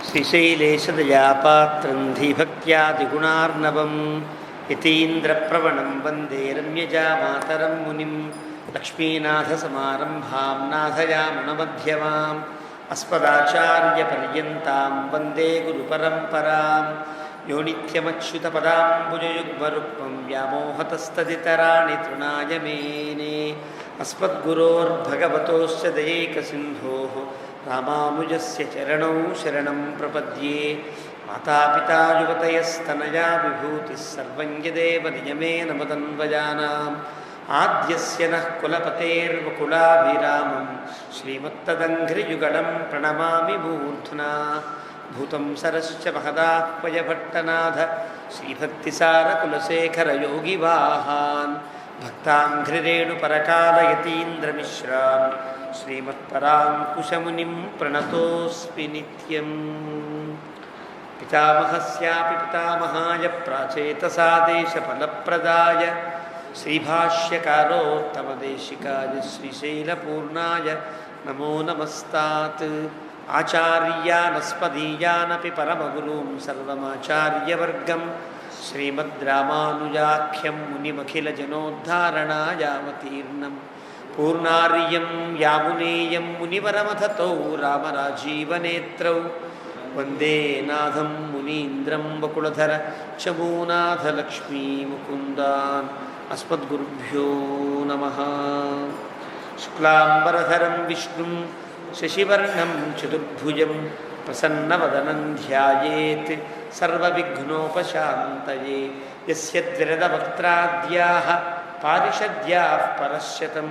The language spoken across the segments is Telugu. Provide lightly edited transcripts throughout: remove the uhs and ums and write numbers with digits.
శ్రీశైలేశదయాపాత్రం ధీభక్త్యాదిగుణార్ణవం యతీంద్రప్రవణం వందే రమ్యజామాతరం మునిం లక్ష్మీనాథసమారంభాం నాథయామునమధ్యమాం అస్మదాచార్యపర్యంతాం వందే గురుపరంపరాం యో నిత్యమచ్యుతపదాంబుజయుగ్మరుక్మం వ్యామోహతస్తదితరాణి తృణాయ మేనే అస్మద్గురోర్భగవతోస్య దయైకసింధోః రామానుజస్య చరణౌ శరణం ప్రపద్యే మాతాపితా యువతయస్తనయా విభూతిః సర్వం యదేవ నియమేన మదన్వయానాం ఆద్యస్య నః కులపతేర్వకులాభిరామం శ్రీమత్తదంఘ్రియుగళం ప్రణమామి మూర్ధ్నా భూతం సరశ్చ మహదాహ్వయభట్టనాథ శ్రీభక్తిసారకులశేఖరయోగివాహాన్ భక్తాంఘ్రిరేణుపరకాలయతీంద్రమిశ్రాం శ్రీమత్పరాంకుశమునిం ప్రణతోస్మి నిత్యం. పితామహస్యాపి పితామహాయ ప్రాచేతసాదేశఫలప్రదాయ శ్రీభాష్యకారోత్తమదేశికాయ శ్రీశైలపూర్ణాయ నమో నమస్తాత్. ఆచార్యానస్మదీయానపి పరమగురుం సర్వమాచార్యవర్గం శ్రీమద్రామానుజాఖ్యం మునిమఖిలజనోద్ధారణాయావతీర్ణం పూర్ణార్యం యామునేయం మునివరమథతో రామరాజీవనేత్రౌ వందే నాథం మునీంద్రం వకుళధర చమూనాథలక్ష్మీముకుందాన్. అస్మద్గురుభ్యో నమః. శుక్లాంబరధరం విష్ణుం శశివర్ణం చతుర్భుజం ప్రసన్నవదనం ధ్యాయేత్ సర్వవిఘ్నోపశాంతయే. యస్య ద్విరదవక్త్రాద్యాః పారిషద్యాః పరశ్యతం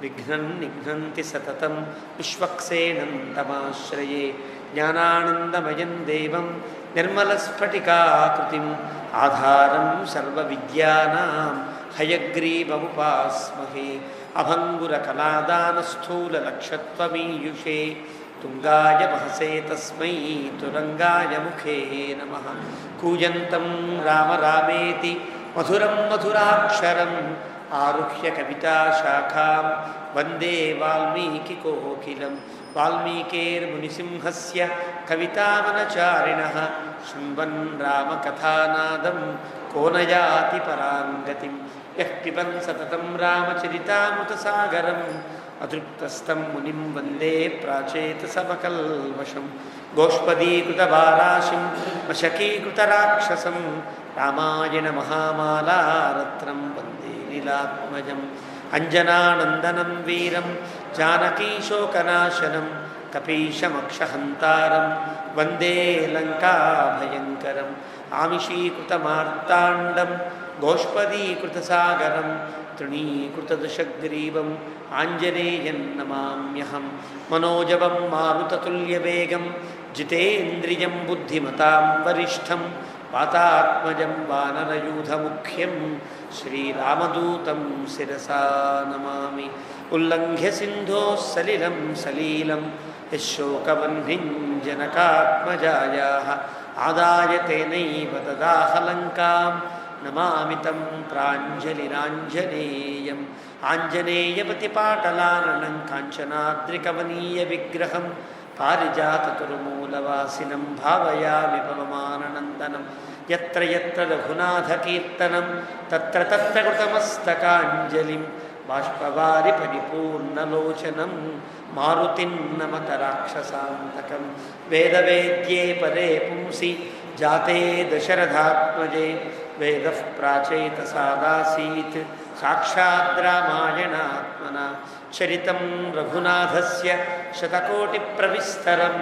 విఘ్నం నిఘ్నంతి సతతం విశ్వక్సేనం తమాశ్రయే. జ్ఞానానందమయం దేవం నిర్మలస్ఫటికాకృతిం ఆధారం సర్వవిద్యానాం హయగ్రీవముపాస్మహే. అభంగురకలాదానస్థూలలక్షత్వమీయుషే తుంగాయ మహసే తస్మై తురంగాయ ముఖే నమః. కూజంతం రామ రామేతి మధురం మధురాక్షరం ఆరుహ్య కవితాశాఖాం వందే వాల్మీకికోకిలం. వాల్మీకేర్మునిసింహస్య కవితావనచారిణః శృण्वन् రామకథానాదం కో న యాతి పరాంగతిం. యః పిబన్ సతతం రామచరితామృతసాగరం అతృప్తస్థం మునిం వందే ప్రాచేతసమకల్మషం. గోష్పదీకృతవారాశిం వశకీకృతరాక్షసం రామాయణ మహామాలారత్నం వందే లీలాత్మజం. అంజనానందనం వీరం జానకీశోకనాశనం కపీశమక్షహంతారం వందే లంకాభయంకరం. ఆమిషీకృతమార్తాండం గోష్పదీకృతసాగరం తృణీకృతదశగ్రీవం ఆంజనేయం నమామ్యహం. మనోజవం మారుతతుల్యవేగం జితేంద్రియం బుద్ధిమతాం వరిష్టం వాతాత్మజం వానరయూధముఖ్యం శ్రీరామదూతం శిరసా నమామి. ఉల్లంఘ్య సింధోః సలిలం సలీలం యశోకవహ్నిం జనకాత్మజాయాః ఆదాయ తేనైవ దదాహ లంకాం నమామి తం ప్రాంజలిరాంజనేయం. ఆంజనేయపతిపాటలాననం కాంచనాద్రికమనీయ విగ్రహం పారిజాతతురుమూలవాసినం భావయామి పవమాననందనం. యత్ర యత్ర రఘునాథకీర్తనం తత్ర తత్ర కృతమస్తకాంజలిం బాష్పవారి పరిపూర్ణలోచనం మారుతిం నమత రాక్షసాంతకం. వేదవేద్యే పరే పుంసి జాతే దశరథాత్మజే వేదః ప్రాచేతసాదాసీత్ సాక్షాద్రామాయణాత్మనా. చరితం రఘునాథస్య శతకోటిప్రవిస్తరం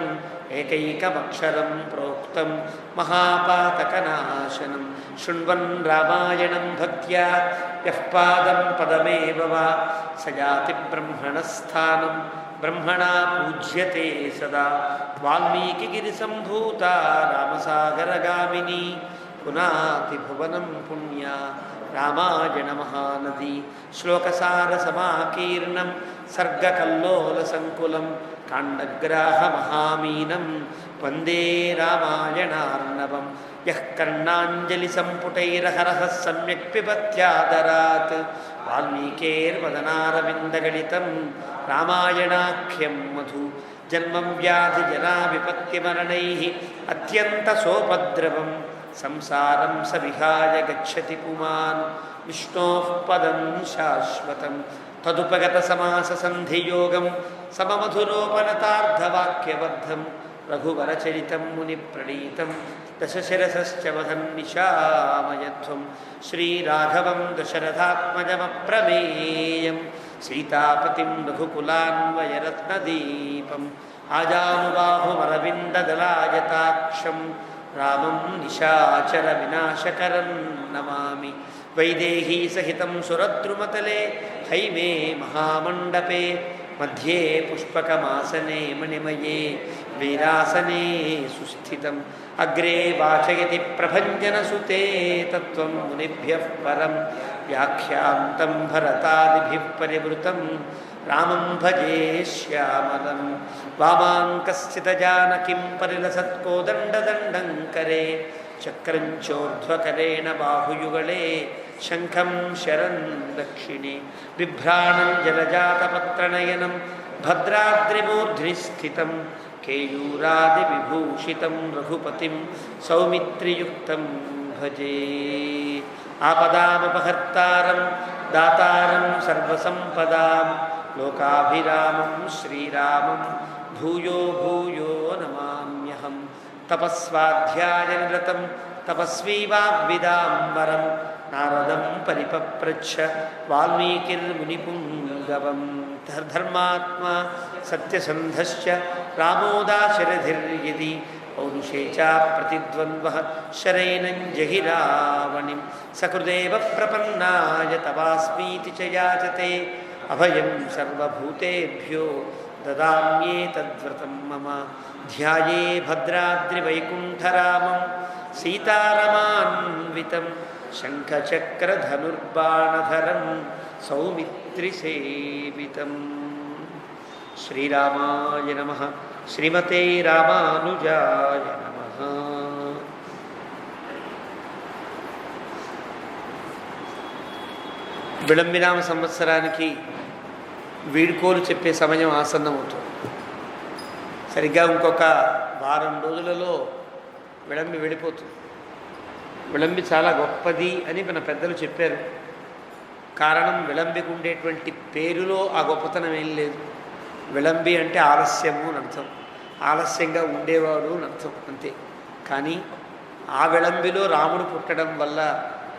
ఏకైకమక్షరం ప్రోక్తం మహాపాతకనాశనం. శృण्वन् రామాయణం భక్త్యా యః పాదం పదమేవ వా స యాతి బ్రహ్మణస్థానం బ్రహ్మణా పూజ్యతే సదా. వాల్మీకిగిరిసంభూతా రామసాగరగామినీ పునాతి భువనం పుణ్యా రామాయణ మహానది. శ్లోకసారసమాకీర్ణం సర్గకల్లోలసంకులం కాండగ్రాహమహామీనం వందే రామాయణార్ణవం. యః కర్ణాంజలిసంపుటైరహరః సమ్యక్ పిబత్యాదరాత్ వాల్మీకేర్వదనారవిందగళితం రామాయణాఖ్యం మధు. జన్మం వ్యాధి జనా విపత్తిమరణై అత్యంతసోపద్రవం సంసారం స విహాయ గచ్చతి పుమాన్ విష్ణోః పదం శాశ్వతం తదుపగత సమాస సంధియోగం సమమధురోపనతార్థవాక్యబద్ధం రఘువరచరితం ముని ప్రణీతం దశశిరసశ్చ వదన్నిశామయధ్వం శ్రీరాఘవం దశరథాత్మజమప్రమేయం సీతాపతిం రఘుకులాన్వయరత్నదీపం ఆజానుబాహుమరవిందదలాయతాక్షం రామం నిశాచర వినాశకరం నమామి వైదేహీ సహితం సురద్రుమతలే హైమే మహామండపే మధ్యే పుష్పకమాసనే మణిమయే వీరాసనే సుస్థితం అగ్రే వాచయతి ప్రభంజనసుతే తత్వం మునిభ్యః పరం వ్యాఖ్యాంతం భరతాదిభిః పరివృతం రామం భజే శ్యామలం వామాంకస్థితజానకిం పరిలసత్కోదండదండం కరే చక్రం చోర్ధ్వకరేణ బాహుయుగళే శంఖం శరన్ దక్షిణే బిభ్రాణం జలజాతపత్రనయనం భద్రాద్రిమూర్ధ్ని స్థితం కేయూరాదివిభూషితం రఘుపతిం సౌమిత్రియుక్తం భజే ఆపదామపహర్తారం దాతారం సర్వసంపదాం లోకాభిరామం శ్రీరామం భూయో భూయో నమామ్యహం తపస్వాధ్యాయనిరతం తపస్వీ వాగ్విదాంబరం నారదం పరిపప్రచ్ఛ వాల్మీకిర్మునిపుంగవం ధర్మాత్మా సత్యసంధశ్చ రామోదాశరథిర్యది పౌరుషే చ ప్రతిద్వంద్వః శరైనం జహిరావణిం సకృదేవ ప్రపన్నాయ తవాస్మీతి చ యాచతే అభయం సర్వభూతేభ్యో దదామ్యేతద్వ్రతం మమ ధ్యాయే భద్రాద్రివైకుంఠరామం సీతారమాన్వితం శంఖచక్రధనుర్బాణధరం సౌమిత్రిసేవితం శ్రీరామాయ నమః శ్రీమతే రామానుజాయ నమః. విళంబినామ సంవత్సరానికి వీడ్కోలు చెప్పే సమయం ఆసన్నమవుతుంది. సరిగ్గా ఇంకొక వారం రోజులలో విళంబి వెళ్ళిపోతుంది. విళంబి చాలా గొప్పది అని మన పెద్దలు చెప్పారు. కారణం విళంబికి ఉండేటువంటి పేరులో ఆ గొప్పతనం ఏం లేదు. విళంబి అంటే ఆలస్యము అని అర్థం, ఆలస్యంగా ఉండేవాడు అని అర్థం అంతే. కానీ ఆ విళంబిలో రాముడు పుట్టడం వల్ల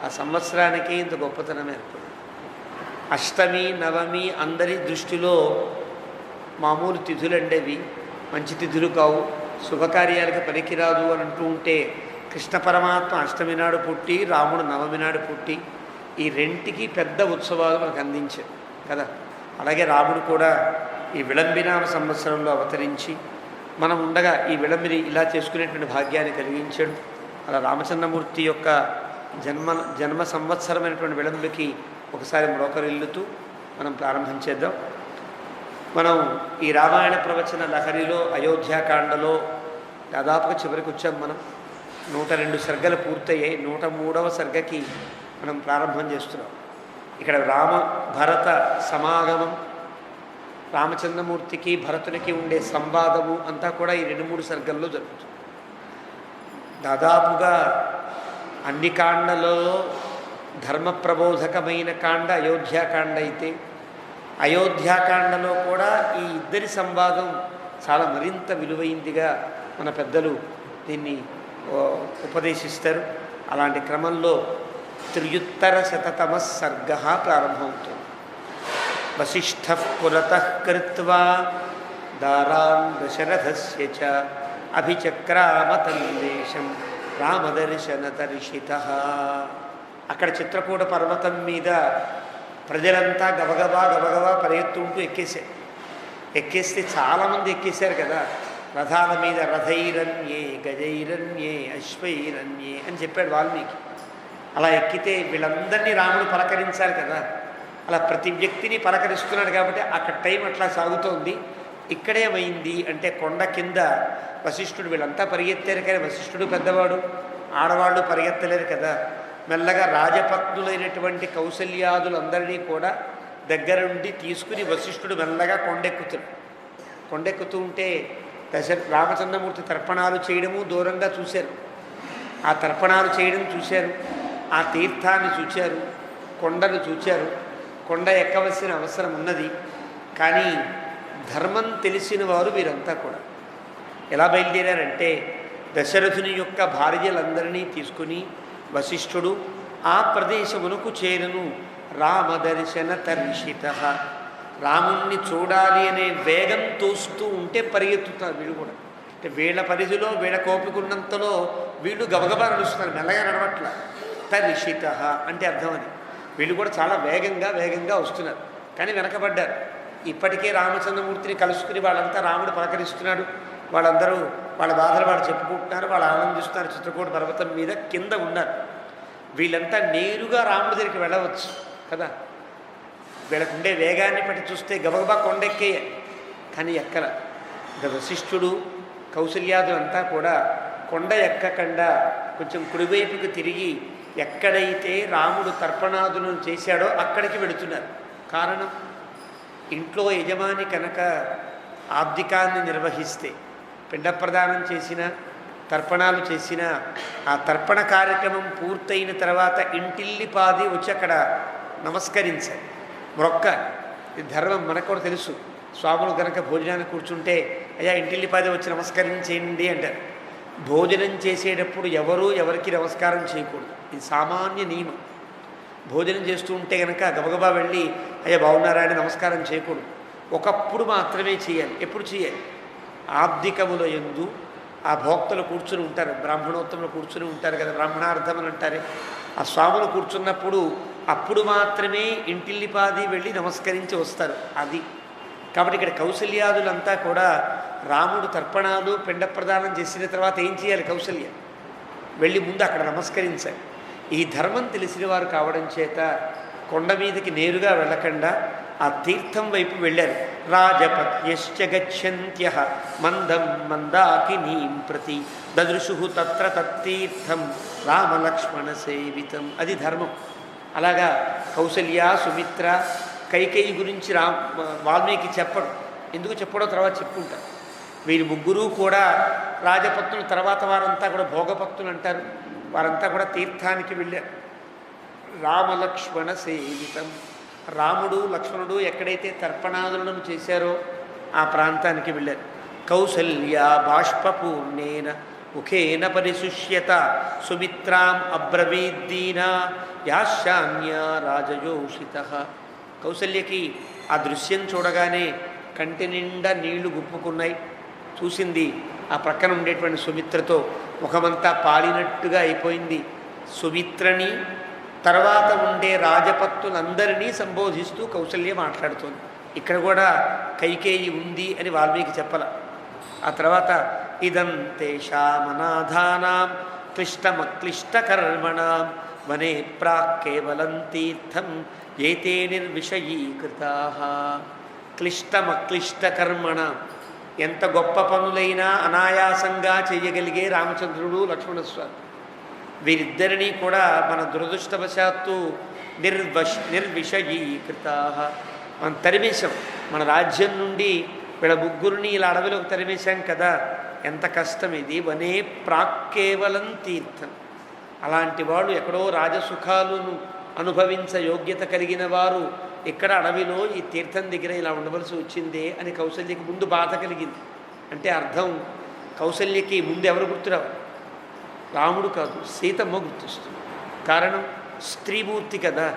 ఆ సంవత్సరానికి ఇంత గొప్పతనం ఏర్పడింది. అష్టమి నవమి అందరి దృష్టిలో మామూలు తిథులండేవి, మంచి తిథులు కావు, శుభకార్యాలకు పనికిరాదు అని అంటూ ఉంటే కృష్ణ పరమాత్మ అష్టమి నాడు పుట్టి రాముడు నవమి నాడు పుట్టి ఈ రెంటికి పెద్ద ఉత్సవాలు మనకు అందించారు కదా. అలాగే రాముడు కూడా ఈ విళంబినామ సంవత్సరంలో అవతరించి మనం ఉండగా ఈ విళంబిని ఇలా చేసుకునేటువంటి భాగ్యాన్ని కలిగించాడు. అలా రామచంద్రమూర్తి యొక్క జన్మ సంవత్సరమైనటువంటి విళంబికి ఒకసారి మ్రోకరిల్లుతూ మనం ప్రారంభించేద్దాం. మనం ఈ రామాయణ ప్రవచన లహరిలో అయోధ్యాకాండలో దాదాపుగా చివరికి వచ్చాం. మనం 102 సర్గలు పూర్తయ్యాయి. 103వ సర్గకి మనం ప్రారంభం చేస్తున్నాం. ఇక్కడ రామ భరత సమాగమం, రామచంద్రమూర్తికి భరతునికి ఉండే సంవాదము అంతా కూడా ఈ 2-3 సర్గల్లో జరుగుతుంది. దాదాపుగా అన్ని కాండలలో ధర్మ ప్రబోధకమైన కాండ అయోధ్యాకాండ అయితే, అయోధ్యాకాండలో కూడా ఈ ఇద్దరి సంవాదం చాలా మరింత విలువైందిగా మన పెద్దలు దీన్ని ఉపదేశిస్తారు. అలాంటి క్రమంలో 300 సర్గ ప్రారంభమవుతుంది. వశిష్ఠః పురతః కృత్వా దారాన్ దశరథస్య చ అభిచక్రామతం దేశం రామదర్శనతర్షితః. అక్కడ చిత్రకూట పర్వతం మీద ప్రజలంతా గబగబా పరిగెత్తుంటూ ఎక్కేస్తే చాలామంది ఎక్కేశారు కదా. రథాల మీద రథైరన్యే గజైరన్యే అశ్వైరన్యే అని చెప్పాడు వాల్మీకి. అలా ఎక్కితే వీళ్ళందరినీ రాముడు పలకరించాలి కదా. అలా ప్రతి వ్యక్తిని పలకరిస్తున్నాడు కాబట్టి అక్కడ టైం అట్లా సాగుతోంది. ఇక్కడేమైంది అంటే కొండ కింద వశిష్ఠుడు వీళ్ళంతా పరిగెత్తారు కానీ వశిష్ఠుడు పెద్దవాడు, ఆడవాళ్ళు పరిగెత్తలేరు కదా. మెల్లగా రాజపత్నులైనటువంటి కౌసల్యాదులందరినీ కూడా దగ్గరుండి తీసుకుని వశిష్ఠుడు మెల్లగా కొండెక్కుతాడు. కొండెక్కుతూ ఉంటే రామచంద్రమూర్తి తర్పణాలు చేయడము దూరంగా చూశారు. ఆ తర్పణాలు చేయడం చూశారు, ఆ తీర్థాన్ని చూశారు, కొండను చూశారు. కొండ ఎక్కవలసిన అవసరం ఉన్నది. కానీ ధర్మం తెలిసిన వారు వీరంతా కూడా ఎలా బయలుదేరారంటే దశరథుని యొక్క భార్యలందరినీ తీసుకుని వశిష్ఠుడు ఆ ప్రదేశమునకు చేరును. రామదర్శన తర్షిత, రాముణ్ణి చూడాలి అనే వేగం తోస్తూ ఉంటే పరిగెత్తుతారు వీళ్ళు కూడా. అంటే వీళ్ళ పరిధిలో వీళ్ళ కోపికున్నంతలో వీళ్ళు గబగబా నడుస్తున్నారు, మెల్లగా నడవట్ల. తర్షిత అంటే అర్థం అది. వీళ్ళు కూడా చాలా వేగంగా వస్తున్నారు, కానీ వెనకబడ్డారు. ఇప్పటికే రామచంద్రమూర్తిని కలుసుకుని వాళ్ళంతా రాముడు పలకరిస్తున్నాడు. వాళ్ళందరూ వాళ్ళ బాధలు వాళ్ళు చెప్పుకుంటున్నారు, వాళ్ళు ఆనందిస్తున్నారు. చిత్రకూట పర్వతం మీద కింద ఉన్నారు. వీళ్ళంతా నేరుగా రాముడి దగ్గరికి వెళ్ళవచ్చు కదా. వీళ్ళకుండే వేగాన్ని బట్టి చూస్తే గబగబా కొండెక్కేయాలి, కానీ ఎక్కల. వశిష్ఠుడు కౌసల్యాదులంతా కూడా కొండ ఎక్కకుండా కొంచెం కుడివైపుకి తిరిగి ఎక్కడైతే రాముడు తర్పణాదులను చేశాడో అక్కడికి వెళుతున్నారు. కారణం, ఇంట్లో యజమాని కనుక ఆబ్దికాన్ని నిర్వహిస్తే, పిండ ప్రదానం చేసిన, తర్పణాలు చేసిన, ఆ తర్పణ కార్యక్రమం పూర్తయిన తర్వాత ఇంటిల్లిపాది వచ్చి అక్కడ నమస్కరించాలి, మొక్కాలి. ఇది ధర్మం, మనకు కూడా తెలుసు. స్వాములు కనుక భోజనానికి కూర్చుంటే అయ్యా ఇంటిల్లిపాది వచ్చి నమస్కరించేయండి అంటారు. భోజనం చేసేటప్పుడు ఎవరికి నమస్కారం చేయకూడదు, ఇది సామాన్య నియమం. భోజనం చేస్తూ ఉంటే కనుక గబగబా వెళ్ళి అయ్యా బాగున్నారా అని నమస్కారం చేయకూడదు. ఒకప్పుడు మాత్రమే చేయాలి. ఎప్పుడు చేయాలి? ఆబ్దికముల యందు ఆ భోక్తలు కూర్చుని ఉంటారు, బ్రాహ్మణోత్తములు కూర్చుని ఉంటారు కదా, బ్రాహ్మణార్థములు అంటారే. ఆ స్వాములు కూర్చున్నప్పుడు అప్పుడు మాత్రమే ఇంటిల్లిపాది వెళ్ళి నమస్కరించి వస్తారు. అది కాబట్టి ఇక్కడ కౌసల్యాదులంతా కూడా రాముడు తర్పణాలు పిండ ప్రదానం చేసిన తర్వాత ఏం చేయాలి? కౌసల్య వెళ్ళి ముందు అక్కడ నమస్కరించాలి. ఈ ధర్మం తెలిసిన వారు కావడం చేత కొండ మీదకి నేరుగా వెళ్ళకుండా ఆ తీర్థం వైపు వెళ్ళారు. రాజపత్యశ్చ గచ్చంత్యః మందం మందాకినీం ప్రతి దదృశు తత్ర తత్తీర్థం రామలక్ష్మణ సేవితం. అది ధర్మం. అలాగా కౌసల్య, సుమిత్ర, కైకేయి గురించి వాల్మీకి చెప్పడు. ఎందుకు చెప్పడో తర్వాత చెప్పుకుంటారు. వీరి ముగ్గురు కూడా రాజపత్నులు, తర్వాత వారంతా కూడా భోగపత్నులు అంటారు. వారంతా కూడా తీర్థానికి వెళ్ళారు. రామలక్ష్మణ సేవితం. రాముడు లక్ష్మణుడు ఎక్కడైతే తర్పణాదులను చేశారో ఆ ప్రాంతానికి వెళ్ళారు. కౌసల్య బాష్పూర్ణేన ముఖేన పరిశుష్యత సుమిత్రాం అబ్రవీద్దీనా యాశాన్య రాజయోషిత. కౌసల్యకి ఆ దృశ్యం చూడగానే కంటి నిండా నీళ్లు గుప్పుకున్నాయి. చూసింది ఆ ప్రక్కన ఉండేటువంటి సుమిత్రతో ముఖమంతా పాలినట్టుగా అయిపోయింది. సుమిత్రని తర్వాత ఉండే రాజపత్తులందరినీ సంబోధిస్తూ కౌసల్య మాట్లాడుతోంది. ఇక్కడ కూడా కైకేయి ఉంది అని వాల్మీకి చెప్పాల. ఆ తర్వాత ఇదం తేషామనాథానాం క్లిష్టమక్లిష్టకర్మణాం వనే ప్రాక్ కేవలం తీర్థం ఏతే నిర్విషయీకృతా. క్లిష్టమక్లిష్టకర్మణాం, ఎంత గొప్ప పనులైనా అనాయాసంగా చేయగలిగే రామచంద్రుడు, లక్ష్మణస్వామి, వీరిద్దరినీ కూడా మన దురదృష్టవశాత్తు నిర్విషయీకృతా, మనం తరిమేశాం. మన రాజ్యం నుండి వీళ్ళ ముగ్గురిని ఇలా అడవిలోకి తరిమేశాం కదా, ఎంత కష్టం ఇది. వనే ప్రాక్కేవలం తీర్థం. అలాంటి వాళ్ళు ఎక్కడో రాజసుఖాలను అనుభవించ యోగ్యత కలిగిన వారు ఇక్కడ అడవిలో ఈ తీర్థం దగ్గర ఇలా ఉండవలసి వచ్చిందే అని కౌసల్యకి ముందు బాధ కలిగింది. అంటే అర్థం, కౌసల్యకి ముందు ఎవరు గుర్తురావు? రాముడు కాదు, సీతమ్మ గుర్తొస్తుంది. కారణం, స్త్రీమూర్తి కదా.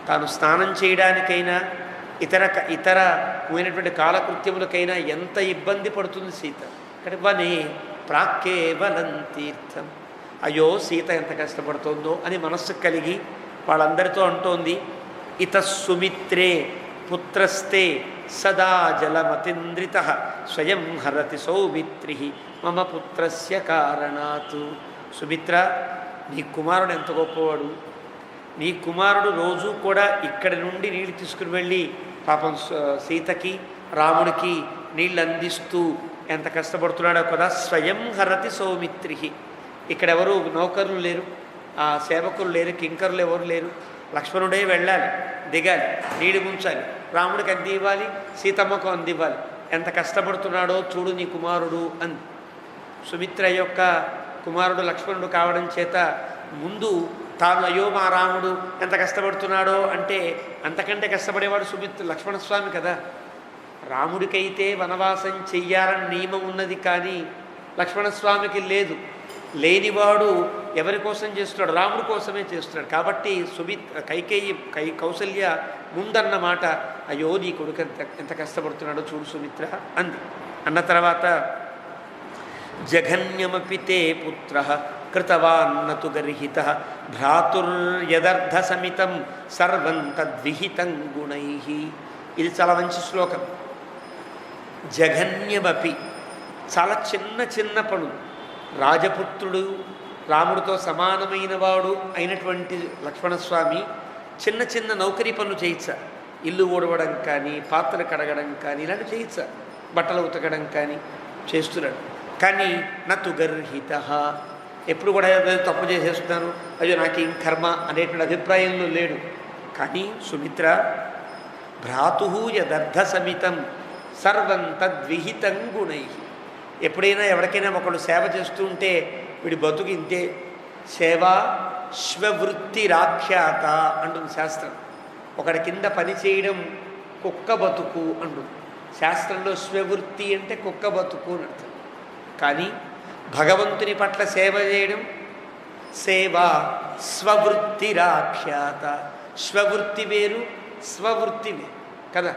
తాను స్నానం చేయడానికైనా ఇతరమైనటువంటి కాలకృత్యములకైనా ఎంత ఇబ్బంది పడుతుంది సీత. ఇక్కడ వనే ప్రాక్కేవలం తీర్థం. అయ్యో సీత ఎంత కష్టపడుతోందో అని మనస్సు కలిగి వాళ్ళందరితో అంటోంది. ఇత సుమిత్రే పుత్రస్తే సదా జలమతింద్రిత స్వయం హరతి సౌమిత్రి మమ పుత్రస్య కారణాత్. సుమిత్ర, నీ కుమారుడు ఎంత గొప్పవాడు. నీ కుమారుడు రోజు కూడా ఇక్కడి నుండి నీళ్ళు తీసుకుని వెళ్ళి పాపం సీతకి రాముడికి నీళ్ళు అందిస్తూ ఎంత కష్టపడుతున్నాడో కదా. స్వయం హరతి సౌమిత్రి. ఇక్కడెవరు నౌకరులు లేరు, ఆ సేవకులు లేరు, కింకరులు ఎవరు లేరు. లక్ష్మణుడే వెళ్ళాలి, దిగాలి, నీళ్ళు ముంచాలి, రాముడికి అంది ఇవ్వాలి, సీతమ్మకు అందివ్వాలి. ఎంత కష్టపడుతున్నాడో చూడు నీ కుమారుడు అంది. సుమిత్ర యొక్క కుమారుడు లక్ష్మణుడు కావడం చేత ముందు తాను అయ్యో మా రాముడు ఎంత కష్టపడుతున్నాడో అంటే అంతకంటే కష్టపడేవాడు లక్ష్మణస్వామి కదా. రాముడికైతే వనవాసం చెయ్యాలని నియమం ఉన్నది, కానీ లక్ష్మణస్వామికి లేదు. లేనివాడు ఎవరి కోసం చేస్తున్నాడు? రాముడి కోసమే చేస్తున్నాడు. కాబట్టి కౌసల్య ముందన్నమాట అయ్యో నీ కొడుకు ఎంత కష్టపడుతున్నాడో చూడు సుమిత్ర అంది. అన్న తర్వాత జఘన్యమపి తే పుత్ర కృతవాన్నతు గర్హిత భ్రాతుర్యదర్థ సమితం సర్వం తద్విహితం గుణై. ఇది చాలా మంచి శ్లోకం. జఘన్యమపి చాలా చిన్న చిన్న పనులు, రాజపుత్రుడు రాముడితో సమానమైన వాడు అయినటువంటి లక్ష్మణస్వామి చిన్న చిన్న నౌకరీ పనులు చేయించా. ఇల్లు ఊడవడం కానీ, పాత్రలు కడగడం కానీ, ఇలాంటివి చేయించా. బట్టలు ఉతకడం కానీ చేస్తున్నాడు. కానీ నతు గర్హిత, ఎప్పుడు కూడా తప్పు చేసేస్తున్నాను అయ్యో నాకేం కర్మ అనేటువంటి అభిప్రాయంలో లేడు. కానీ సుమిత్ర భ్రాతు యదర్థ సమితం సర్వం తద్విహితం గుణై. ఎప్పుడైనా ఎవరికైనా ఒకళ్ళు సేవ చేస్తూ ఉంటే వీడి బతుకు ఇంతే, సేవ శ్వవృత్తిరాఖ్యాత అంటుంది శాస్త్రం. ఒకడి కింద పని చేయడం కుక్క బతుకు అంటుంది శాస్త్రంలో. శ్వవృత్తి అంటే కుక్క బతుకు అని అర్థం. కానీ భగవంతుని పట్ల సేవ చేయడం సేవ స్వవృత్తిరాఖ్యాత. స్వవృత్తి వేరు, స్వవృత్తి వేరు కదా.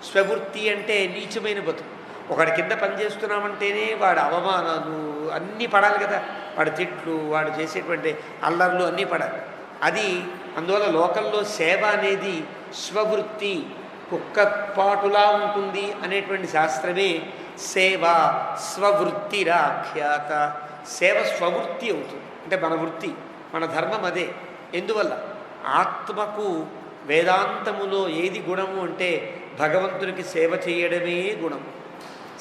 స్వవృత్తి అంటే నీచమైన బతుకు. ఒకడి కింద పనిచేస్తున్నామంటేనే వాడు అవమానాలు అన్నీ పడాలి కదా. వాడి తిట్లు, వాడు చేసేటువంటి అల్లర్లు అన్నీ పడాలి. అది అందువల్ల లోకంలో సేవ అనేది స్వవృత్తి, కుక్కపాటులా ఉంటుంది అనేటువంటి శాస్త్రమే సేవ స్వవృత్తిరాఖ్యాత. సేవ స్వవృత్తి అవుతుంది అంటే మన వృత్తి, మన ధర్మం అదే. ఎందువల్ల ఆత్మకు వేదాంతములో ఏది గుణము అంటే భగవంతునికి సేవ చేయడమే గుణము.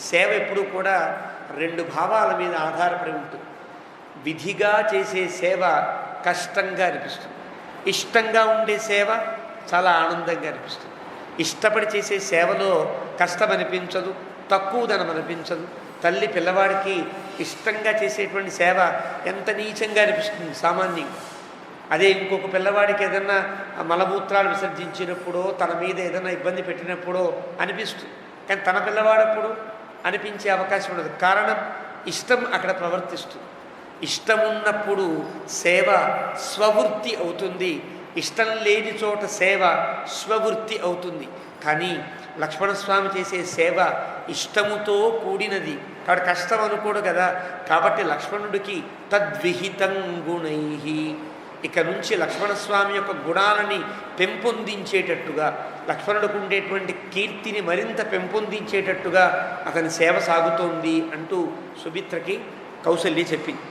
సేవ ఎప్పుడూ కూడా రెండు భావాల మీద ఆధారపడి ఉంటుంది. విధిగా చేసే సేవ కష్టంగా అనిపిస్తుంది, ఇష్టంగా ఉండే సేవ చాలా ఆనందంగా అనిపిస్తుంది. ఇష్టపడి చేసే సేవలో కష్టం అనిపించదు, తక్కువదనం అనిపించదు. తల్లి పిల్లవాడికి ఇష్టంగా చేసేటువంటి సేవ ఎంత నీచంగా అనిపిస్తుంది సామాన్యంగా. అదే ఇంకొక పిల్లవాడికి ఏదన్నా మలమూత్రాలు విసర్జించినప్పుడో తన మీద ఏదైనా ఇబ్బంది పెట్టినప్పుడో అనిపిస్తుంది. కానీ తన పిల్లవాడప్పుడు అనిపించే అవకాశం ఉండదు. కారణం ఇష్టం అక్కడ ప్రవర్తిస్తుంది. ఇష్టం ఉన్నప్పుడు సేవ స్వవృత్తి అవుతుంది, ఇష్టం లేని చోట సేవ స్వవృత్తి అవుతుంది. కానీ లక్ష్మణస్వామి చేసే సేవ ఇష్టముతో కూడినది కాబట్టి కష్టం అనుకోడు కదా. కాబట్టి లక్ష్మణుడికి తద్విహితం గుణై. ఇక నుంచి లక్ష్మణస్వామి యొక్క గుణాలని పెంపొందించేటట్టుగా, లక్ష్మణుడికి ఉండేటువంటి కీర్తిని మరింత పెంపొందించేటట్టుగా అతని సేవ సాగుతోంది అంటూ సుమిత్రకి కౌసల్య చెప్పింది.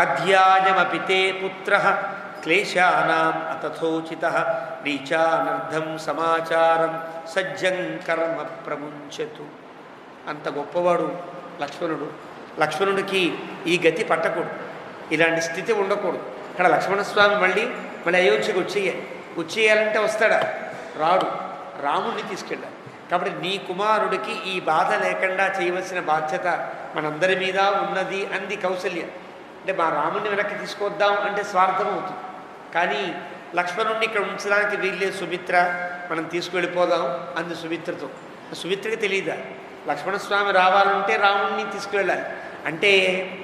అధ్యాయమపి తే పుత్ర క్లేశానాం అతథోచిత నీచానర్థం సమాచారం సజ్జం కర్మ ప్రముంచతు. అంత గొప్పవాడు లక్ష్మణుడు. లక్ష్మణుడికి ఈ గతి పట్టకూడదు, ఇలాంటి స్థితి ఉండకూడదు. ఇక్కడ లక్ష్మణస్వామి మళ్ళీ అయోధ్యకు వచ్చేయాలంటే వస్తాడా? రాడు. రాముడిని తీసుకెళ్ళాలి. కాబట్టి నీ కుమారుడికి ఈ బాధ లేకుండా చేయవలసిన బాధ్యత మనందరి మీద ఉన్నది అంది కౌసల్య. అంటే మా రాముడిని వెనక్కి తీసుకొద్దాం అంటే స్వార్థం అవుతుంది. కానీ లక్ష్మణుడిని ఇక్కడ ఉంచడానికి వీల్లేదు సుమిత్ర, మనం తీసుకువెళ్ళిపోదాం అంది సుమిత్రతో. సుమిత్రకి తెలియదా లక్ష్మణస్వామి రావాలంటే రాముడిని తీసుకువెళ్ళాలి అంటే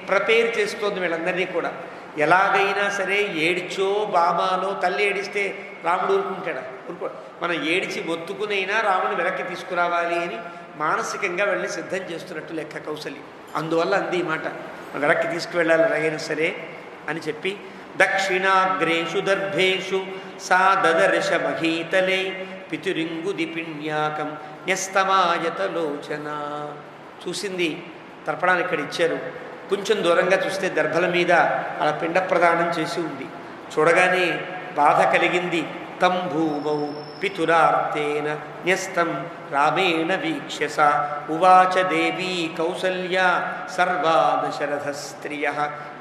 ప్రిపేర్ చేస్తోంది వీళ్ళందరినీ కూడా. ఎలాగైనా సరే ఏడిచో బామాలో తల్లి ఏడిస్తే రాముడు ఊరుకుంటాడా? మనం ఏడిచి మొత్తుకునైనా రాముని వెనక్కి తీసుకురావాలి అని మానసికంగా వెళ్ళి సిద్ధం చేస్తున్నట్టు లెక్క కౌసల్య. అందువల్ల అంది ఈ మాట, వెనక్కి తీసుకువెళ్ళాలి ఎలాగైనా సరే అని చెప్పి దక్షిణాగ్రేషు దర్భేషు సా దదర్శ మహీతలే పితురింగుదిపిణ్యాకం న్యస్తమాయతలోచన. చూసింది తర్పణాలు ఇక్కడ ఇచ్చారు. కొంచెం దూరంగా చూస్తే దర్భల మీద అలా పిండ ప్రదానం చేసి ఉంది. చూడగానే బాధ కలిగింది. తం భూమౌ పితురార్తేన న్యస్తం రామేణ వీక్ష్యస ఉవాచ దేవీ కౌసల్య సర్వా దశరథ స్త్రియ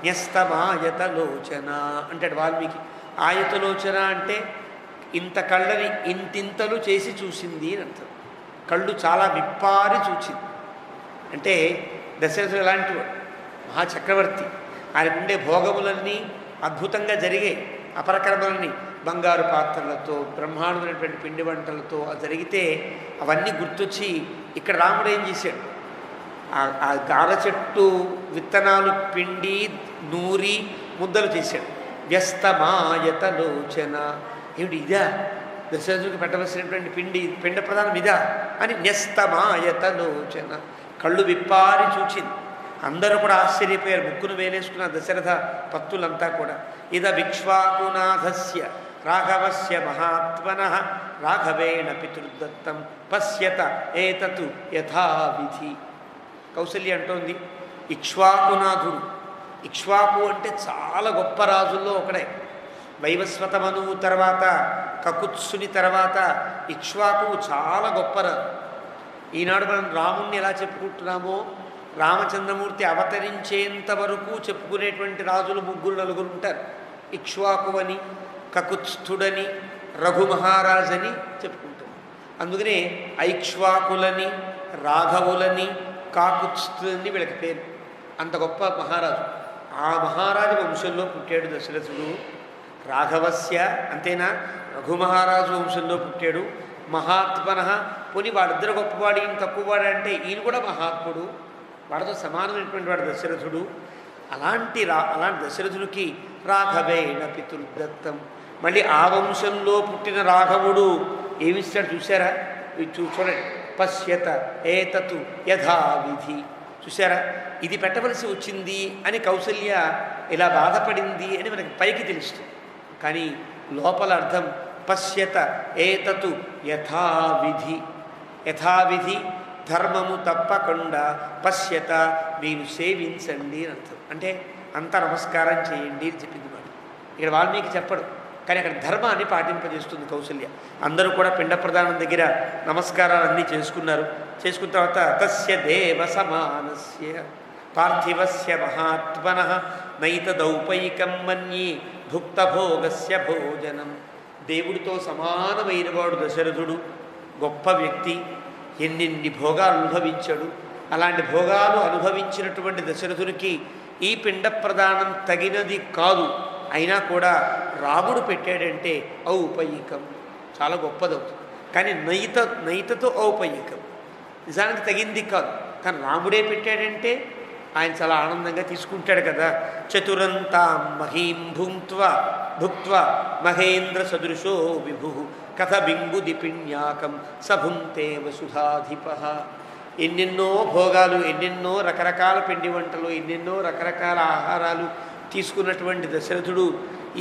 న్యస్తమాయతలోచన అంటాడు వాల్మీకి. ఆయతలోచన అంటే ఇంత కళ్ళని ఇంతింతలు చేసి చూసింది అని అర్థం. కళ్ళు చాలా విప్పారి చూచింది. అంటే దశరథుడు ఎలాంటి వాడు? మహాచక్రవర్తి. ఆయనకుండే భోగములన్నీ అద్భుతంగా జరిగాయి. అపరకర్మలన్నీ బంగారు పాత్రలతో బ్రహ్మాండమైనటువంటి పిండి వంటలతో జరిగితే అవన్నీ గుర్తొచ్చి ఇక్కడ రాముడు ఏం చేశాడు? ఆ గార చెట్టు విత్తనాలు పిండి నూరి ముద్దలు చేశాడు. వ్యస్తమాయతలోచన. ఏమిటి ఇదా దశరథుడికి పెట్టవలసినటువంటి పిండ ప్రధానం ఇదా అని న్యస్తమాయతలోచన. కళ్ళు విప్పారి చూచింది. అందరూ కూడా ఆశ్చర్యపోయారు. ముక్కును వేలేసుకున్న దశరథ పత్తులంతా కూడా. ఇద విక్ష్వాకునాథస్య రాఘవస్య మహాత్మనః రాఘవేణ పితృదత్తం పశ్యత ఏతతు యథావిధి. కౌసల్య అంటోంది, ఇక్ష్వాకునాథుడు. ఇక్ష్వాకు అంటే చాలా గొప్ప రాజుల్లో ఒకడే. వైవస్వతమనువు తర్వాత కకుత్సుని తర్వాత ఇక్ష్వాకు చాలా గొప్ప రాజు. ఈనాడు మనం రాముణ్ణి ఎలా చెప్పుకుంటున్నామో రామచంద్రమూర్తి అవతరించేంత వరకు చెప్పుకునేటువంటి రాజులు 3-4 ఉంటారు. ఇక్ష్వాకు అని, కకుత్స్థుడని, రఘుమహారాజని చెప్పుకుంటాం. అందుకనే ఐక్ష్వాకులని, రాఘవులని, కాకుత్స్థులని వీళ్ళకి పేరు. అంత గొప్ప మహారాజు. ఆ మహారాజు వంశంలో పుట్టాడు దశరథుడు. రాఘవస్య అంతేనా, రఘుమహారాజు వంశంలో పుట్టాడు. మహాత్మనః, పోనీ వాడిద్దరు గొప్పవాడు ఈయన తక్కువవాడు అంటే ఈయన కూడా మహాత్ముడు, వాడితో సమానమైనటువంటి వాడు దశరథుడు. అలాంటి దశరథుడికి రాఘవేణ పితృదత్తం. మళ్ళీ ఆ వంశంలో పుట్టిన రాఘవుడు ఏమిస్తాడు చూసారా? చూడండి, పశ్యత ఏతతు యథావిధి. చూసారా, ఇది పెట్టవలసి వచ్చింది అని కౌసల్య ఇలా బాధపడింది అని మనకి పైకి తెలుస్తుంది. కానీ లోపల అర్థం పశ్యత ఏతతు యథావిధి. యథావిధి ధర్మము తప్పకుండా పశ్యత మీరు సేవించండి అని అర్థం. అంటే అంత నమస్కారం చేయండి అని చెప్పింది మాట. ఇక్కడ వాల్మీకి చెప్పడు, కానీ అక్కడ ధర్మాన్ని పాటింపజేస్తుంది కౌసల్య. అందరూ కూడా పిండ ప్రదానం దగ్గర నమస్కారాలన్నీ చేసుకున్నారు. చేసుకున్న తర్వాత తస్య దేవ సమానస్య పార్థివస్య మహాత్మనః నైతదౌపైకం మన్యే భుక్తభోగస్య భోజనం. దేవుడితో సమానమైన వాడు దశరథుడు, గొప్ప వ్యక్తి, ఎన్నెన్ని భోగాలు అనుభవించాడు. అలాంటి భోగాలు అనుభవించినటువంటి దశరథునికి ఈ పిండ ప్రదానం తగినది కాదు. అయినా కూడా రాముడు పెట్టాడంటే ఔపయికం, చాలా గొప్పదవుతుంది. కానీ నైతతో ఔపయికం, నిజానికి తగింది కాదు. కానీ రాముడే పెట్టాడంటే ఆయన చాలా ఆనందంగా తీసుకుంటాడు కదా. చతురంతాం మహీం భుక్త్వా మహేంద్ర సదృశో విభు కథ బింగుది పిణ్యాకం సభుంతే వసుధాధిప. ఎన్నెన్నో భోగాలు, ఎన్నెన్నో రకరకాల పిండి వంటలు, ఎన్నెన్నో రకరకాల ఆహారాలు తీసుకున్నటువంటి దశరథుడు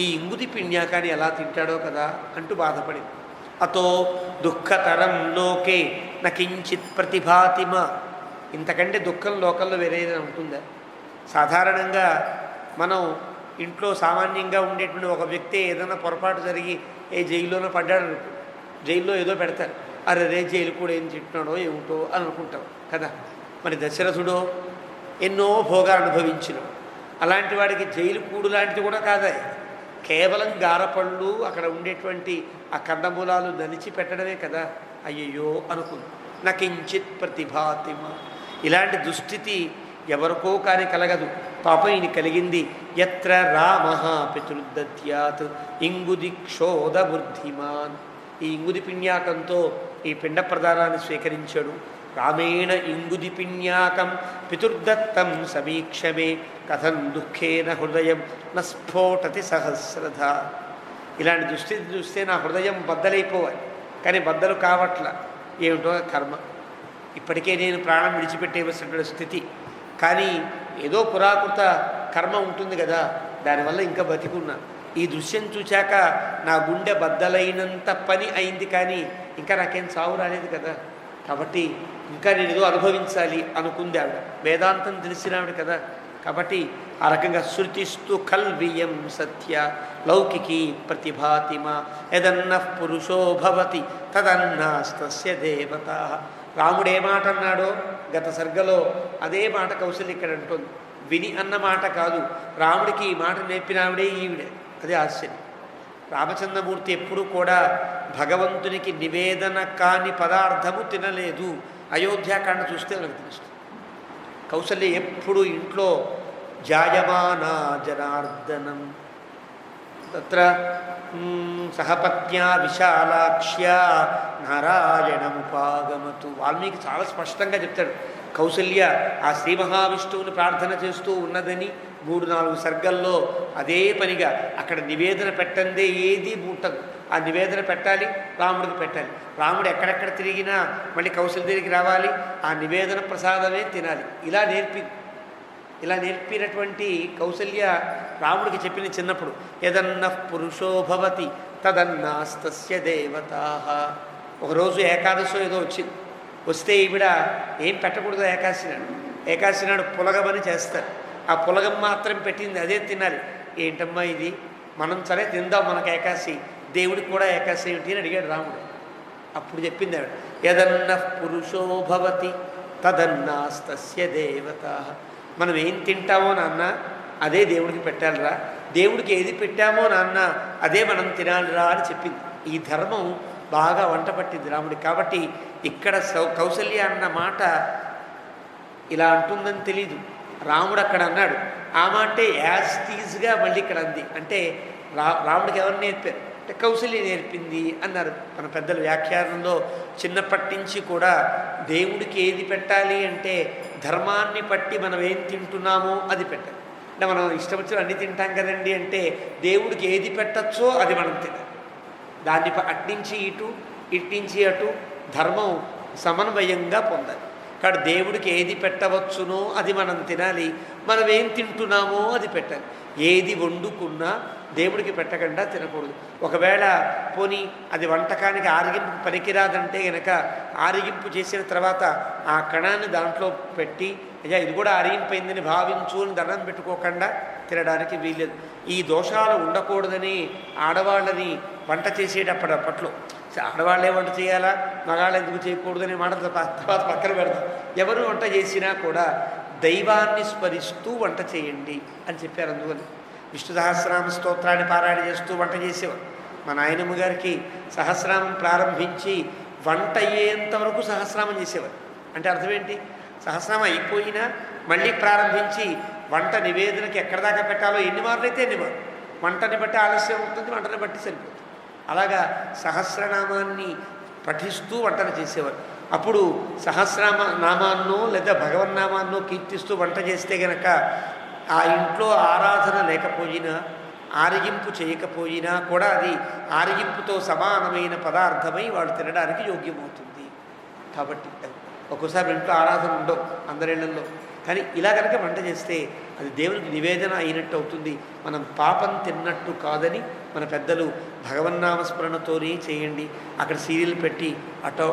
ఈ ఇంగుది పిణ్యాకాన్ని ఎలా తింటాడో కదా అంటూ బాధపడింది. అతో దుఃఖతరం లోకే నకించిత్ ప్రతిభాతిమ. ఇంతకంటే దుఃఖం లోకంలో వేరేదైనా ఉంటుందా? సాధారణంగా మనం ఇంట్లో సామాన్యంగా ఉండేటువంటి ఒక వ్యక్తి ఏదైనా పొరపాటు జరిగి జైల్లోనో పడ్డాడు, జైల్లో ఏదో పెడతారు, అరే జైలు కూడా ఏం తింటున్నాడో ఏమిటో అని అనుకుంటాం కదా. మరి దశరథుడో ఎన్నో భోగాలు అనుభవించినాడు. అలాంటి వాడికి జైలు కూడు లాంటిది కూడా కాదా, కేవలం గారపళ్ళు అక్కడ ఉండేటువంటి ఆ కందమూలాలు దంచి పెట్టడమే కదా. అయ్యయ్యో అనుకుంది. నకించిత్ ప్రతిభాతిమ. ఇలాంటి దుస్థితి ఎవరికో కానీ కలగదు. పాపం ఈయన కలిగింది. ఎత్ర రామ పితృదత్యాత్ ఇంగుది క్షోధ బుద్ధిమాన్. ఈ ఇంగుది పిణ్యాకంతో ఈ పిండ ప్రదానాన్ని స్వీకరించాడు. రామేణ ఇంగుది పిణ్యాకం పితృదత్తం సమీక్షమే కథం దుఃఖేన హృదయం న స్ఫోటతి సహస్రధ. ఇలాంటి దుస్థితి చూస్తే నా హృదయం బద్దలైపోవాలి, కానీ బద్దలు కావట్ల. ఏమిటో కర్మ. ఇప్పటికే నేను ప్రాణం విడిచిపెట్టేవలసినటువంటి స్థితి. కానీ ఏదో పురాకృత కర్మ ఉంటుంది కదా, దానివల్ల ఇంకా బతికున్నా. ఈ దృశ్యం చూశాక నా గుండె బద్దలైనంత పని అయింది, కానీ ఇంకా నాకేం చావు రాలేదు కదా. కాబట్టి ఇంకా నేను ఏదో అనుభవించాలి అనుకుంది ఆవిడ. వేదాంతం తెలిసిన ఆవిడ కదా. కాబట్టి ఆ రకంగా శృతిస్తు కల్వియం సత్య లౌకికీ ప్రతిభాతిమ యదన్న పురుషో భవతి తదన్నాస్తస్య దేవత. రాముడు ఏ మాట అన్నాడో గత సర్గలో అదే మాట కౌశల్య ఇక్కడ అంటుంది. విని అన్న మాట కాదు, రాముడికి ఈ మాట నేర్పిన ఆవిడే ఈవిడే. అదే ఆశ్చర్యం. రామచంద్రమూర్తి ఎప్పుడూ కూడా భగవంతునికి నివేదన కాని పదార్థము తినలేదు. అయోధ్యాకాండ చూస్తే మనకు తెలుస్తుంది. కౌసల్య ఎప్పుడు ఇంట్లో జాయమానా జనార్దనం తత్ర సహపత్న్యా విశాలాక్ష్యా నారాయణముపాగమతు. వాల్మీకి చాలా స్పష్టంగా చెప్తాడు. కౌసల్య ఆ శ్రీ మహావిష్ణువుని ప్రార్థన చేస్తూ ఉన్నదని 3-4 సర్గల్లో అదే పనిగా అక్కడ నివేదన పెట్టందే ఏది ముట్టదు. ఆ నివేదన పెట్టాలి, రాముడికి పెట్టాలి. రాముడు ఎక్కడెక్కడ తిరిగినా మళ్ళీ కౌసల్య దగ్గరికి రావాలి, ఆ నివేదన ప్రసాదమే తినాలి. ఇలా నేర్పినటువంటి కౌసల్య రాముడికి చెప్పిన చిన్నప్పుడు యదన్న పురుషో భవతి తదన్నాస్తస్య దేవతాః. ఒకరోజు ఏకాదశో ఏదో వస్తే ఈవిడ ఏం పెట్టకూడదు ఏకాదశి నాడు పులగమని చేస్తారు. ఆ పులగం మాత్రం పెట్టింది అదే తినాలి. ఏంటమ్మా ఇది, మనం సరే తిందాం, మనకు ఏకాదశి, దేవుడికి కూడా ఏకాదశి ఏమిటి అని అడిగాడు రాముడు. అప్పుడు చెప్పింది ఆవిడ యదన్న పురుషో భవతి తదన్నాస్తస్య దేవతాః. మనం ఏం తింటామో నాన్న అదే దేవుడికి పెట్టాలిరా, దేవుడికి ఏది పెట్టామో నాన్న అదే మనం తినాలిరా అని చెప్పింది. ఈ ధర్మం బాగా వంట పట్టింది రాముడికి. కాబట్టి ఇక్కడ కౌసల్య అన్న మాట ఇలా అంటుందని తెలీదు, రాముడు అక్కడ అన్నాడు. ఆ మాటే యాజ్ టీజ్గా మళ్ళీ ఇక్కడ అంది. అంటే రాముడికి ఎవరు నేర్పారు అంటే కౌసల్య నేర్పింది అన్నారు మన పెద్దల వ్యాఖ్యానంలో. చిన్నప్పటి నుంచి కూడా దేవుడికి ఏది పెట్టాలి అంటే ధర్మాన్ని బట్టి మనం ఏం తింటున్నామో అది పెట్టాలి. అంటే మనం ఇష్టం వచ్చిన అన్ని తింటాం కదండి అంటే దేవుడికి ఏది పెట్టచ్చో అది మనం తినాలి. దాన్ని అట్నుంచి ఇట్నుంచి అటు ధర్మం సమన్వయంగా పొందాలి. కాబట్టి దేవుడికి ఏది పెట్టవచ్చునో అది మనం తినాలి, మనం ఏం తింటున్నామో అది పెట్టాలి. ఏది వండుకున్నా దేవుడికి పెట్టకుండా తినకూడదు. ఒకవేళ పోనీ అది వంటకానికి ఆరగింపు పనికిరాదంటే గనక ఆరగింపు చేసిన తర్వాత ఆ కణాన్ని దాంట్లో పెట్టి అయ్యా ఇది కూడా ఆరగింపైందని భావించు అని దండం పెట్టుకోకుండా తినడానికి వీల్లేదు. ఈ దోషాలు ఉండకూడదని ఆడవాళ్ళని వంట చేసేటప్పట్లో ఆడవాళ్ళే వంట చేయాలా మగాళ్ళు ఎందుకు చేయకూడదని మాట తర్వాత పక్కన పెడతాం. ఎవరు వంట చేసినా కూడా దైవాన్ని స్మరిస్తూ వంట చేయండి అని చెప్పారు. అందువల్ల విష్ణు సహస్రనామ స్తోత్రాన్ని పారాయణ చేస్తూ వంట చేసేవారు. మా నాయనమ్మ గారికి సహస్రనామం ప్రారంభించి వంట అయ్యేంత వరకు సహస్రనామం చేసేవారు. అంటే అర్థం ఏంటి, సహస్రనామం అయిపోయినా మళ్ళీ ప్రారంభించి వంట నివేదనకి ఎక్కడ దాకా పెట్టాలో ఎన్ని మార్లు అయితే ఎన్ని మార్లు, వంటని బట్టి ఆలస్యం అవుతుంది, వంటని బట్టి సరిపోతుంది. అలాగా సహస్రనామాన్ని పఠిస్తూ వంటను చేసేవారు. అప్పుడు సహస్రనామాన్నో లేదా భగవన్నామాన్నో కీర్తిస్తూ వంట చేస్తే గనక ఆ ఇంట్లో ఆరాధన లేకపోయినా ఆరగింపు చేయకపోయినా కూడా అది ఆరగింపుతో సమానమైన పదార్థమై వాళ్ళు తినడానికి యోగ్యమవుతుంది. కాబట్టి ఒక్కోసారి ఇంట్లో ఆరాధన ఉండవు అందరిళ్లలో, కానీ ఇలా కనుక వంట చేస్తే అది దేవునికి నివేదన అయినట్టు అవుతుంది. మనం పాపం తిన్నట్టు కాదని మన పెద్దలు భగవన్నామస్మరణతోనే చేయండి. అక్కడ సీరియల్ పెట్టి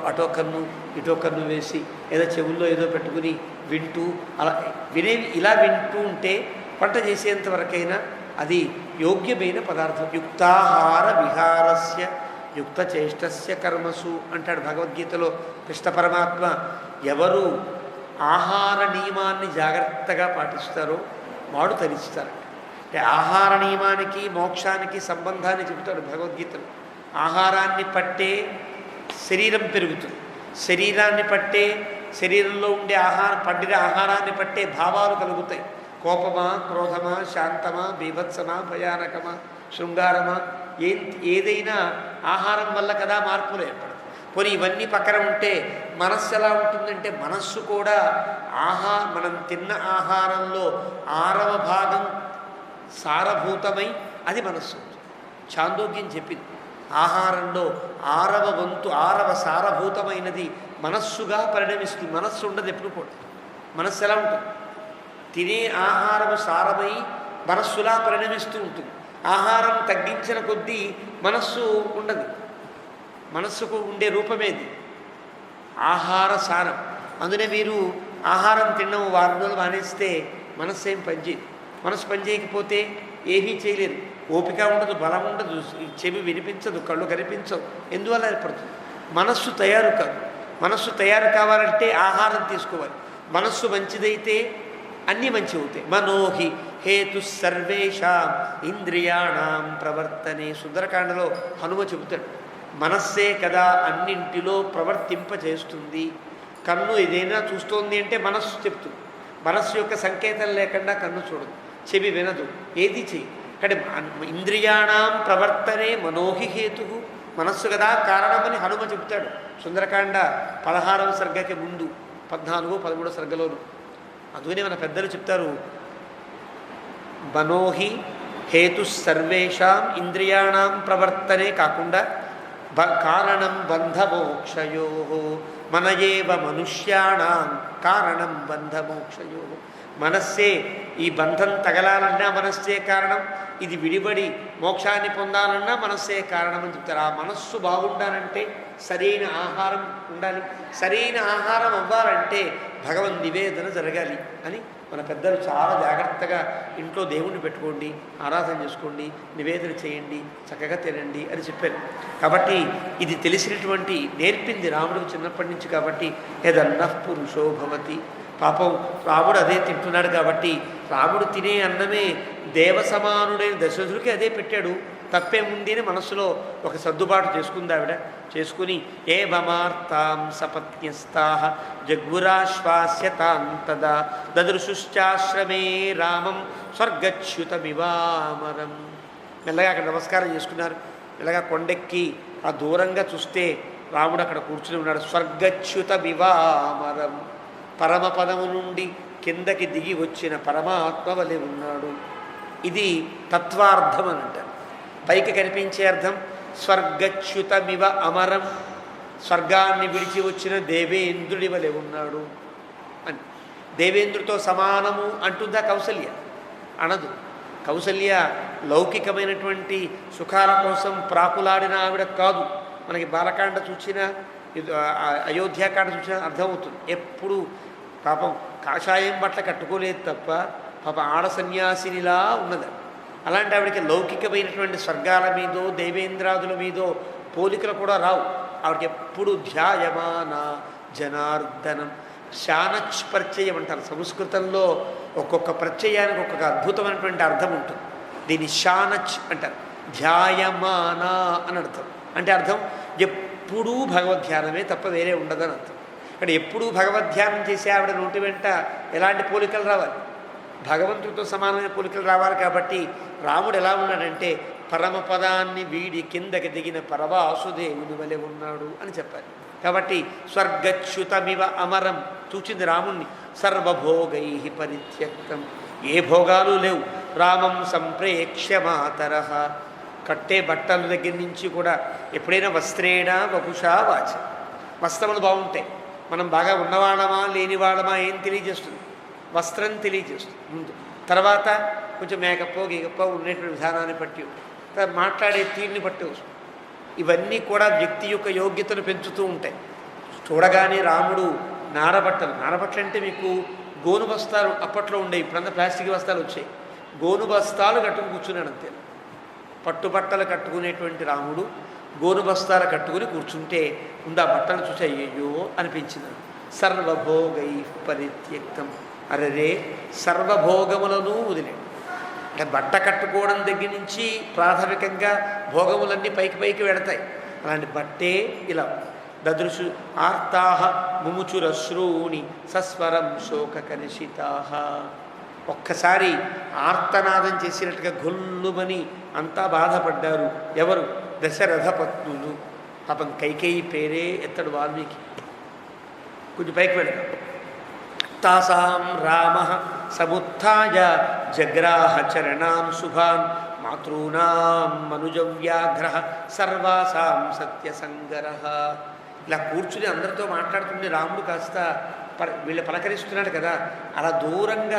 అటో కన్ను ఇటో కన్ను వేసి ఏదో చెవుల్లో ఏదో పెట్టుకుని వింటూ అలా వినేవి ఇలా వింటూ ఉంటే వంట చేసేంత వరకైనా అది యోగ్యమైన పదార్థం. యుక్తాహార విహారస్య యుక్త చేష్టస్య కర్మసు అంటాడు భగవద్గీతలో కృష్ణ పరమాత్మ. ఎవరు ఆహార నియమాన్ని జాగ్రత్తగా పాటిస్తారో వాడు తరిస్తారు. అంటే ఆహార నియమానికి మోక్షానికి సంబంధాన్ని చెబుతాడు భగవద్గీతలో. ఆహారాన్ని పట్టే శరీరం పెరుగుతుంది, శరీరాన్ని పట్టే శరీరంలో ఉండే పండిన ఆహారాన్ని పట్టే భావాలు కలుగుతాయి. కోపమా, క్రోధమా, శాంతమా, బీభత్సమా, భయానకమా, శృంగారమా, ఏదైనా ఆహారం వల్ల కదా మార్పులు ఏర్పడతాయి. పోనీ ఇవన్నీ పక్కన ఉంటే మనస్సు ఎలా ఉంటుందంటే మనస్సు కూడా మనం తిన్న ఆహారంలో 6వ భాగం సారభూతమై అది మనస్సు. చాందోగ్యం చెప్పింది ఆహారంలో 6వ వంతు 6వ సారభూతమైనది మనస్సుగా పరిణమిస్తుంది. మనస్సు ఉండదు ఎప్పుడు కూడా. మనస్సు ఎలా ఉంటుంది, తినే ఆహారము సారమై మనస్సులా పరిణమిస్తూ ఉంటుంది. ఆహారం తగ్గించిన కొద్దీ మనస్సు ఉండదు. మనస్సుకు ఉండే రూపమేది ఆహార సారం. అందునే మీరు ఆహారం తినడం 4 రోజులు మానేస్తే మనస్సు ఏం పనిచేయదు. మనస్సు పనిచేయకపోతే ఏమీ చేయలేరు. ఓపిక ఉండదు, బలం ఉండదు, చెవి వినిపించదు, కళ్ళు కనిపించవు. ఎందువల్ల ఏర్పడుతుంది? మనస్సు తయారు కాదు. మనస్సు తయారు కావాలంటే ఆహారం తీసుకోవాలి. మనస్సు మంచిదైతే అన్నీ మంచి అవుతాయి. మనోహి హేతు సర్వేషాం ఇంద్రియాణం ప్రవర్తనే. సుందరకాండలో హనుమ చెబుతాడు, మనస్సే కదా అన్నింటిలో ప్రవర్తింపచేస్తుంది. కన్ను ఏదైనా చూస్తోంది అంటే మనస్సు చెప్తుంది. మనస్సు యొక్క సంకేతం లేకుండా కన్ను చూడదు, చెవి వినదు, ఏది చెయ్యి. కానీ ఇంద్రియాణం ప్రవర్తనే మనోహి హేతు, మనస్సు కదా కారణమని హనుమ చెబుతాడు. సుందరకాండ 16వ సర్గకి ముందు 14, 13 సర్గలోను. అందుకనే మన పెద్దలు చెప్తారు, మనోహి హేతు సర్వేషాం ఇంద్రియాణం ప్రవర్తనే కాకుండా కారణం బంధమోక్షయో మనయేవ మనుష్యాణం కారణం బంధమోక్షయో. మనస్సే ఈ బంధం తగలాలన్నా మనస్సే కారణం, ఇది విడిబడి మోక్షాన్ని పొందాలన్నా మనస్సే కారణం అని చెప్తారు. ఆ మనస్సు బాగుండాలంటే సరైన ఆహారం ఉండాలి, సరైన ఆహారం అవ్వాలంటే భగవన్ నివేదన జరగాలి అని మన పెద్దలు చాలా జాగ్రత్తగా ఇంట్లో దేవుణ్ణి పెట్టుకోండి, ఆరాధన చేసుకోండి, నివేదన చేయండి, చక్కగా తినండి అని చెప్పారు. కాబట్టి ఇది తెలిసినటువంటి నేర్పింది రాముడికి చిన్నప్పటి నుంచి. కాబట్టి యదన్నః పురుషో భవతి. పాపం రాముడు అదే తింటున్నాడు కాబట్టి రాముడు తినే అన్నమే దేవసమానుడైన దశరథుడికి అదే పెట్టాడు. తప్పేముంది అని మనస్సులో ఒక సర్దుబాటు చేసుకుంది ఆవిడ. చేసుకుని ఏవమార్తాం సపత్న్యస్తాః జగ్గురాశ్వాస్యతాం తదా దదృశుశ్చాశ్రమే రామం స్వర్గచ్యుతమివామరం. మెల్లగా అక్కడ నమస్కారం చేసుకున్నారు. మెల్లగా కొండెక్కి ఆ దూరంగా చూస్తే రాముడు అక్కడ కూర్చుని ఉన్నాడు. స్వర్గచ్యుతమివామరం, పరమపదము నుండి కిందకి దిగి వచ్చిన పరమాత్మ వలె ఉన్నాడు. ఇది తత్వార్థం అని అంటారు. పైకి కనిపించే అర్థం స్వర్గచ్యుతమివ అమరం, స్వర్గాన్ని విడిచి వచ్చిన దేవేంద్రుడి వలె ఉన్నాడు అని. దేవేంద్రుడితో సమానము అంటుందా కౌసల్య? అనదు. కౌసల్య లౌకికమైనటువంటి సుఖాల కోసం ప్రాకులాడిన ఆవిడ కాదు. మనకి బాలకాండ చూసినా అయోధ్యాకాండ చూసినా అర్థమవుతుంది. ఎప్పుడు పాపం కాషాయం బట్ల కట్టుకోలేదు తప్ప పాప ఆడ సన్యాసినిలా ఉన్నది. అలాంటి ఆవిడకి లౌకికమైనటువంటి స్వర్గాల మీదో దేవేంద్రాదుల మీదో పోలికలు కూడా రావు. ఆవిడకి ఎప్పుడు ధ్యాయమాన జనార్దనం. శానచ్ ప్రత్యయం అంటారు సంస్కృతంలో. ఒక్కొక్క ప్రత్యయానికి ఒక్కొక్క అద్భుతమైనటువంటి అర్థం ఉంటుంది. దీన్ని శానచ్ అంటారు. ధ్యాయమాన అని అర్థం. అంటే అర్థం ఎప్పుడూ భగవద్ధ్యానమే తప్ప వేరే ఉండదని అర్థం. ఇక్కడ ఎప్పుడూ భగవద్ధ్యానం చేసే ఆవిడ నోటి వెంట ఎలాంటి పోలికలు రావాలి? భగవంతుడితో సమానమైన పోలికలు రావాలి. కాబట్టి రాముడు ఎలా ఉన్నాడంటే పరమపదాన్ని వీడి కిందకి దిగిన పరవాసుదేవుని వలె ఉన్నాడు అని చెప్పాలి. కాబట్టి స్వర్గచ్యుతమివ అమరం చూచింది రాముణ్ణి. సర్వభోగై పరిత్యక్తం, ఏ భోగాలు లేవు. రామం సంప్రేక్ష్య మాతరః, కట్టే బట్టల దగ్గర నుంచి కూడా ఎప్పుడైనా వస్త్రేణ వపుషా వాచ, వస్త్రములు బాగుంటాయి. మనం బాగా ఉన్నవాళ్ళమా లేనివాళ్ళమా ఏం తెలియజేస్తుంది? వస్త్రం తెలియజేస్తుంది ముందు. తర్వాత కొంచెం మేకప్పో గీకప్పో ఉండేటువంటి విధానాన్ని బట్టి, మాట్లాడే తీరుని బట్టి వస్తుంది. ఇవన్నీ కూడా వ్యక్తి యొక్క యోగ్యతను పెంచుతూ ఉంటాయి. చూడగానే రాముడు నారబట్టలు అంటే మీకు గోను బస్తాలు అప్పట్లో ఉండేవి, ఇప్పుడంతా ప్లాస్టిక్ బస్తాలు వచ్చాయి. గోను బస్తాలు కట్టుకుని కూర్చున్నాడు అంతే. పట్టుబట్టలు కట్టుకునేటువంటి రాముడు గోను బస్తాలు కట్టుకుని కూర్చుంటే ముందు ఆ బట్టలు చూసి అయ్యో అనిపించింది. సర్వభోగై పరిత్యక్తం, అరరే సర్వభోగములను వదిలేడు. అంటే బట్ట కట్టుకోవడం దగ్గర నుంచి ప్రాథమికంగా భోగములన్నీ పైకి పైకి వెడతాయి. అలాంటి బట్టే ఇలా దదృశు ఆర్తాహ ముముచురశ్రూణి సస్వరం శోకకలుషితాః. ఒక్కసారి ఆర్తనాదం చేసినట్టుగా గొల్లుమని అంతా బాధపడ్డారు. ఎవరు? దశరథ పత్నులు. పాపం కైకేయి పేరే ఎత్తడు వాల్మీకి. కొంచెం పైకి వెళ్తాం. తాసాం రామ సముత్థాయ జగ్రాహ చరణాం శుభాన్ మాతృనాం మనుజం వ్యాఘ్రః సర్వాసాం సత్యసంగరః. ఇలా కూర్చుని అందరితో మాట్లాడుతుండే రాముడు కాస్త వీళ్ళు పలకరిస్తున్నాడు కదా, అలా దూరంగా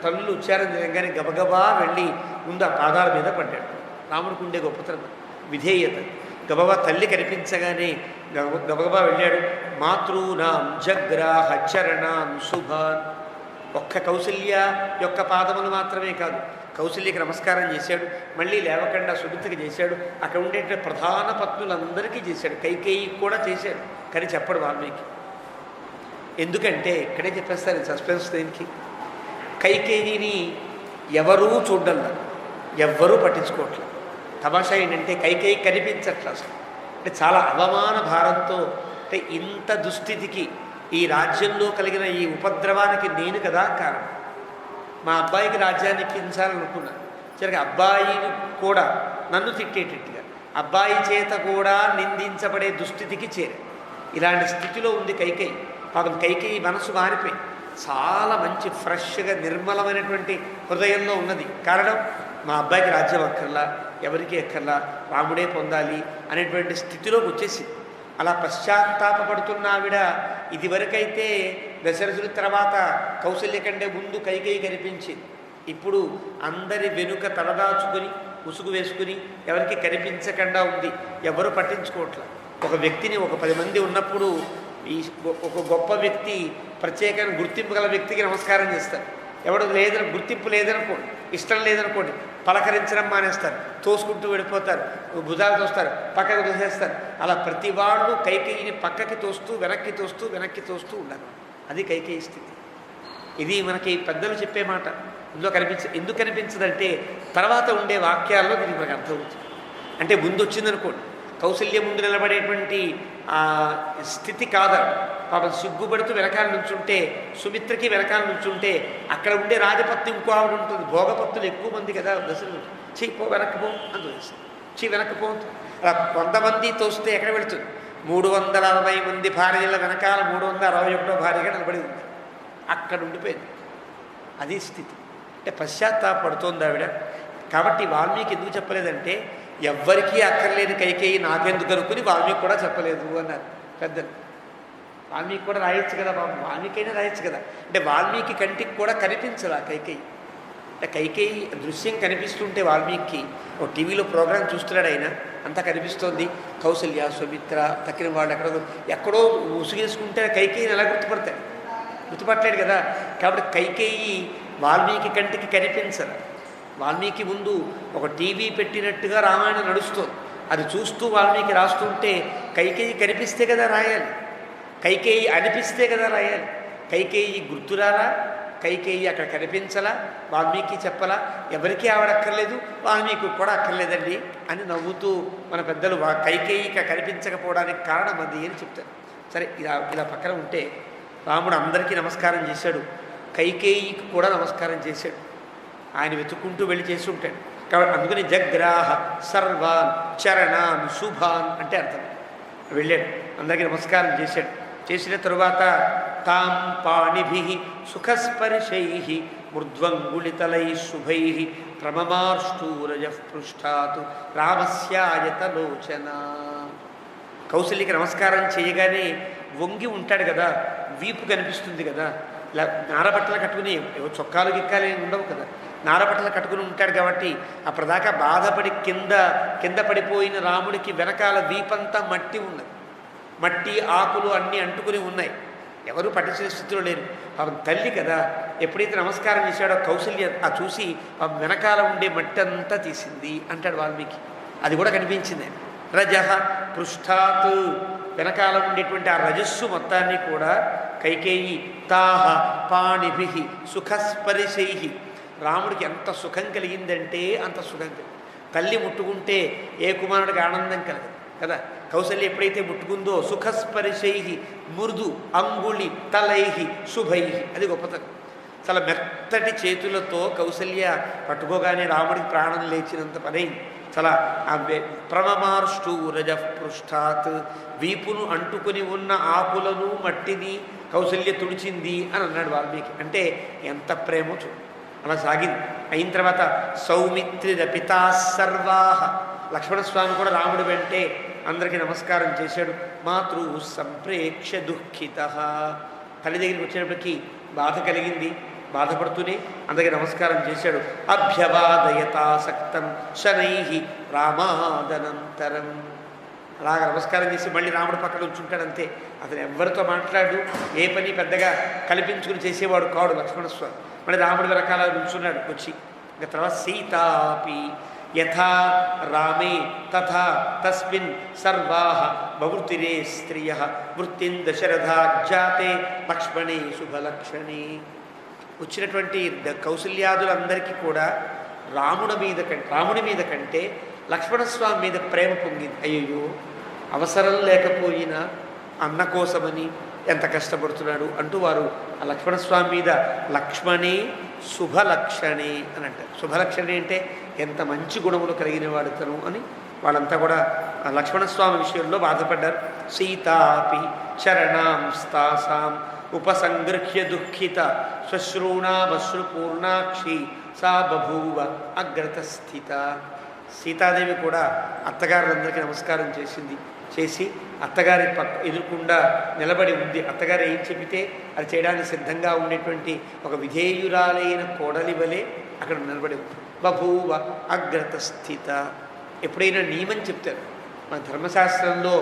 తల్లులు ఉచ్చారం చేయగానే గబగబా వెళ్ళి ముందు ఆ పాదాల మీద పడ్డాడు. రాముడికి ఉండే గొప్పతనం విధేయత. గబగబా తల్లి కనిపించగానే గబగబా వెళ్ళాడు. మాతృనాం జగ్రాహ చరణాం శుభాన్. ఒక్క కౌసల్య యొక్క పాదములు మాత్రమే కాదు, కౌసల్యకి నమస్కారం చేశాడు. మళ్ళీ లేవకుండా సుమిత్రకి చేశాడు. అక్కడ ఉండే ప్రధాన పత్నులందరికీ చేశాడు. కైకేయికి కూడా చేశాడు. కానీ చెప్పడు వాల్మీకి. ఎందుకంటే ఇక్కడే చెప్పేస్తారు సస్పెన్స్. దేనికి? కైకేయిని ఎవరూ చూడ్డల్లా, ఎవ్వరూ పట్టించుకోవట్లేదు. తమాషా ఏంటంటే కైకేయి కనిపించట్ల అసలు. అంటే చాలా అవమాన భారంతో, అంటే ఇంత దుస్థితికి ఈ రాజ్యంలో కలిగిన ఈ ఉపద్రవానికి నేను కదా కారణం. మా అబ్బాయికి రాజ్యాన్ని ఎక్కించాలనుకున్నా, సరిగ్గా అబ్బాయిని కూడా నన్ను తిట్టేటట్టుగా, అబ్బాయి చేత కూడా నిందించబడే దుస్థితికి చేరా. ఇలాంటి స్థితిలో ఉంది కైకేయి. పాపం కైకేయి మనసు మారిపోయి చాలా మంచి ఫ్రెష్గా నిర్మలమైనటువంటి హృదయంలో ఉన్నది. కారణం, మా అబ్బాయికి రాజ్యం అక్కర్లా, ఎవరికి ఎక్కర్లా, రాముడే పొందాలి అనేటువంటి స్థితిలోకి వచ్చేసింది. అలా పశ్చాత్తాపడుతున్న ఆవిడ ఇదివరకైతే దశరథుడి తర్వాత కౌసల్య కంటే ముందు కైకేయి కనిపించింది. ఇప్పుడు అందరి వెనుక తలదాచుకొని ముసుగు వేసుకుని ఎవరికి కనిపించకుండా ఉంది, ఎవరు పట్టించుకోవట్ల. ఒక వ్యక్తిని ఒక 10 మంది ఉన్నప్పుడు ఈ ఒక గొప్ప వ్యక్తి, ప్రత్యేకంగా గుర్తింపు గల వ్యక్తికి నమస్కారం చేస్తారు. ఎవడు లేదని, గుర్తింపు లేదనుకోండి, ఇష్టం లేదనుకోండి, పలకరించడం మానేస్తారు, తోసుకుంటూ వెళ్ళిపోతారు, భుజాలు తోస్తారు, పక్కకు తోసేస్తారు. అలా ప్రతి వాళ్ళు కైకేయిని పక్కకి తోస్తూ వెనక్కి తోస్తూ వెనక్కి తోస్తూ ఉండాలి. అది కైకేయి స్థితి. ఇది మనకి పెద్దలు చెప్పే మాట. ఇందులో ఎందుకు కనిపించదంటే తర్వాత ఉండే వాక్యాల్లో దీనికి మనకు అర్థమవుతుంది. అంటే ముందు వచ్చిందనుకోండి, కౌసల్య ముందు నిలబడేటువంటి స్థితి కాదు. పాపం సిగ్గుపడుతూ వెనకాల నుంచుంటే, సుమిత్రకి వెనకాల నుంచుంటే, అక్కడ ఉండే రాజపత్ని ఇంకో ఆవిడ ఉంటుంది. భోగపత్తులు ఎక్కువ మంది కదా దశలు. పో వెనక్కి పో అని తోసేస్తుంది. వెనక్కి పో. అలా కొంతమంది తోస్తే ఎక్కడ వెళుతుంది? 360 మంది భార్యల వెనకాల 361వ భార్యగా నిలబడి ఉంది. అక్కడ ఉండిపోయింది. అది స్థితి. అంటే పశ్చాత్తాపడుతోంది ఆవిడ. కాబట్టి వాల్మీకి ఎందుకు చెప్పలేదంటే, ఎవ్వరికీ అక్కర్లేని కైకేయి నాకెందుకు అనుకుని వాల్మీకి కూడా చెప్పలేదు అన్నారు పెద్దలు. వాల్మీకి కూడా రాయొచ్చు కదా బాబు, వాల్మీకైనా రాయొచ్చు కదా. అంటే వాల్మీకి కంటికి కూడా కనిపించదు ఆ కైకేయి. అంటే కైకేయి దృశ్యం కనిపిస్తుంటే వాల్మీకి ఒక టీవీలో ప్రోగ్రాం చూస్తున్నాడు ఆయన, అంతా కనిపిస్తోంది. కౌసల్య, సుమిత్ర, తక్కిన వాళ్ళు ఎక్కడో ఉసుగేసుకుంటే కైకేయిని ఎలా గుర్తుపడతాడు? గుర్తుపట్టలేడు కదా. కాబట్టి కైకేయి వాల్మీకి కంటికి కనిపించదు. వాల్మీకి ముందు ఒక టీవీ పెట్టినట్టుగా రామాయణం నడుస్తుంది. అది చూస్తూ వాల్మీకి రాస్తుంటే కైకేయి కనిపిస్తే కదా రాయాలి, కైకేయి అనిపిస్తే కదా రాయాలి. కైకేయి గుర్తురాలా, కైకేయి అక్కడ కనిపించలా, వాల్మీకి చెప్పలా, ఎవరికీ ఆవిడక్కర్లేదు, వాల్మీకి కూడా అక్కర్లేదండి అని నవ్వుతూ మన పెద్దలు కైకేయికి కనిపించకపోవడానికి కారణం అది అని చెప్తారు. సరే, ఇలా పక్కన ఉంటే రాముడు అందరికీ నమస్కారం చేశాడు, కైకేయికి కూడా నమస్కారం చేశాడు. ఆయన వెతుక్కుంటూ వెళ్ళి చేసి ఉంటాడు. కాబట్టి అందుకని జగ్రాహ సర్వాన్ చరణాన్ శుభాన్ అంటే అర్థం. వెళ్ళాడు, అందరికీ నమస్కారం చేశాడు. చేసిన తరువాత తాం పాణిభి సుఖస్పర్శై మృద్వంగుళితలై శుభై ప్రమమార్ష్టూరజ పృష్ఠాత్ రామస్యాయతలోచన. కౌసల్యకి నమస్కారం చేయగానే వంగి ఉంటాడు కదా, వీపు కనిపిస్తుంది కదా. ఇలా నారబట్టలు కట్టుకుని, చొక్కాలు గిక్కాలు ఏమి ఉండవు కదా, నారబట్టలు కట్టుకుని ఉంటాడు. కాబట్టి అప్పటిదాకా బాధపడి కింద పడిపోయిన రాముడికి వెనకాల వీపంతా మట్టి ఉన్నది, మట్టి ఆకులు అన్నీ అంటుకుని ఉన్నాయి. ఎవరు పట్టించిన స్థితిలో లేరు. పాపం తల్లి కదా, ఎప్పుడైతే నమస్కారం చేశాడో కౌసల్య ఆ చూసి పాపం వెనకాల ఉండే మట్టి అంతా తీసింది అంటాడు వాల్మీకి. అది కూడా కనిపించింది. రజః పృష్ఠాత్, వెనకాల ఉండేటువంటి ఆ రజస్సు మొత్తాన్ని కూడా కైకేయి తాహ పాణిభి సుఖస్పరిశై, రాముడికి ఎంత సుఖం కలిగిందంటే అంత సుఖం కలిగింది. తల్లి ముట్టుకుంటే ఏ కుమారుడికి ఆనందం కలగదు కదా. కౌసల్య ఎప్పుడైతే ముట్టుకుందో సుఖస్పరిశై మృదు అంగుళి తలై శుభై, అది గొప్పతనం. చాలా మెత్తటి చేతులతో కౌసల్య పట్టుకోగానే రాముడికి ప్రాణం లేచినంత పనైంది. చాలా ప్రమమార్ష్టూరజ పృష్ఠాత్, వీపును అంటుకుని ఉన్న ఆకులను మట్టిని కౌసల్య తుడిచింది అని అన్నాడు వాల్మీకి. అంటే ఎంత ప్రేమో చూడు. అలా సాగింది. అయిన తర్వాత సౌమిత్రిర పితా సర్వాహ, లక్ష్మణస్వామి కూడా రాముడి వెంటే అందరికీ నమస్కారం చేశాడు. మాతృ సంప్రేక్ష దుఃఖిత, తల్లి దగ్గరికి వచ్చేటప్పటికి బాధ కలిగింది, బాధపడుతూనే అందరికీ నమస్కారం చేశాడు. అభ్యవాదయతాసక్తం శనై రామాదనంతరం, అలాగ నమస్కారం చేసి మళ్ళీ రాముడు పక్కన ఉంచుంటాడు అంతే. అతను ఎవరితో మాట్లాడు, ఏ పని పెద్దగా కల్పించుకుని చేసేవాడు కాడు లక్ష్మణస్వామి. మళ్ళీ రాముడి రకాల ఉంచున్నాడు వచ్చి. ఇంకా తర్వాత సీతాపి యథా రామే తథా తస్మిన్ సర్వాః బవృతిరే స్త్రియః వృత్తిం దశరథాజ్జాతే లక్ష్మణే శుభలక్షణే. వచ్చినటువంటి కౌసల్యాదులందరికీ కూడా రాముడి మీద కంటే లక్ష్మణస్వామి మీద ప్రేమ పొంగింది. అయ్యో అవసరం లేకపోయినా అన్న కోసమని ఎంత కష్టపడుతున్నాడు అంటూ వారు ఆ లక్ష్మణస్వామి మీద లక్ష్మణే శుభలక్షణే అని అంటారు. శుభలక్షణే అంటే ఎంత మంచి గుణములు కలిగిన వాడుతను అని వాళ్ళంతా కూడా లక్ష్మణస్వామి విషయంలో బాధపడ్డారు. సీతాపి చరణాంస్తాసాం ఉపసంగృహ్య దుఃఖిత శ్వశ్రూణామశ్రుపూర్ణాక్షి సా బభూవ అగ్రతస్థిత. సీతాదేవి కూడా అత్తగారులందరికీ నమస్కారం చేసి అత్తగారి ఎదురుకుండా నిలబడి ఉంది. అత్తగారు ఏం చెబితే అది చేయడానికి సిద్ధంగా ఉండేటువంటి ఒక విధేయురాలైన కోడలి వలె అక్కడ నిలబడి ఉంది. బభూవ అగ్రతస్థిత. ఎప్పుడైనా నియమం చెప్తారు మన ధర్మశాస్త్రంలో,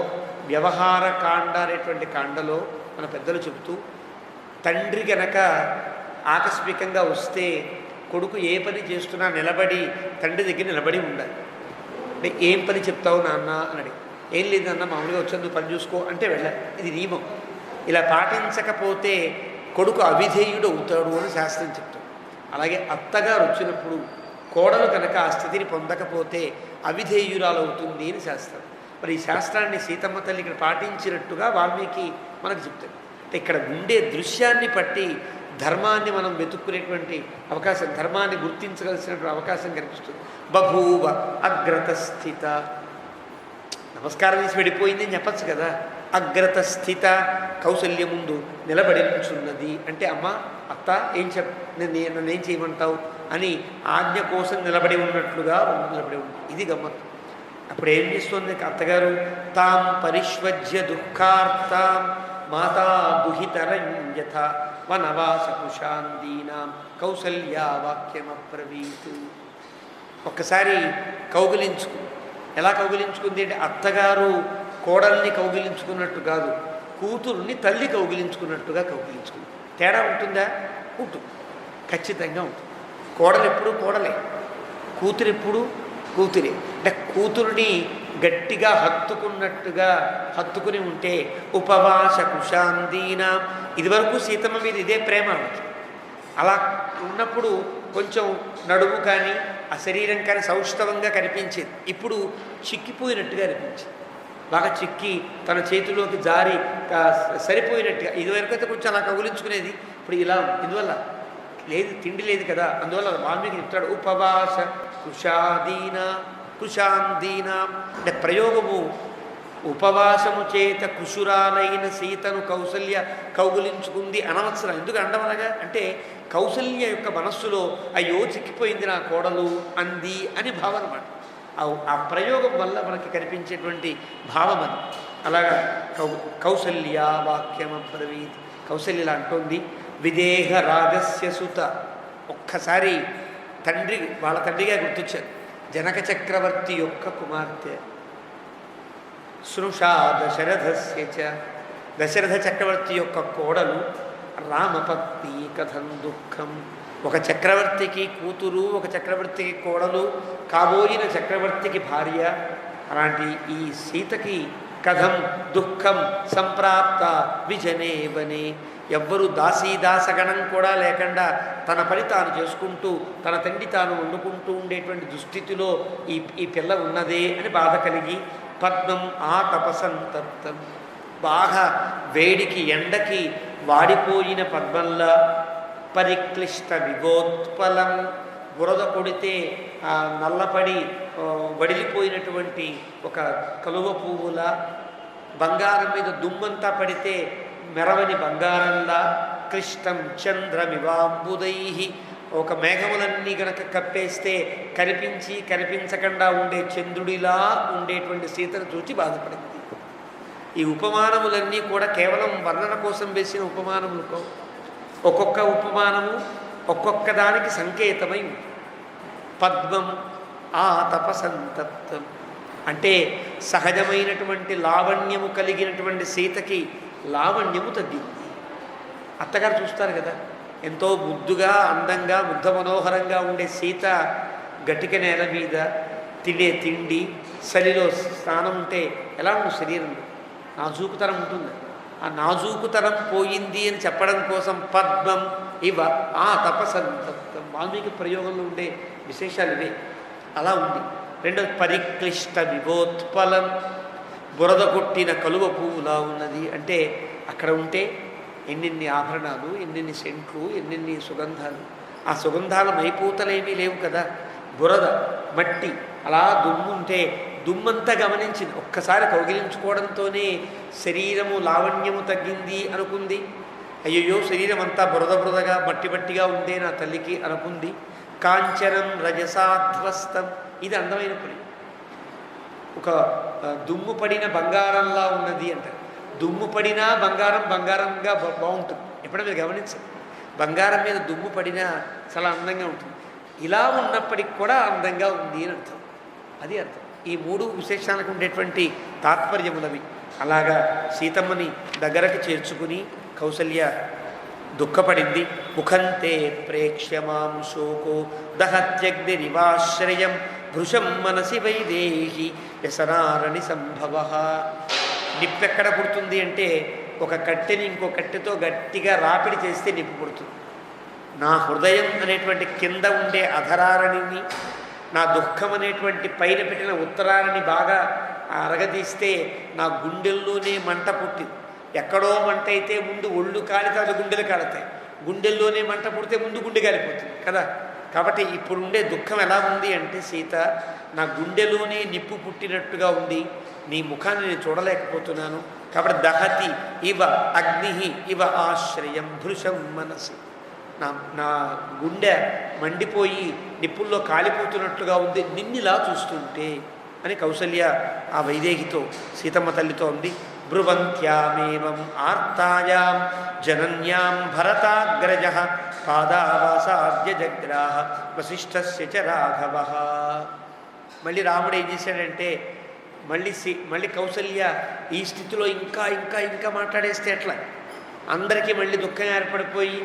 వ్యవహార కాండ అనేటువంటి కాండలో మన పెద్దలు చెబుతూ, తండ్రి గనక ఆకస్మికంగా వస్తే కొడుకు ఏ పని చేస్తున్నా నిలబడి తండ్రి దగ్గర నిలబడి ఉండాలి. అంటే ఏం పని చెప్తావు నాన్న అని అడిగి, ఏం లేదన్న మామూలుగా వచ్చాను నువ్వు పని చూసుకో అంటే వెళ్ళాలి. ఇది నియమం. ఇలా పాటించకపోతే కొడుకు అవిధేయుడు అవుతాడు అని శాస్త్రం చెప్తాడు. అలాగే అత్తగారు వచ్చినప్పుడు కోడలు కనుక ఆ స్థితిని పొందకపోతే అవిధేయురాలు అవుతుంది అని శాస్త్రం. మరి ఈ శాస్త్రాన్ని సీతమ్మ తల్లి ఇక్కడ పాటించినట్టుగా వాల్మీకి మనకు చెప్తాడు. అంటే ఇక్కడ ఉండే దృశ్యాన్ని బట్టి ధర్మాన్ని మనం వెతుక్కునేటువంటి అవకాశం, ధర్మాన్ని గుర్తించవలసినటువంటి అవకాశం కనిపిస్తుంది. బభూవ అగ్రతస్థిత. నమస్కారం చేసి వెళ్ళిపోయింది అని చెప్పచ్చు కదా. అగ్రతస్థిత, కౌసల్య ముందు నిలబడి నుంచున్నది అంటే అమ్మ అత్త నన్నేం చేయమంటావు అని ఆజ్ఞ కోసం నిలబడి ఉన్నట్లుగా నిలబడి ఉంది. ఇది గమ్మత్తు. అప్పుడు ఏం చేస్తుంది అత్తగారు? తాం పరిష్వజ్య దుఃఖార్తాం మాతా దుహితరంజథ వనవాసకుశాందీనాం కౌసల్యా వాక్యమబ్రవీత్. ఒక్కసారి కౌగిలించుకు. ఎలా కౌగిలించుకుంది అంటే అత్తగారు కోడల్ని కౌగిలించుకున్నట్టు కాదు, కూతురుని తల్లి కౌగిలించుకున్నట్టుగా కౌగిలించుకుంది. తేడా ఉంటుందా? ఉంటుంది, ఖచ్చితంగా ఉంటుంది. కోడలు ఎప్పుడు కోడలే, కూతురు ఎప్పుడు కూతురే. అంటే కూతురుని గట్టిగా హత్తుకున్నట్టుగా హత్తుకుని ఉంటే ఉపవాస కుశాందీనా. ఇదివరకు సీతమ్మ మీద ఇదే ప్రేమ. అలా ఉన్నప్పుడు కొంచెం నడుము కానీ ఆ శరీరం కానీ సౌష్ఠవంగా కనిపించేది. ఇప్పుడు చిక్కిపోయినట్టుగా అనిపించింది. బాగా చిక్కి తన చేతిలోకి జారి సరిపోయినట్టుగా. ఇదివరకు అయితే కొంచెం అలా కౌగిలించుకునేది, ఇప్పుడు ఇలా. ఇందువల్ల లేదు, తిండి లేదు కదా, అందువల్ల వాల్మీకి చెప్తాడు ఉపవాస కుశాందీనా. అంటే ప్రయోగము ఉపవాసము చేత కుశురాలైన సీతను కౌసల్య కౌగులించుకుంది అనవసరం. ఎందుకు అండమనగా అంటే కౌసల్య యొక్క మనస్సులో అయ్యో చిక్కిపోయింది నా కోడలు అంది అని భావన మాట. ఆ ప్రయోగం వల్ల మనకి కనిపించేటువంటి భావం అది. అలాగా కౌసల్య వాక్యమబ్రవీత్. కౌసల్యలా అంటోంది విదేహ రాజస్య సుత. ఒక్కసారి వాళ్ళ తండ్రిగా గుర్తొచ్చారు. జనక చక్రవర్తి యొక్క కుమార్తె. స్నుషా దశరథస్య చ. దశరథ చక్రవర్తి యొక్క కోడలు రామపత్ని కథం దుఃఖం. ఒక చక్రవర్తికి కూతురు, ఒక చక్రవర్తికి కోడలు, కాబోయిన చక్రవర్తికి భార్య. అలాంటి ఈ సీతకి కథం దుఃఖం సంప్రాప్త విజనే వనే. ఎవ్వరూ దాసీదాసగణం కూడా లేకుండా తన పని తాను చేసుకుంటూ తన తండ్రి తాను వండుకుంటూ ఉండేటువంటి దుస్థితిలో ఈ పిల్ల ఉన్నదే అని బాధ కలిగి పద్మం ఆతపసంతప్తం. బాగా వేడికి ఎండకి వాడిపోయిన పద్మంలా పరిక్లిష్ట విగోత్పలం. బురద కొడితే నల్లపడి వడిలిపోయినటువంటి ఒక కలువ పువ్వులా, బంగారం మీద దుమ్మంతా పడితే మెరవని బంగారంలా, క్లిష్టం చంద్రమివాంబుదై. ఒక మేఘములన్నీ గనక కప్పేస్తే కనిపించకుండా ఉండే చంద్రుడిలా ఉండేటువంటి సీతను చూచి బాధపడింది. ఈ ఉపమానములన్నీ కూడా కేవలం వర్ణన కోసం వేసిన ఉపమానములు. ఒక్కొక్క ఉపమానము ఒక్కొక్క దానికి సంకేతమై ఉంది. పద్మం ఆతపసంతప్తం అంటే సహజమైనటువంటి లావణ్యము కలిగినటువంటి సీతకి లావణ్యము తగ్గింది. అత్తగారు చూస్తారు కదా, ఎంతో ముద్దుగా అందంగా ముగ్ధ మనోహరంగా ఉండే సీత గట్టిక నేల మీద తినే తిండి, చలిలో స్నానం ఉంటే ఎలా ఉంటుంది శరీరంలో? నాజూకుతనం ఉంటుంది. ఆ నాజూకుతనం పోయింది అని చెప్పడం కోసం పద్మం ఇవ ఆ తపసంతం వాల్మీకి ప్రయోగంలో ఉండే విశేషాలు ఇవే. అలా ఉంది. రెండోది పరిక్లిష్ట విభోత్పలం, బురద కొట్టిన కలువ పువ్వులా ఉన్నది. అంటే అక్కడ ఉంటే ఎన్నెన్ని ఆభరణాలు, ఎన్నెన్ని సెంట్లు, ఎన్నెన్ని సుగంధాలు. ఆ సుగంధాల మైపూతలేమీ లేవు కదా, బురద మట్టి అలా దుమ్ముంటే దుమ్మంతా గమనించింది. ఒక్కసారి కౌగిలించుకోవడంతోనే శరీరము లావణ్యము తగ్గింది అనుకుంది. అయ్యయ్యో శరీరం అంతా బురద బురదగా మట్టి మట్టిగా ఉందే నా తల్లికి అనుకుంది. కాంచనం రజసాధ్వస్తం, ఇది అందమైన పని. ఒక దుమ్ము పడిన బంగారంలా ఉన్నది అంటారు. దుమ్ము పడినా బంగారం బంగారంగా బాగుంటుంది. ఎప్పుడైనా మీరు గమనించండి, బంగారం మీద దుమ్ము పడినా చాలా అందంగా ఉంటుంది. ఇలా ఉన్నప్పటికి కూడా అందంగా ఉంది అని అర్థం. అది అర్థం. ఈ మూడు విశేషాలకు ఉండేటువంటి తాత్పర్యములవి. అలాగా సీతమ్మని దగ్గరకు చేర్చుకుని కౌసల్య దుఃఖపడింది. ముఖంతే ప్రేక్ష్యమాం శోకో దహత్యగ్నిరివాశ్రయం భృశం మనసి వైదేహి వ్యసనారణి సంభవ. నిప్పెక్కడ పుడుతుంది అంటే ఒక కట్టెని ఇంకో కట్టెతో గట్టిగా రాపిడి చేస్తే నిప్పు పుడుతుంది. నా హృదయం అనేటువంటి కింద ఉండే అధరారణిని, నా దుఃఖం అనేటువంటి పైన పెట్టిన ఉత్తరాన్ని బాగా అరగదీస్తే నా గుండెల్లోనే మంట పుట్టింది. ఎక్కడో మంట అయితే ముందు ఒళ్ళు కాలితే అది గుండెలు కాలుతాయి, గుండెల్లోనే మంట పుడితే ముందు గుండె కాలిపోతుంది కదా. కాబట్టి ఇప్పుడుండే దుఃఖం ఎలా ఉంది అంటే సీత, నా గుండెలోనే నిప్పు పుట్టినట్టుగా ఉంది, నీ ముఖాన్ని నేను చూడలేకపోతున్నాను. కాబట్టి దహతి ఇవ అగ్ని ఇవ ఆశ్రయం భృశం మనసి, నా గుండె మండిపోయి నిప్పుల్లో కాలిపోతున్నట్లుగా ఉంది నిన్నిలా చూస్తుంటే అని కౌసల్య ఆ వైదేహితో సీతమ్మ తల్లితో ఉంది. బ్రువంత్యామేవం ఆర్తాయాం జనన్యాం భరతాగ్రజ పాదావాసాద్య జగ్రాహ వశిష్ఠస్య చ రాఘవ. మళ్ళీ రాముడు ఏం చేశాడంటే మళ్ళీ కౌసల్య ఈ స్థితిలో ఇంకా ఇంకా ఇంకా మాట్లాడేస్తే ఎట్లా, అందరికీ మళ్ళీ దుఃఖం ఏర్పడిపోయి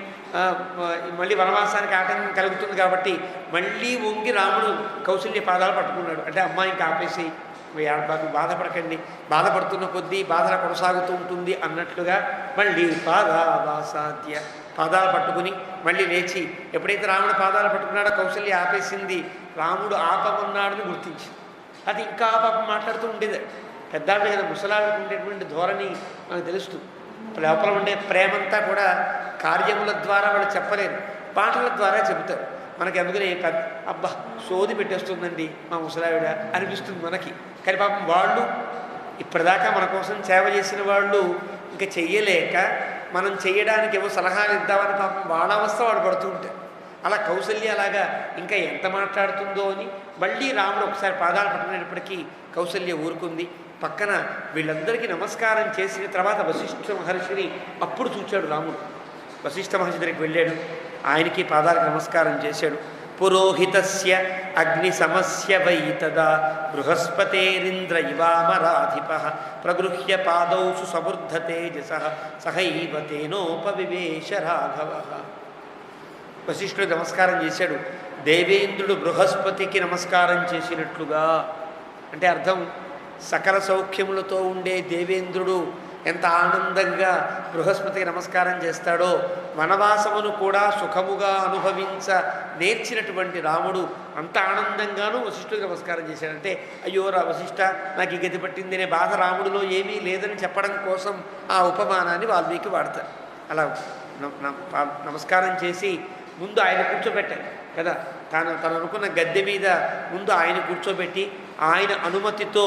మళ్ళీ వనవాసానికి ఆటంకం కలుగుతుంది. కాబట్టి మళ్ళీ వంగి రాముడు కౌసల్య పాదాలు పట్టుకున్నాడు. అంటే అమ్మాయి ఇంకా ఆపేసి బాధపడకండి, బాధపడుతున్న కొద్దీ బాధలు కొనసాగుతూ ఉంటుంది అన్నట్లుగా మళ్ళీ పాదావాసాద్య పాదాలు పట్టుకుని మళ్ళీ లేచి ఎప్పుడైతే రాముడు పాదాలు పట్టుకున్నాడో కౌసల్య ఆపేసింది. రాముడు ఆపమన్నాడని గుర్తించింది. అది ఇంకా పాపం మాట్లాడుతూ ఉండేది. పెద్దావిడ కదా, ముసలావిడకు ఉండేటువంటి ధోరణి మనకు తెలుస్తుంది. లోపల ఉండే ప్రేమంతా కూడా కార్యముల ద్వారా వాళ్ళు చెప్పలేరు, పాటల ద్వారా చెబుతారు. మనకి అందుకని అబ్బా సోది పెట్టేస్తుందండి మా ముసలావిడ అనిపిస్తుంది మనకి. కానీ పాపం వాళ్ళు ఇప్పటిదాకా మన కోసం సేవ చేసిన వాళ్ళు ఇంకా చెయ్యలేక మనం చెయ్యడానికి ఏవో సలహాలు ఇద్దామని పాపం వాళ్ళ అవస్థ వాడు పడుతూ ఉంటారు. అలా కౌసల్య అలాగా ఇంకా ఎంత మాట్లాడుతుందో అని మళ్ళీ రాముడు ఒకసారి పాదాలు పట్టుకునేటప్పటికీ కౌసల్య ఊరుకుంది. పక్కన వీళ్ళందరికీ నమస్కారం చేసిన తర్వాత వశిష్ఠ మహర్షిని అప్పుడు చూచాడు రాముడు. వశిష్ఠ మహర్షి దగ్గరికి వెళ్ళాడు, ఆయనకి పాదాలకు నమస్కారం చేశాడు. పురోహితస్య అగ్ని సమస్య వై తదా బృహస్పతేరింద్ర ఇవామరాధిప ప్రగృహ్య పాదౌసు సమృద్ధ తేజస సహైవ తేనోపవివేశ రాఘవ. వశిష్ఠుడు నమస్కారం చేశాడు. దేవేంద్రుడు బృహస్పతికి నమస్కారం చేసినట్లుగా. అంటే అర్థం, సకల సౌఖ్యములతో ఉండే దేవేంద్రుడు ఎంత ఆనందంగా బృహస్పతికి నమస్కారం చేస్తాడో, వనవాసమును కూడా సుఖముగా అనుభవించ నేర్చినటువంటి రాముడు అంత ఆనందంగానూ వశిష్ఠుడికి నమస్కారం చేశాడంటే, అయ్యో వశిష్ఠ నాకు ఈ గతి పట్టింది అనే బాధ రాముడిలో ఏమీ లేదని చెప్పడం కోసం ఆ ఉపమానాన్ని వాల్మీకి వాడతారు. అలా నమస్కారం చేసి ముందు ఆయన కూర్చోబెట్టాలి కదా, తను అనుకున్న గద్దె మీద ముందు ఆయన కూర్చోబెట్టి ఆయన అనుమతితో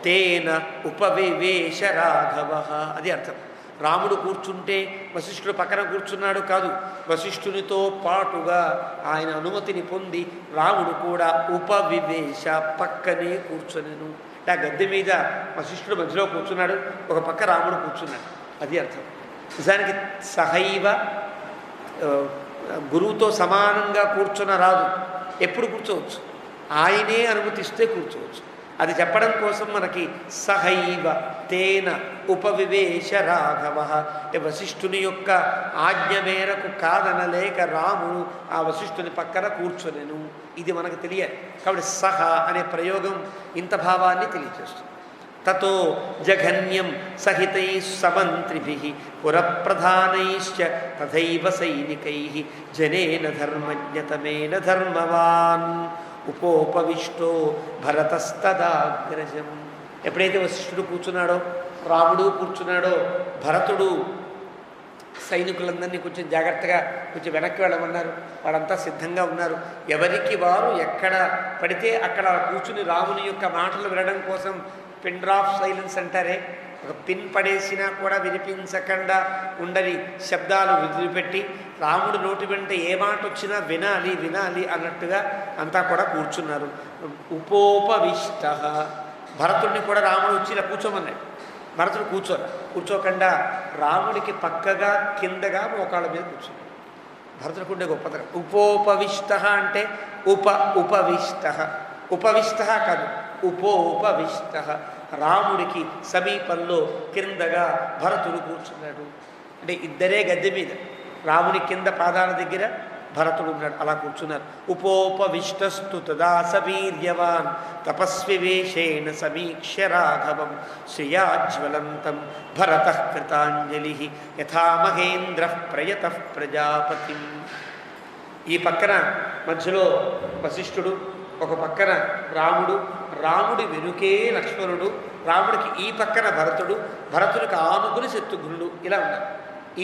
తేన ఉపవివేశ రాఘవ. అది అర్థం. రాముడు కూర్చుంటే వశిష్ఠుడు పక్కన కూర్చున్నాడు కాదు, వశిష్ఠునితో పాటుగా ఆయన అనుమతిని పొంది రాముడు కూడా ఉపవివేశ పక్కనే కూర్చొనెను. ఆ గద్దె మీద వశిష్ఠుడు మధ్యలో కూర్చున్నాడు, ఒక పక్క రాముడు కూర్చున్నాడు. అది అర్థం. నిజానికి సహైవ గురువుతో సమానంగా కూర్చున్న రాదు, ఎప్పుడు కూర్చోవచ్చు, ఆయనే అనుమతిస్తే కూర్చోవచ్చు. అది చెప్పడం కోసం మనకి సహైవ తేన ఉపవివేశ రాఘవ అంటే వశిష్ఠుని యొక్క ఆజ్ఞ మేరకు కాదనలేక రాముడు ఆ వశిష్ఠుని పక్కన కూర్చొనెను. ఇది మనకు తెలియాలి. కాబట్టి సహ అనే ప్రయోగం ఇంత భావాన్ని తెలియజేస్తుంది. తతో జఘన్యం సహితై సమంత్రిభిః పురప్రధానైశ్చ తథైవ సైనికైః జనేన ధర్మజ్ఞతమేన ధర్మవాన్ ఉపోపవిష్టో భరతస్తదాగ్రజం. ఎప్పుడైతే వశిష్ఠుడు కూర్చున్నాడో, రాముడు కూర్చున్నాడో, భరతుడు సైనికులందరినీ కొంచెం జాగ్రత్తగా కొంచెం వెనక్కి వెళ్ళమన్నారు. వాళ్ళంతా సిద్ధంగా ఉన్నారు. ఎవరికి వారు ఎక్కడ పడితే అక్కడ కూర్చుని రాముని యొక్క మాటలు వినడం కోసం పిన్ డ్రాప్ సైలెన్స్ అంటారే, ఒక పిన్ పడేసినా కూడా వినిపించకుండా ఉండని శబ్దాలు వదిలిపెట్టి రాముడు నోటి వెంట ఏ మాట వచ్చినా వినాలి వినాలి అన్నట్టుగా అంతా కూడా కూర్చున్నారు. ఉపోపవిష్ట, భరతుడిని కూడా రాముడు వచ్చి ఇలా కూర్చోమన్నాడు. భరతుడు కూర్చోకుండా రాముడికి పక్కగా కిందగా మోకాళ్ళ మీద కూర్చున్నాడు. భరతుడికి ఉండే గొప్పతనం. ఉపోపవిష్ట అంటే ఉపవిష్ట, ఉపవిష్ట కాదు ఉపోపవిష్ట. రాముడికి సమీపంలో కిందగా భరతుడు కూర్చున్నాడు. అంటే ఇద్దరే గద్దె మీద, రాముడి కింద పాదాల దగ్గర భరతుడు ఉన్నాడు. అలా కూర్చున్నారు. ఉపోపవిష్టస్తు తదా సవీర్యవాన్ తపస్వి వేషేణ సమీక్ష్య రాఘవం శ్రియాజ్వలంతం భరతః కృతాంజలి యథా మహేంద్ర ప్రయతః ప్రజాపతిం. ఈ పక్కన మధ్యలో వశిష్ఠుడు, ఒక పక్కన రాముడు, రాముడి వెనుకే లక్ష్మణుడు, రాముడికి ఈ పక్కన భరతుడు, భరతుడికి ఆనుకుని శత్రుఘ్నుడు ఇలా ఉన్నారు.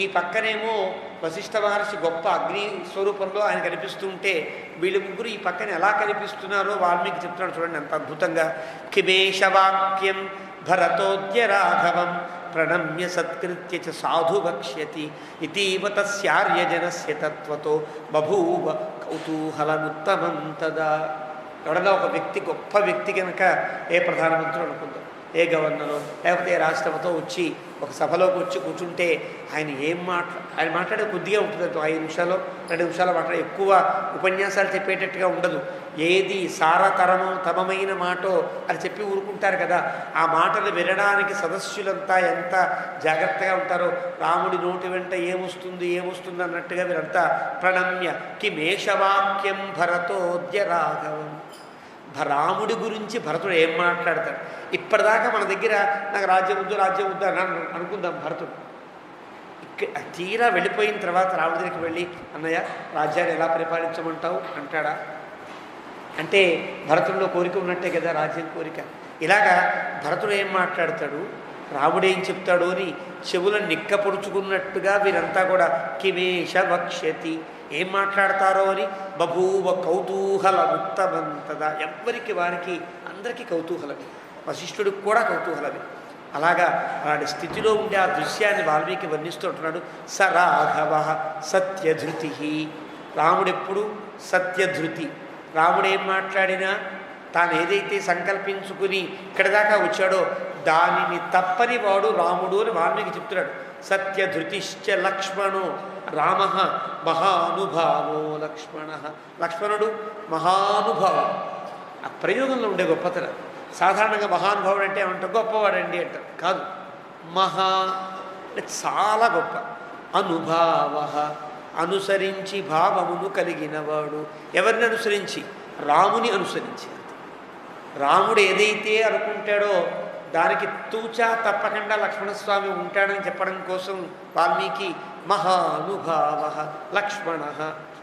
ఈ పక్కనేమో వశిష్ఠ మహర్షి గొప్ప అగ్ని స్వరూపంలో ఆయన కనిపిస్తుంటే వీళ్ళు ముగ్గురు ఈ పక్కన ఎలా కనిపిస్తున్నారో వాల్మీకి చెప్తున్నాడు. చూడండి ఎంత అద్భుతంగా. కిమేషవాక్యం భరతోద్య రాఘవం ప్రణమ్య సత్కృత్య చ సాధు వక్ష్యతి ఇతీవ తస్యార్యజనస్య తత్వతో బభూవ కౌతూహలముత్తమం తదా. ఎవడన్నా ఒక వ్యక్తి, గొప్ప వ్యక్తి కనుక, ఏ ప్రధానమంత్రులు అనుకుందాం, ఏ గవర్నరో లేకపోతే ఏ రాష్ట్రంతో వచ్చి ఒక సభలోకి వచ్చి కూర్చుంటే ఆయన ఆయన మాట్లాడే కొద్దిగా ఉంటుంది. 5 నిమిషాలు 2 నిమిషాలు మాట్లాడే, ఎక్కువ ఉపన్యాసాలు చెప్పేటట్టుగా ఉండదు. ఏది సారతరమైన మాటో అని చెప్పి ఊరుకుంటారు కదా. ఆ మాటలు వినడానికి సదస్సులంతా ఎంత జాగ్రత్తగా ఉంటారో. రాముడి నోటి వెంట ఏమొస్తుంది అన్నట్టుగా వీరంతా ప్రణమ్య కిమేషవాక్యం భరతోద్య రాఘవం. రాముడి గురించి భరతుడు ఏం మాట్లాడతాడు? ఇప్పటిదాకా మన దగ్గర నాకు రాజ్యం వద్దు అని అనుకుందాం. భరతుడు తీరా వెళ్ళిపోయిన తర్వాత రాముడి దగ్గరికి వెళ్ళి అన్నయ్య రాజ్యాన్ని ఎలా పరిపాలించమంటావు అంటాడా? అంటే భరతుడిలో కోరిక ఉన్నట్టే కదా, రాజ్యం కోరిక. ఇలాగా భరతుడు ఏం మాట్లాడతాడు, రాముడు ఏం చెప్తాడు అని చెవులను నిక్కపొడుచుకున్నట్టుగా వీరంతా కూడా కిమేష వక్ష్యతి, ఏం మాట్లాడతారో అని బభూవ కౌతూహల ఉత్తమంతదా. ఎవ్వరికి వారికి అందరికీ కౌతూహలమే, వశిష్ఠుడికి కూడా కౌతూహలమే. అలాగా అలాంటి స్థితిలో ఉండే ఆ దృశ్యాన్ని వాల్మీకి వర్ణిస్తూ ఉంటున్నాడు. స రాఘవ సత్యధృతి. రాముడెప్పుడు సత్యధృతి. రాముడు ఏం మాట్లాడినా తాను ఏదైతే సంకల్పించుకుని ఇక్కడి దాకా వచ్చాడో దానిని తప్పని వాడు రాముడు అని వాల్మీకి చెప్తున్నాడు. సత్యధృతిశ్చ లక్ష్మణో రామ మహానుభావో లక్ష్మణ. లక్ష్మణుడు మహానుభావం. ఆ ప్రయోగంలో ఉండే గొప్పతనం. సాధారణంగా మహానుభావుడు అంటే ఏమంటారు, గొప్పవాడండి అంటారు. కాదు, మహా చాలా గొప్ప. అనుభావ అనుసరించి భావమును కలిగినవాడు. ఎవరిని అనుసరించి? రాముని అనుసరించి. రాముడు ఏదైతే అనుకుంటాడో దానికి తూచా తప్పకుండా లక్ష్మణస్వామి ఉంటాడని చెప్పడం కోసం వాల్మీకి మహానుభావ లక్ష్మణ.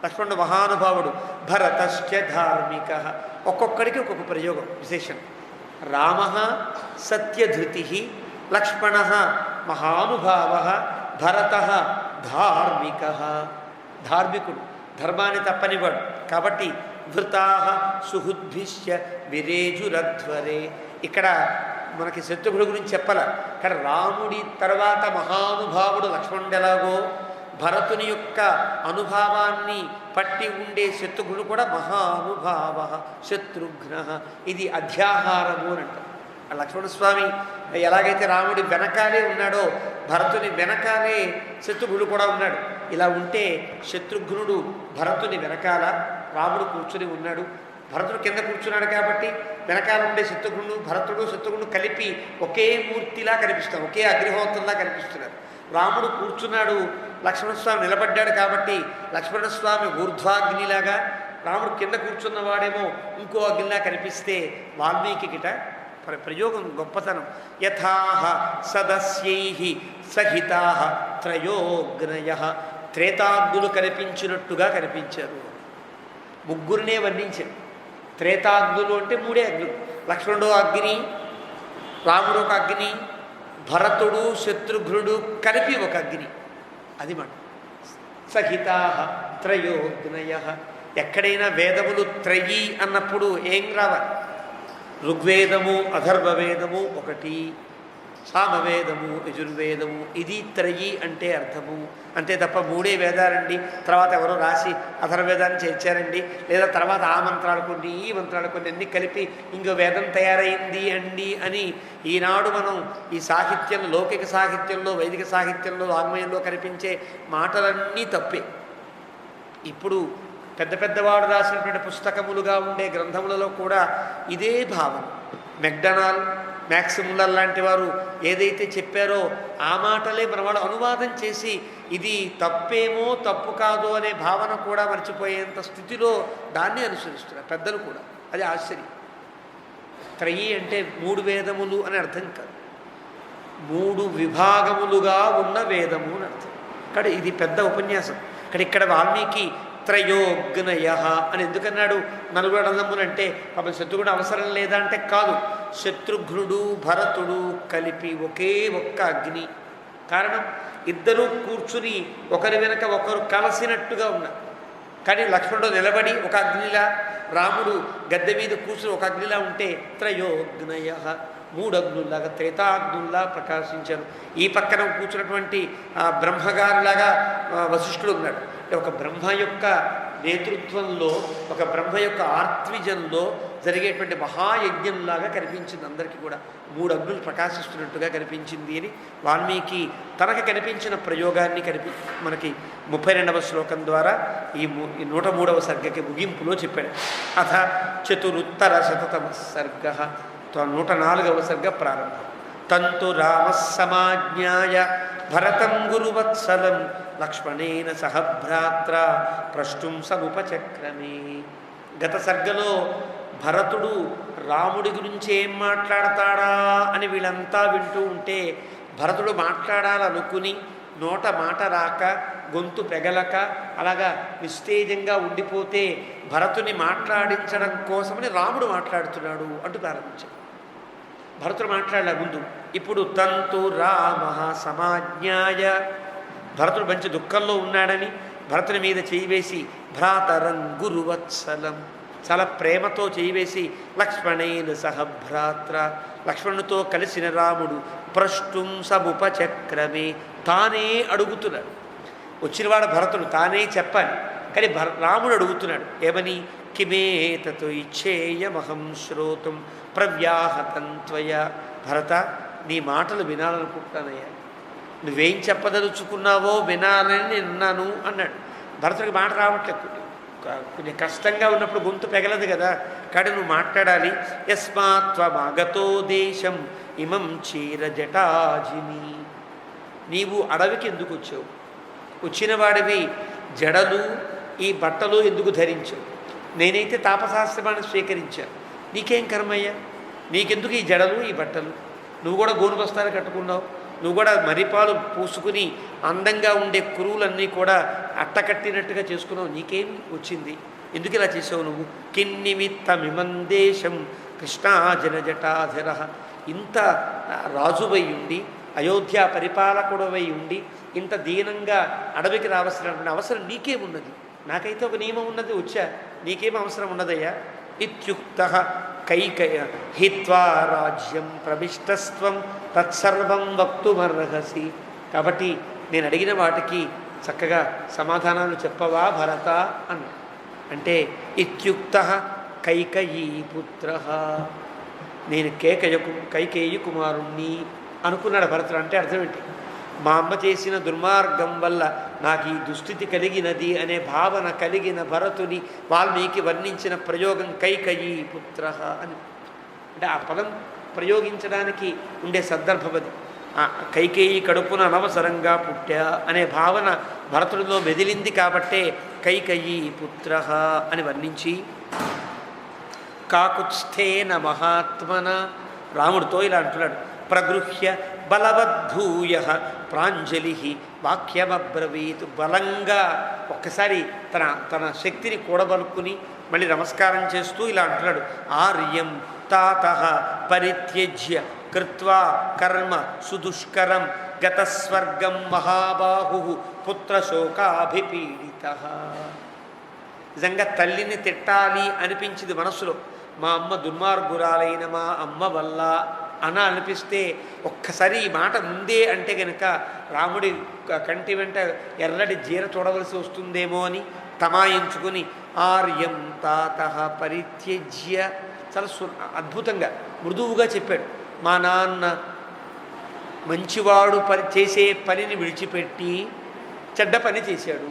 లక్ష్మణుడు మహానుభావుడు. భరతశ్చ ధార్మిక. ఒక్కొక్కడికి ఒక్కొక్క ప్రయోగం విశేషం. రామ సత్యధృతి, లక్ష్మణ మహానుభావ, భరత ధార్మిక. ధార్మికుడు, ధర్మాన్ని తప్పనివాడు. కాబట్టి వృతా సుహృద్భిశ్చ విరేజురధ్వరే. ఇక్కడ మనకి శత్రుఘ్నుడి గురించి చెప్పాల. కానీ రాముడి తర్వాత మహానుభావుడు లక్ష్మణుడు ఎలాగో భరతుని యొక్క అనుభావాన్ని పట్టి ఉండే శత్రుఘ్నుడు కూడా మహానుభావ శత్రుఘ్న. ఇది అధ్యాహారము అని అంటారు. లక్ష్మణస్వామి ఎలాగైతే రాముడి వెనకాలే ఉన్నాడో భరతుని వెనకాలే శత్రుఘ్నుడు కూడా ఉన్నాడు. ఇలా ఉంటే శత్రుఘ్నుడు భరతుని వెనకాల, రాముడు కూర్చుని ఉన్నాడు. భరతుడు కింద కూర్చున్నాడు కాబట్టి వెనకాల ఉండే శత్రుఘ్నుడు కలిపి ఒకే మూర్తిలా కనిపిస్తారు, ఒకే అగ్నిహోత్రంలా కనిపిస్తున్నారు. రాముడు కూర్చున్నాడు, లక్ష్మణస్వామి నిలబడ్డాడు కాబట్టి లక్ష్మణస్వామి ఊర్ధ్వాగ్నిలాగా, రాముడు కింద కూర్చున్నవాడేమో ఇంకో అగ్నిలా కనిపిస్తే వాల్మీకి గిట ప్రయోగం గొప్పతనం. యథాహ సదస్యై సహితా త్రయోగ్నయ, త్రేతాగ్నులు కనిపించినట్టుగా కనిపించారు. ముగ్గురినే వర్ణించారు. త్రేతాగ్నులు అంటే మూడే అగ్నులు. లక్ష్మణుడు అగ్ని, రాముడు ఒక అగ్ని, భరతుడు శత్రుఘ్నుడు కలిపి ఒక అగ్ని. అది మాట సహితా త్రయోగ్నయ. ఎక్కడైనా వేదములు త్రయీ అన్నప్పుడు ఏం రావాలి? ఋగ్వేదము, అథర్వవేదము ఒకటి, సామవేదము, యజుర్వేదము, ఇది త్రయీ అంటే అర్థము. అంతే తప్ప మూడే వేదాలండి, తర్వాత ఎవరో రాసి అథర్వవేదాన్ని చేర్చారండి, లేదా తర్వాత ఆ మంత్రాలు కొన్ని ఈ మంత్రాలు కొన్ని అన్నీ కలిపి ఇంకో వేదం తయారైంది అండి అని ఈనాడు మనం ఈ సాహిత్యంలో, లౌకిక సాహిత్యంలో, వైదిక సాహిత్యంలో, వాంగ్మయంలో కనిపించే మాటలన్నీ తప్పే. ఇప్పుడు పెద్ద పెద్దవాడు రాసినటువంటి పుస్తకములుగా ఉండే గ్రంథములలో కూడా ఇదే భావన. మెక్డొనాల్డ్, మ్యాక్స్ ముల్లర్ లాంటి వారు ఏదైతే చెప్పారో ఆ మాటలే మనవాడు అనువాదం చేసి ఇది తప్పేమో తప్పు కాదు అనే భావన కూడా మర్చిపోయేంత స్థితిలో దాన్ని అనుసరిస్తున్నారు పెద్దలు కూడా. అది ఆశ్చర్యం. త్రయీ అంటే మూడు వేదములు అని అర్థం కాదు, మూడు విభాగములుగా ఉన్న వేదము అని అర్థం. ఇక్కడ ఇది పెద్ద ఉపన్యాసం. ఇక్కడ వాల్మీకి త్రయోగ్నయ అని ఎందుకన్నాడు? నలుగురు అన్నదమ్ములంటే పాపం శత్రుఘ్నుడు అవసరం లేదా అంటే కాదు, శత్రుఘ్నుడు భరతుడు కలిపి ఒకే ఒక్క అగ్ని. కారణం, ఇద్దరూ కూర్చుని ఒకరి వెనక ఒకరు కలిసినట్టుగా ఉన్నారు. కానీ లక్ష్మణుడు నిలబడి ఒక అగ్నిలా, రాముడు గద్దె మీద కూర్చుని ఒక అగ్నిలా ఉంటే త్రయోగ్నయ, మూడు అగ్నుల్లాగా త్రేతాగ్నుల్లా ప్రకాశించారు. ఈ పక్కన కూర్చున్నటువంటి బ్రహ్మగారులాగా వశిష్ఠుడు ఉన్నాడు. ఒక బ్రహ్మ యొక్క నేతృత్వంలో, ఒక బ్రహ్మ యొక్క ఆర్త్విజంలో జరిగేటువంటి మహాయజ్ఞంలాగా కనిపించింది అందరికీ కూడా. మూడు అగ్నులు ప్రకాశిస్తున్నట్టుగా కనిపించింది అని వాల్మీకి తనకు కనిపించిన ప్రయోగాన్ని మనకి 32వ శ్లోకం ద్వారా ఈ 103వ సర్గకి ముగింపులో చెప్పాడు. అథ చతురుత్తర శతతమ సర్గ, 104వ సర్గ ప్రారంభం. తంతు రామ సమాజ్ఞాయ భరతం గురువత్సలం లక్ష్మణేన సహ భ్రాత్ర ప్రష్టుం సముపచక్రమే. గత సర్గలో భరతుడు రాముడి గురించి ఏం మాట్లాడతాడా అని వీళ్ళంతా వింటూ ఉంటే, భరతుడు మాట్లాడాలనుకుని నోట మాట రాక, గొంతు పెగలక అలాగా నిస్తేజంగా ఉండిపోతే భరతుని మాట్లాడించడం కోసమని రాముడు మాట్లాడుతున్నాడు అంటూ ప్రారంభించాడు. భరతుడు మాట్లాడలే ముందు. ఇప్పుడు తంతు రామ సమాజ్ఞాయ, భరతుడు మంచి దుఃఖంలో ఉన్నాడని భరతుని మీద చేయి వేసి భ్రాతరం గురువత్సలం, చాలా ప్రేమతో చేయి వేసి లక్ష్మణేన సహ భ్రాత్ర, లక్ష్మణునితో కలిసిన రాముడు ప్రష్టుం సముపచక్రమే, తానే అడుగుతున్నాడు. వచ్చినవాడు భరతుడు తానే చెప్పాలి, కానీ రాముడు అడుగుతున్నాడు ఏమని? కిమేతతో ఇచ్చేయమహం శ్రోతం ప్రవ్యాహతం త్వయ. భరత, నీ మాటలు వినాలనుకుంటున్నానయ్యా, నువ్వేం చెప్పదలుచుకున్నావో వినాలని నేనున్నాను అన్నాడు. భరతుడికి మాట రావట్లేదు, కొంచెం కష్టంగా ఉన్నప్పుడు గొంతు పెగలదు కదా, కానీ నువ్వు మాట్లాడాలి. యస్మాత్వమాగతో దేశం ఇమం చీర జటాజిని, నీవు అడవికి ఎందుకు వచ్చావు? వచ్చిన వాడివి జడలు ఈ బట్టలు ఎందుకు ధరించావు? నేనైతే తాపశాస్త్రమాన్ని స్వీకరించాను, నీకేం కర్మయ్యా? నీకెందుకు ఈ జడలు ఈ బట్టలు? నువ్వు కూడా గోను బస్తాలు కట్టుకున్నావు, నువ్వు కూడా మరిపాలు పూసుకుని అందంగా ఉండే కురువులన్నీ కూడా అట్టకట్టినట్టుగా చేసుకున్నావు, నీకేం వచ్చింది? ఎందుకు ఇలా చేసావు నువ్వు? కిన్నిమిత్తమిమం దేశం కృష్ణాజన జటాధర, ఇంత రాజువై ఉండి అయోధ్య పరిపాలకుడవై ఉండి ఇంత దీనంగా అడవికి రావాల్సినటువంటి అవసరం నీకేమున్నది? నాకైతే ఒక నియమం ఉన్నది, వచ్చా, నీకేం అవసరం ఉన్నదయ్యా? ఇత్యుక్త కైకయ హిత్వా రాజ్యం ప్రవిష్టస్త్వం తత్సర్వం వక్తుమర్హసి. కాబట్టి నేను అడిగిన వాటికి చక్కగా సమాధానాలు చెప్పవా భరత అన్న. అంటే ఇత్యుక్త కైకయీ పుత్ర, నేను కైకేయి కుమారుణ్ణి అనుకున్నాడు భరతుడు. అంటే అర్థం ఏంటి? మా అమ్మ చేసిన దుర్మార్గం వల్ల నాకు ఈ దుస్థితి కలిగినది అనే భావన కలిగిన భరతుని వాల్మీకి వర్ణించిన ప్రయోగం కైకయీ పుత్ర అని. అంటే ఆ పదం ప్రయోగించడానికి ఉండే సందర్భం అది. కైకేయి కడుపున అనవసరంగా పుట్టా అనే భావన భరతుడిలో మెదిలింది కాబట్టే కైకయీ పుత్ర అని వర్ణించి, కాకుత్స్థేన మహాత్మన రాముడితో ఇలా అంటున్నాడు, ప్రగృహ్య బలవద్భూయ ప్రాంజలి వాక్యమబ్రవీత్. బలంగా ఒక్కసారి తన తన శక్తిని కూడబలుక్కుని మళ్ళీ నమస్కారం చేస్తూ ఇలా అంటున్నాడు, ఆర్యం తాత పరిత్యజ్య కృత్వా కర్మ సుదుష్కరం గతస్వర్గం మహాబాహు పుత్రశోకాభిపీడిత. నిజంగా తల్లిని తిట్టాలి అనిపించింది మనసులో. మా అమ్మ దుర్మార్గురాలైన మా అమ్మ వల్ల అనిపిస్తే ఒక్కసారి ఈ మాట ముందే అంటే కనుక రాముడి కంటి వెంట ఎర్రటి జీర చూడవలసి వస్తుందేమో అని తమాయించుకుని ఆర్యం తాత పరిత్యజ్య చాలా అద్భుతంగా మృదువుగా చెప్పాడు. మా నాన్న మంచివాడు చేసే పనిని విడిచిపెట్టి చెడ్డ పని చేశాడు.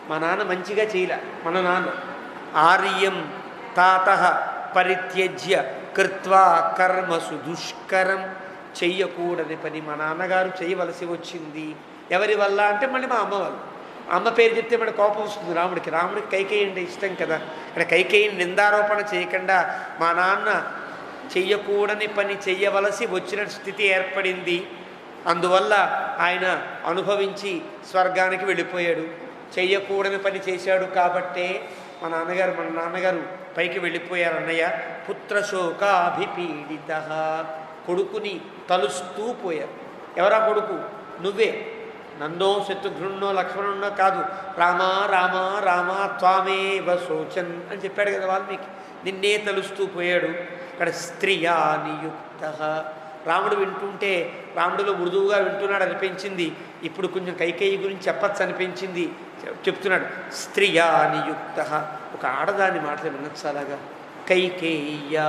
మా నాన్న మంచిగా చేయలే. మన నాన్న ఆర్యం తాత పరిత్యజ్య కృత్వా కర్మసు దుష్కరం, చెయ్యకూడని పని మా నాన్నగారు చేయవలసి వచ్చింది. ఎవరి వల్ల అంటే మళ్ళీ మా అమ్మ వల్ల. అమ్మ పేరు చెప్తే మన కోపం వస్తుంది రాముడికి. రాముడికి కైకేయి అంటే ఇష్టం కదా. ఇక్కడ కైకేయిని నిందారోపణ చేయకుండా మా నాన్న చెయ్యకూడని పని చెయ్యవలసి వచ్చిన స్థితి ఏర్పడింది, అందువల్ల ఆయన అనుభవించి స్వర్గానికి వెళ్ళిపోయాడు. చెయ్యకూడని పని చేశాడు కాబట్టే మన నాన్నగారు పైకి వెళ్ళిపోయారు. అన్నయ్య పుత్రశోకాభిపీడిత, కొడుకుని తలుస్తూ పోయారు. ఎవరా కొడుకు? నువ్వే. నందో శత్రుఘ్నున్నో లక్ష్మణున్నో కాదు, రామా రామా రామా త్వామేవ శోచన్ అని చెప్పాడు కదా వాల్మీకి. నిన్నే తలుస్తూ పోయాడు. ఇక్కడ స్త్రియా నియుక్త. రాముడు వింటుంటే రాముడిలో మృదువుగా వింటున్నాడు అనిపించింది. ఇప్పుడు కొంచెం కైకేయి గురించి చెప్పచ్చు అనిపించింది. చెప్తున్నాడు స్త్రియా నియుక్త. ఒక ఆడదాని మాటలు వినొచ్చు అలాగా. కైకేయ్యా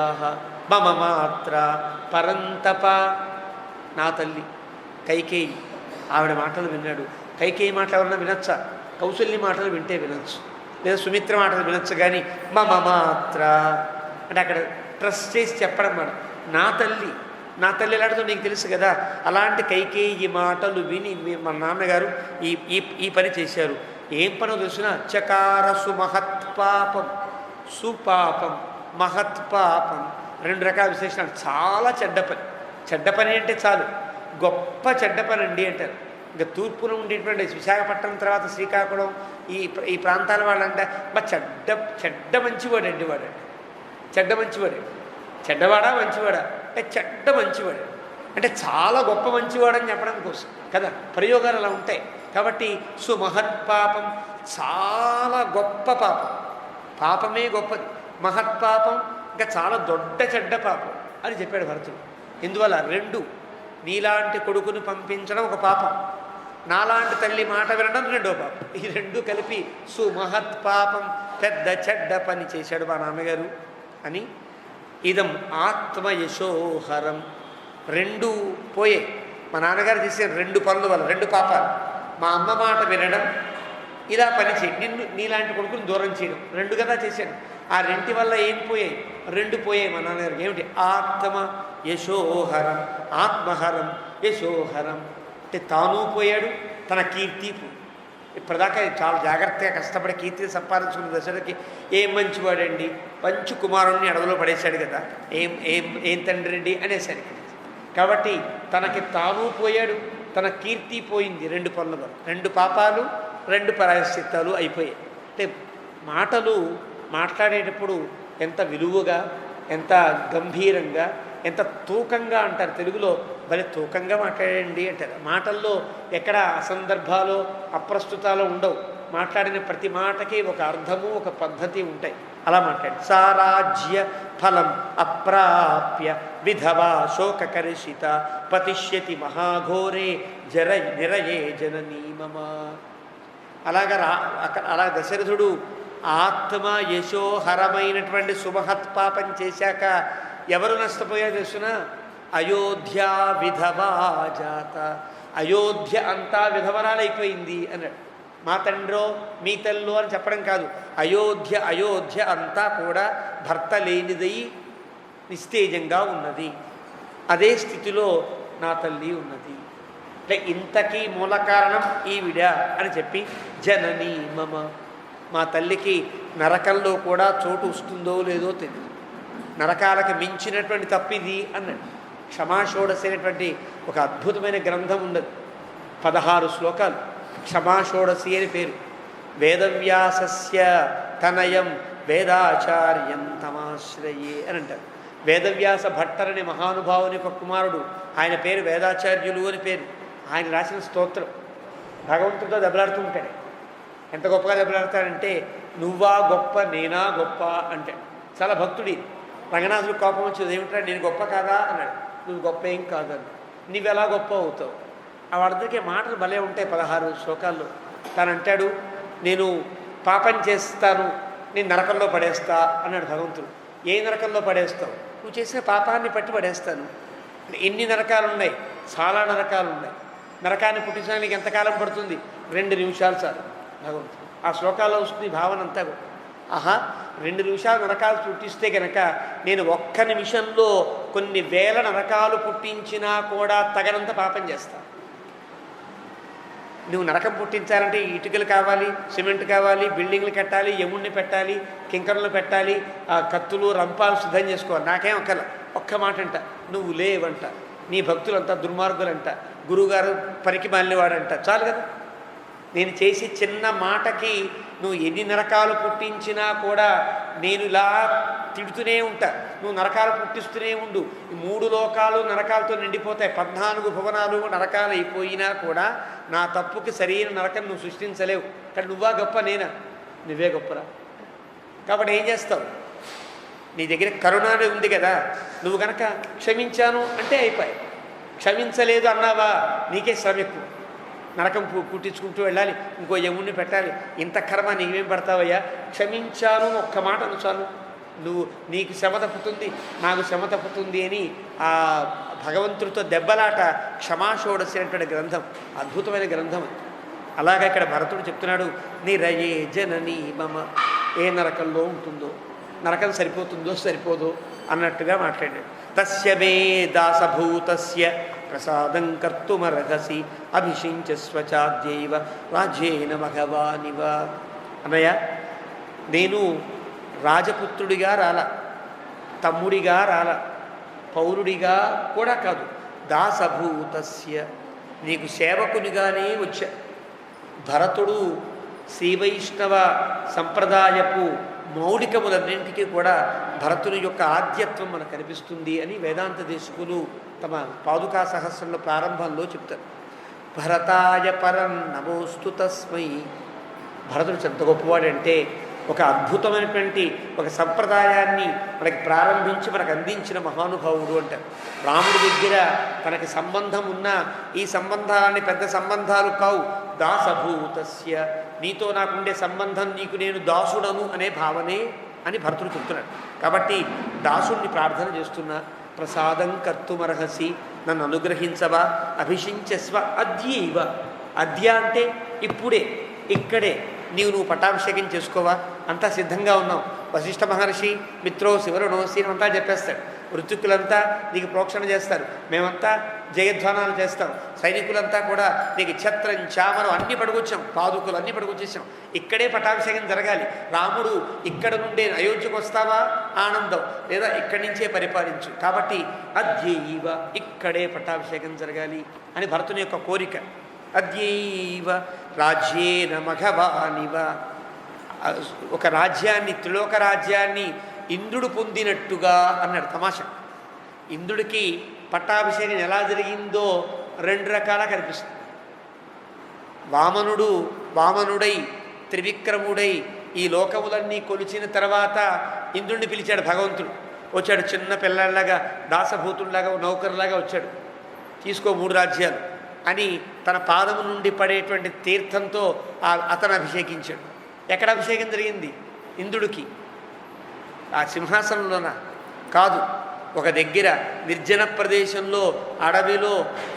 మమ మాత్ర పరంతప. నా తల్లి కైకేయి, ఆవిడ మాటలు విన్నాడు. కైకేయి మాటలు ఎవరన్నా వినొచ్చా? కౌశల్య మాటలు వింటే వినొచ్చు, లేదా సుమిత్ర మాటలు వినొచ్చు. కానీ మమ మాత్ర అంటే అక్కడ ట్రస్ట్ చేసి చెప్పడం మాట. నా తల్లి ఎలాంటిదో నీకు తెలుసు కదా. అలాంటి కైకేయి మాటలు విని మా నాన్నగారు ఈ పని చేశారు. ఏం పనో తెలిసిన? చకార సుమహత్పాపం. సుపాపం, మహత్పాపం, రెండు రకాల విశేషణాలు. చాలా చెడ్డ పని అంటే చాలు గొప్ప చెడ్డ పని అండి అంటారు. ఇంకా తూర్పున ఉండేటువంటి విశాఖపట్నం తర్వాత శ్రీకాకుళం ఈ ప్రాంతాల వాళ్ళంటే బా చెడ్డ మంచివాడు అండి వాడండి. చెడ్డ మంచివాడు. చెడ్డవాడా మంచివాడా అంటే చెడ్డ మంచివాడు అంటే చాలా గొప్ప మంచివాడని చెప్పడం కోసం కదా. ప్రయోగాలు అలా ఉంటాయి. కాబట్టి సుమహత్పాపం, చాలా గొప్ప పాపం. పాపమే గొప్పది. మహత్పాపం ఇంకా చాలా దొడ్డ చెడ్డ పాపం అని చెప్పాడు భరతుడు. ఇందువల్ల రెండు, నీలాంటి కొడుకును పంపించడం ఒక పాపం, నాలాంటి తల్లి మాట వినడం రెండో పాపం. ఈ రెండు కలిపి సుమహత్పాపం, పెద్ద చెడ్డ పని చేశాడు మా నాన్నగారు అని. ఇదం ఆత్మయశోహరం. రెండు పోయే. మా నాన్నగారు చేసే రెండు పనుల వల్ల, రెండు పాపాలు. మా అమ్మ మాట వినడం, ఇలా పని చేయడం, నీలాంటి కొడుకుని దూరం చేయడం, రెండు కదా చేశాడు. ఆ రెంటి వల్ల ఏం పోయాయి? రెండు పోయాయి మా నాన్నగారికి. ఏమిటి? ఆత్మ యశోహరం, ఆత్మహరం యశోహరం అంటే తాను పోయాడు, తన కీర్తి పోయి. ఇప్పటిదాకా చాలా జాగ్రత్తగా కష్టపడి కీర్తిని సంపాదించుకున్న దశరథకి ఏం మంచివాడండి, పంచు కుమారుణ్ణి అడవిలో పడేశాడు కదా, ఏం తండ్రి అండి అనేసరికి. కాబట్టి తనకి తాను పోయాడు, తన కీర్తి పోయింది. రెండు పనుల వల్ల రెండు పాపాలు, రెండు పరాయశ్చిత్తాలు అయిపోయాయి. అంటే మాటలు మాట్లాడేటప్పుడు ఎంత విలువగా, ఎంత గంభీరంగా, ఎంత తూకంగా అంటారు. తెలుగులో భలే తూకంగా మాట్లాడండి అంటారు. మాటల్లో ఎక్కడ అసందర్భాలు అప్రస్తుతాలు ఉండవు. మాట్లాడిన ప్రతి మాటకి ఒక అర్థము, ఒక పద్ధతి ఉంటాయి. అలా మాట్లాడి సారాజ్య ఫలం అప్రాప్య విధవా శోకకర్షిత పతిష్యతి మహాఘోరే నిరయే జననీ మమ. అలా దశరథుడు ఆత్మ యశోహరమైనటువంటి సుమహత్పాపం చేశాక ఎవరు నష్టపోయారు తెలుసిన? అయోధ్య విధవా జాత. అయోధ్య అంతా విధవరాలైపోయింది అన్నాడు. మా తండ్రో మీ తల్లో అని చెప్పడం కాదు. అయోధ్య అంతా కూడా భర్త లేనిదై నిస్తేజంగా ఉన్నది. అదే స్థితిలో నా తల్లి ఉన్నది. అంటే ఇంతకీ మూల కారణం ఈవిడ అని చెప్పి జననీ మమ. మా తల్లికి నరకంలో కూడా చోటు వస్తుందో లేదో తెలియదు. నరకాలకు మించినటువంటి తప్పిది అన్నాడు. క్షమాషోడశి అనేటువంటి ఒక అద్భుతమైన గ్రంథం ఉన్నది, 16 శ్లోకాలు. క్షమాషోడశి అని పేరు. వేదవ్యాసస్య తనయం వేదాచార్యం తమాశ్రయే అని అంటారు. వేదవ్యాస భట్టరని మహానుభావుని యొక్క కుమారుడు, ఆయన పేరు వేదాచార్యులు అని పేరు. ఆయన రాసిన స్తోత్రం భగవంతుడితో దెబ్బలాడుతూ ఉంటాడు. ఎంత గొప్పగా దెబ్బలాడతాడంటే, నువ్వా గొప్ప నేనా గొప్ప అంటే. చాలా భక్తుడి. రంగనాథుడు కోపం వచ్చేది, ఏమిటా నేను గొప్ప కాదా అన్నాడు. నువ్వు గొప్ప ఏం కాదని, నువ్వెలా గొప్ప అవుతావు. వాడికే మాటలు భలే ఉంటాయి 16 శ్లోకాల్లో. తను అంటాడు, నేను పాపం చేస్తాను, నేను నరకంలో పడేస్తా అన్నాడు భగవంతుడు. ఏ నరకంలో పడేస్తావు? నువ్వు చేసిన పాపాన్ని పట్టి పడేస్తాను. ఎన్ని నరకాలు ఉన్నాయి? చాలా నరకాలు ఉన్నాయి. నరకాన్ని పుట్టించడానికి ఎంతకాలం పడుతుంది? 2 నిమిషాలు చాలు. భగవంతుడు ఆ శ్లోకాల్లో వస్తుంది భావన అంతా. ఆహా, 2 నిమిషాలు నరకాలు పుట్టిస్తే కనుక నేను ఒక్క నిమిషంలో కొన్ని వేల నరకాలు పుట్టించినా కూడా తగనంత పాపం చేస్తాను. నువ్వు నరకం పుట్టించాలంటే ఇటుకలు కావాలి, సిమెంట్ కావాలి, బిల్డింగ్లు కట్టాలి, యముణ్ణి పెట్టాలి, కింకర్లు పెట్టాలి, కత్తులు రంపాలు సిద్ధం చేసుకోవాలి. నాకేం ఒక్క మాట అంట, నువ్వు లేవంట, నీ భక్తులంతా దుర్మార్గులంట, గురువుగారు పరికి మాలినవాడంట. చాలు కదా. నేను చేసి చిన్న మాటకి నువ్వు ఎన్ని నరకాలు పుట్టించినా కూడా నేను ఇలా తిడుతూనే ఉంటా. నువ్వు నరకాలు పుట్టిస్తూనే ఉండు. ఈ 3 లోకాలు నరకాలతో నిండిపోతాయి. 14 భువనాలు నరకాలు అయిపోయినా కూడా నా తప్పుకి సరైన నరకం నువ్వు సృష్టించలేవు. కానీ నువ్వా గొప్ప నేనా? నువ్వే గొప్పరా. కాబట్టి ఏం చేస్తావు? నీ దగ్గర కరుణ ఉంది కదా, నువ్వు కనుక క్షమించాను అంటే అయిపోయి. క్షమించలేదు అన్నావా, నీకే శ్రమ ఎక్కువ. నరకం పుట్టించుకుంటూ వెళ్ళాలి, ఇంకో యముణ్ణి పెట్టాలి, ఇంత కర్మ నీవేం పడతావయ్యా. క్షమించాను ఒక్క మాట అనుచాను, నీకు శ్రమ తప్పుతుంది, నాకు శ్రమ తప్పుతుంది అని ఆ భగవంతుడితో దెబ్బలాట క్షమాషోడశి అనేటువంటి గ్రంథం. అద్భుతమైన గ్రంథం. అలాగా ఇక్కడ భరతుడు చెప్తున్నాడు, నిరయే జననీ మమ. ఏ నరకంలో ఉంటుందో, నరకం సరిపోతుందో సరిపోదో అన్నట్టుగా మాట్లాడాడు. తస్య మే దాసభూతస్య ప్రసాదం కర్తుమర్హసి అభిషించస్వచాద్యైవ రాజ్యేన మఘవానివ. అన్నయ్య, నేను రాజపుత్రుడిగా రాల, తమ్ముడిగా రాల, పౌరుడిగా కూడా కాదు, దాసభూతస్య నీకు సేవకునిగానే వచ్చా. భరతుడు శ్రీవైష్ణవ సంప్రదాయపు మౌలికములన్నింటికీ కూడా భరతుని యొక్క ఆద్యత్వం మనకు కనిపిస్తుంది అని వేదాంత దేశకులు తమ పాదుకా సహస్రంలో ప్రారంభంలో చెప్తారు. భరతాయ పరం నమోస్తు తస్మై. భరతుడు ఎంత గొప్పవాడంటే ఒక అద్భుతమైనటువంటి ఒక సంప్రదాయాన్ని మనకి ప్రారంభించి మనకు అందించిన మహానుభావుడు అంటారు. రాముడి దగ్గర తనకి సంబంధం ఉన్నా ఈ సంబంధాలని పెద్ద సంబంధాలు కావు. దాసభూతస్య, నీతో నాకుండే సంబంధం నీకు నేను దాసుడను అనే భావనే అని భరతుడు చెప్తున్నాడు. కాబట్టి దాసుడిని ప్రార్థన చేస్తున్నా. ప్రసాదం కర్తుమర్హసి, నన్ను అనుగ్రహించవా. అభిషించస్వ అద్యైవ. అద్య అంటే ఇప్పుడే, ఇక్కడే నువ్వు పట్టాభిషేకం చేసుకోవా. అంతా సిద్ధంగా ఉన్నావు. వశిష్ఠ మహర్షి మిత్రో శివరుణోసి అంతా చెప్పేస్తాడు. ఋతుకులంతా నీకు ప్రోక్షణ చేస్తారు, మేమంతా జయధ్వానాలు చేస్తాం. సైనికులంతా కూడా నీకు ఛత్రం చామరం అన్నీ పడుకొచ్చాం, పాదుకులు అన్నీ పడుకొచ్చేసాం. ఇక్కడే పట్టాభిషేకం జరగాలి. రాముడు ఇక్కడ నుండే అయోధ్యకు వస్తావా ఆనందం, లేదా ఇక్కడి నుంచే పరిపాలించు. కాబట్టి అద్యైవ, ఇక్కడే పట్టాభిషేకం జరగాలి అని భరతుని యొక్క కోరిక. అద్యైవ రాజ్యేన మఘవానివ. ఒక రాజ్యాన్ని, త్రిలోక రాజ్యాన్ని ఇంద్రుడు పొందినట్టుగా అన్నాడు. తమాషా, ఇంద్రుడికి పట్టాభిషేకం ఎలా జరిగిందో 2 రకాల కనిపిస్తుంది. వామనుడై త్రివిక్రముడై ఈ లోకములన్నీ కొలిచిన తర్వాత ఇంద్రుడిని పిలిచాడు భగవంతుడు. వచ్చాడు చిన్న పిల్లల్లాగా, దాసభూతుల్లాగా, నౌకరులాగా వచ్చాడు. తీసుకో 3 రాజ్యాలు అని తన పాదము నుండి పడేటువంటి తీర్థంతో అతను అభిషేకించాడు. ఎక్కడ అభిషేకం జరిగింది? ఇంద్రుడికి. ఆ సింహాసనంలోన కాదు, ఒక దగ్గర నిర్జన ప్రదేశంలో అడవిలో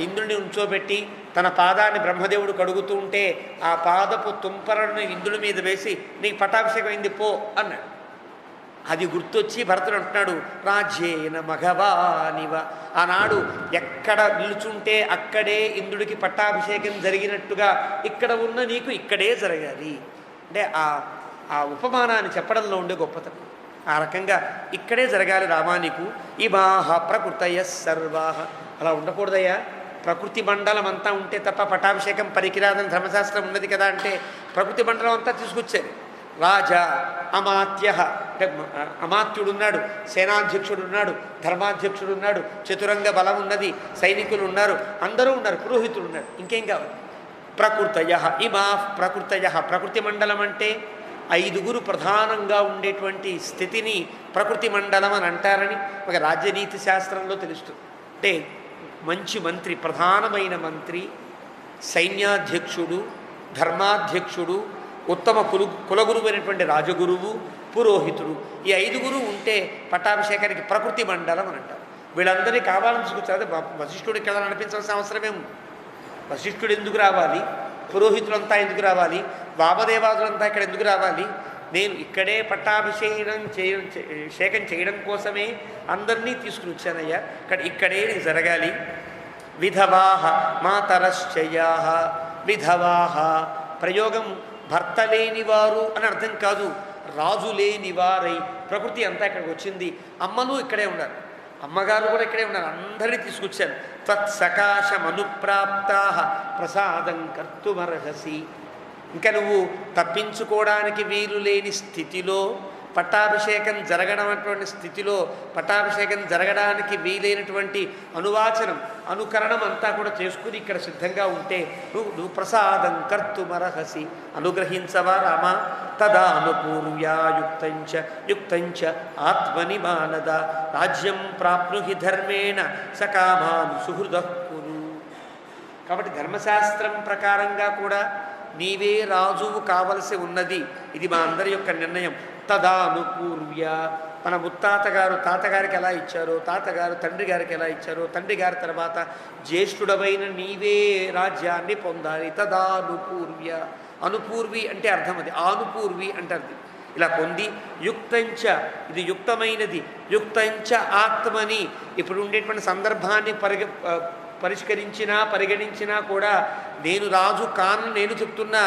ఇంద్రుడిని ఉంచోబెట్టి తన పాదాన్ని బ్రహ్మదేవుడు కడుగుతూ ఉంటే ఆ పాదపు తుంపరను ఇంద్రుడి మీద వేసి నీకు పట్టాభిషేకం అయింది పో అన్నాడు. అది గుర్తొచ్చి భరతుడు అంటున్నాడు, రాజ్యేన మఘవానివ. ఆనాడు ఎక్కడ నిలుచుంటే అక్కడే ఇంద్రుడికి పట్టాభిషేకం జరిగినట్టుగా ఇక్కడ ఉన్న నీకు ఇక్కడే జరగాలి. అంటే ఆ ఉపమానాన్ని చెప్పడంలో ఉండే గొప్పతనం. ఆ రకంగా ఇక్కడే జరగాలి రామా నీకు. ఇమాహ ప్రకృతయ సర్వాహ. అలా ఉండకూడదయ్యా. ప్రకృతి మండలం అంతా ఉంటే తప్ప పట్టాభిషేకం పనికిరాదని ధర్మశాస్త్రం ఉన్నది కదా అంటే ప్రకృతి మండలం అంతా తీసుకొచ్చారు. రాజా అమాత్య అంటే అమాత్యుడున్నాడు, సేనాధ్యక్షుడున్నాడు, ధర్మాధ్యక్షుడున్నాడు, చతురంగ బలం ఉన్నది, సైనికులు ఉన్నారు, అందరూ ఉన్నారు, పురోహితుడు ఉన్నాడు. ఇంకేం కావాలి? ప్రకృతయ ఇమా ప్రకృతయ. ప్రకృతి మండలం అంటే 5గురు ప్రధానంగా ఉండేటువంటి స్థితిని ప్రకృతి మండలం అని అంటారని ఒక రాజ్యనీతి శాస్త్రంలో తెలుస్తుంది. అంటే మంచి మంత్రి, ప్రధానమైన మంత్రి, సైన్యాధ్యక్షుడు, ధర్మాధ్యక్షుడు, ఉత్తమ కులగురువైనటువంటి రాజగురువు, పురోహితుడు, ఈ 5గురు ఉంటే పట్టాభిషేకానికి ప్రకృతి మండలం అని అంటారు. వీళ్ళందరినీ కావాలని చూసుకొచ్చారు. వశిష్ఠుడు ఇక్కడ నడిపించాల్సిన అవసరమేమో. వశిష్ఠుడు ఎందుకు రావాలి? పురోహితులంతా ఎందుకు రావాలి? వామదేవాదులంతా ఇక్కడ ఎందుకు రావాలి? నేను ఇక్కడే పట్టాభిషేకం చేయడం కోసమే అందరినీ తీసుకుని వచ్చానయ్యా. ఇక్కడే జరగాలి. విధవాహ మాతరశ్చయాహ. విధవాహ ప్రయోగం భర్త లేనివారు అని అర్థం కాదు, రాజు లేనివారై. ప్రకృతి అంతా ఇక్కడికి వచ్చింది. అమ్మలు ఇక్కడే ఉన్నారు, అమ్మగారు కూడా ఇక్కడే ఉన్నారు, అందరినీ తీసుకొచ్చాను. తత్సకాశమనుప్రాప్తా ప్రసాదం కర్తుమర్హసి. ఇంకా నువ్వు తప్పించుకోవడానికి వీలు లేని స్థితిలో, పట్టాభిషేకం జరగనటువంటి స్థితిలో, పట్టాభిషేకం జరగడానికి వీలైనటువంటి అనువాచనం, అనుకరణం అంతా కూడా చేసుకుని ఇక్కడ సిద్ధంగా ఉంటే నువ్వు ప్రసాదం కర్తుమర్హసి, అనుగ్రహించవా రామ. తదా అనుపూర్వ్యా యుక్తంచ ఆత్మని మానద రాజ్యం ప్రాప్నుహి ధర్మేణ సకామాను సుహృదః కురు. కాబట్టి ధర్మశాస్త్రం ప్రకారంగా కూడా నీవే రాజువు కావలసి ఉన్నది. ఇది మా అందరి యొక్క నిర్ణయం. తదా అనుపూర్వ్య. మన ముత్తాతగారు తాతగారికి ఎలా ఇచ్చారో, తాతగారు తండ్రి గారికి ఎలా ఇచ్చారో, తండ్రి గారి తర్వాత జ్యేష్ఠుడమైన నీవే రాజ్యాన్ని పొందాలి. తదా అనుపూర్వ్య. అనుపూర్వి అంటే అర్థం అది, ఆనుపూర్వి అంటే అర్థం. ఇలా పొంది యుక్తంచ, ఇది యుక్తమైనది, యుక్తంచ ఆత్మని. ఇప్పుడు ఉండేటువంటి సందర్భాన్ని పరిగణించినా కూడా నేను రాజు కాను, నేను చెప్తున్నా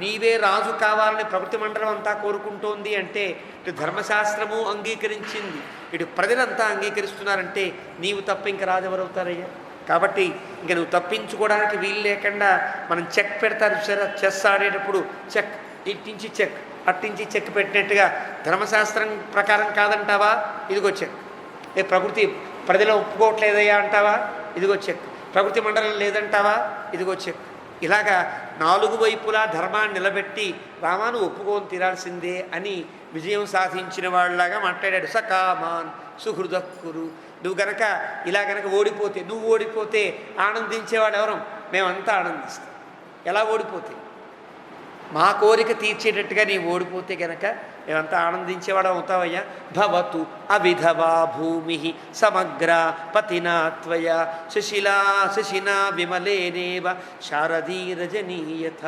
నీవే రాజు కావాలని ప్రకృతి మండలం అంతా కోరుకుంటోంది అంటే ఇటు ధర్మశాస్త్రము అంగీకరించింది, ఇటు ప్రజలంతా అంగీకరిస్తున్నారంటే నీవు తప్ప ఇంక రాజు ఎవరవుతారయ్యా. కాబట్టి ఇంక నువ్వు తప్పించుకోవడానికి వీలు లేకుండా మనం చెక్ పెడతారు సరే, చెస్ ఆడేటప్పుడు చెక్, ఇట్టించి చెక్, అట్టించి చెక్ పెట్టినట్టుగా ధర్మశాస్త్రం ప్రకారం కాదంటావా, ఇదిగో చెక్. ప్రకృతి ప్రజలు ఒప్పుకోవట్లేదయ్యా అంటావా, ఇదిగో చెక్. ప్రకృతి మండలం లేదంటావా, ఇదిగో చెక్. ఇలాగా 4 వైపులా ధర్మాన్ని నిలబెట్టి రామాను ఒప్పుకొని తీరాల్సిందే అని విజయం సాధించిన వాళ్ళలాగా మాట్లాడాడు. సకామాన్ సుహృదః కురు. నువ్వు గనక ఇలా గనక ఓడిపోతే, నువ్వు ఓడిపోతే ఆనందించేవాడు ఎవరు? మేమంతా ఆనందిస్తాం. ఎలా ఓడిపోతే? మా కోరిక తీర్చేటట్టుగా నీవు ఓడిపోతే గనక మేమంతా ఆనందించేవాడు అవుతావయ్యా. భవతు అవిధవా భూమి సమగ్ర పతినా త్వయ శశినా విమలేనేవ శారదీ రజనీయథ.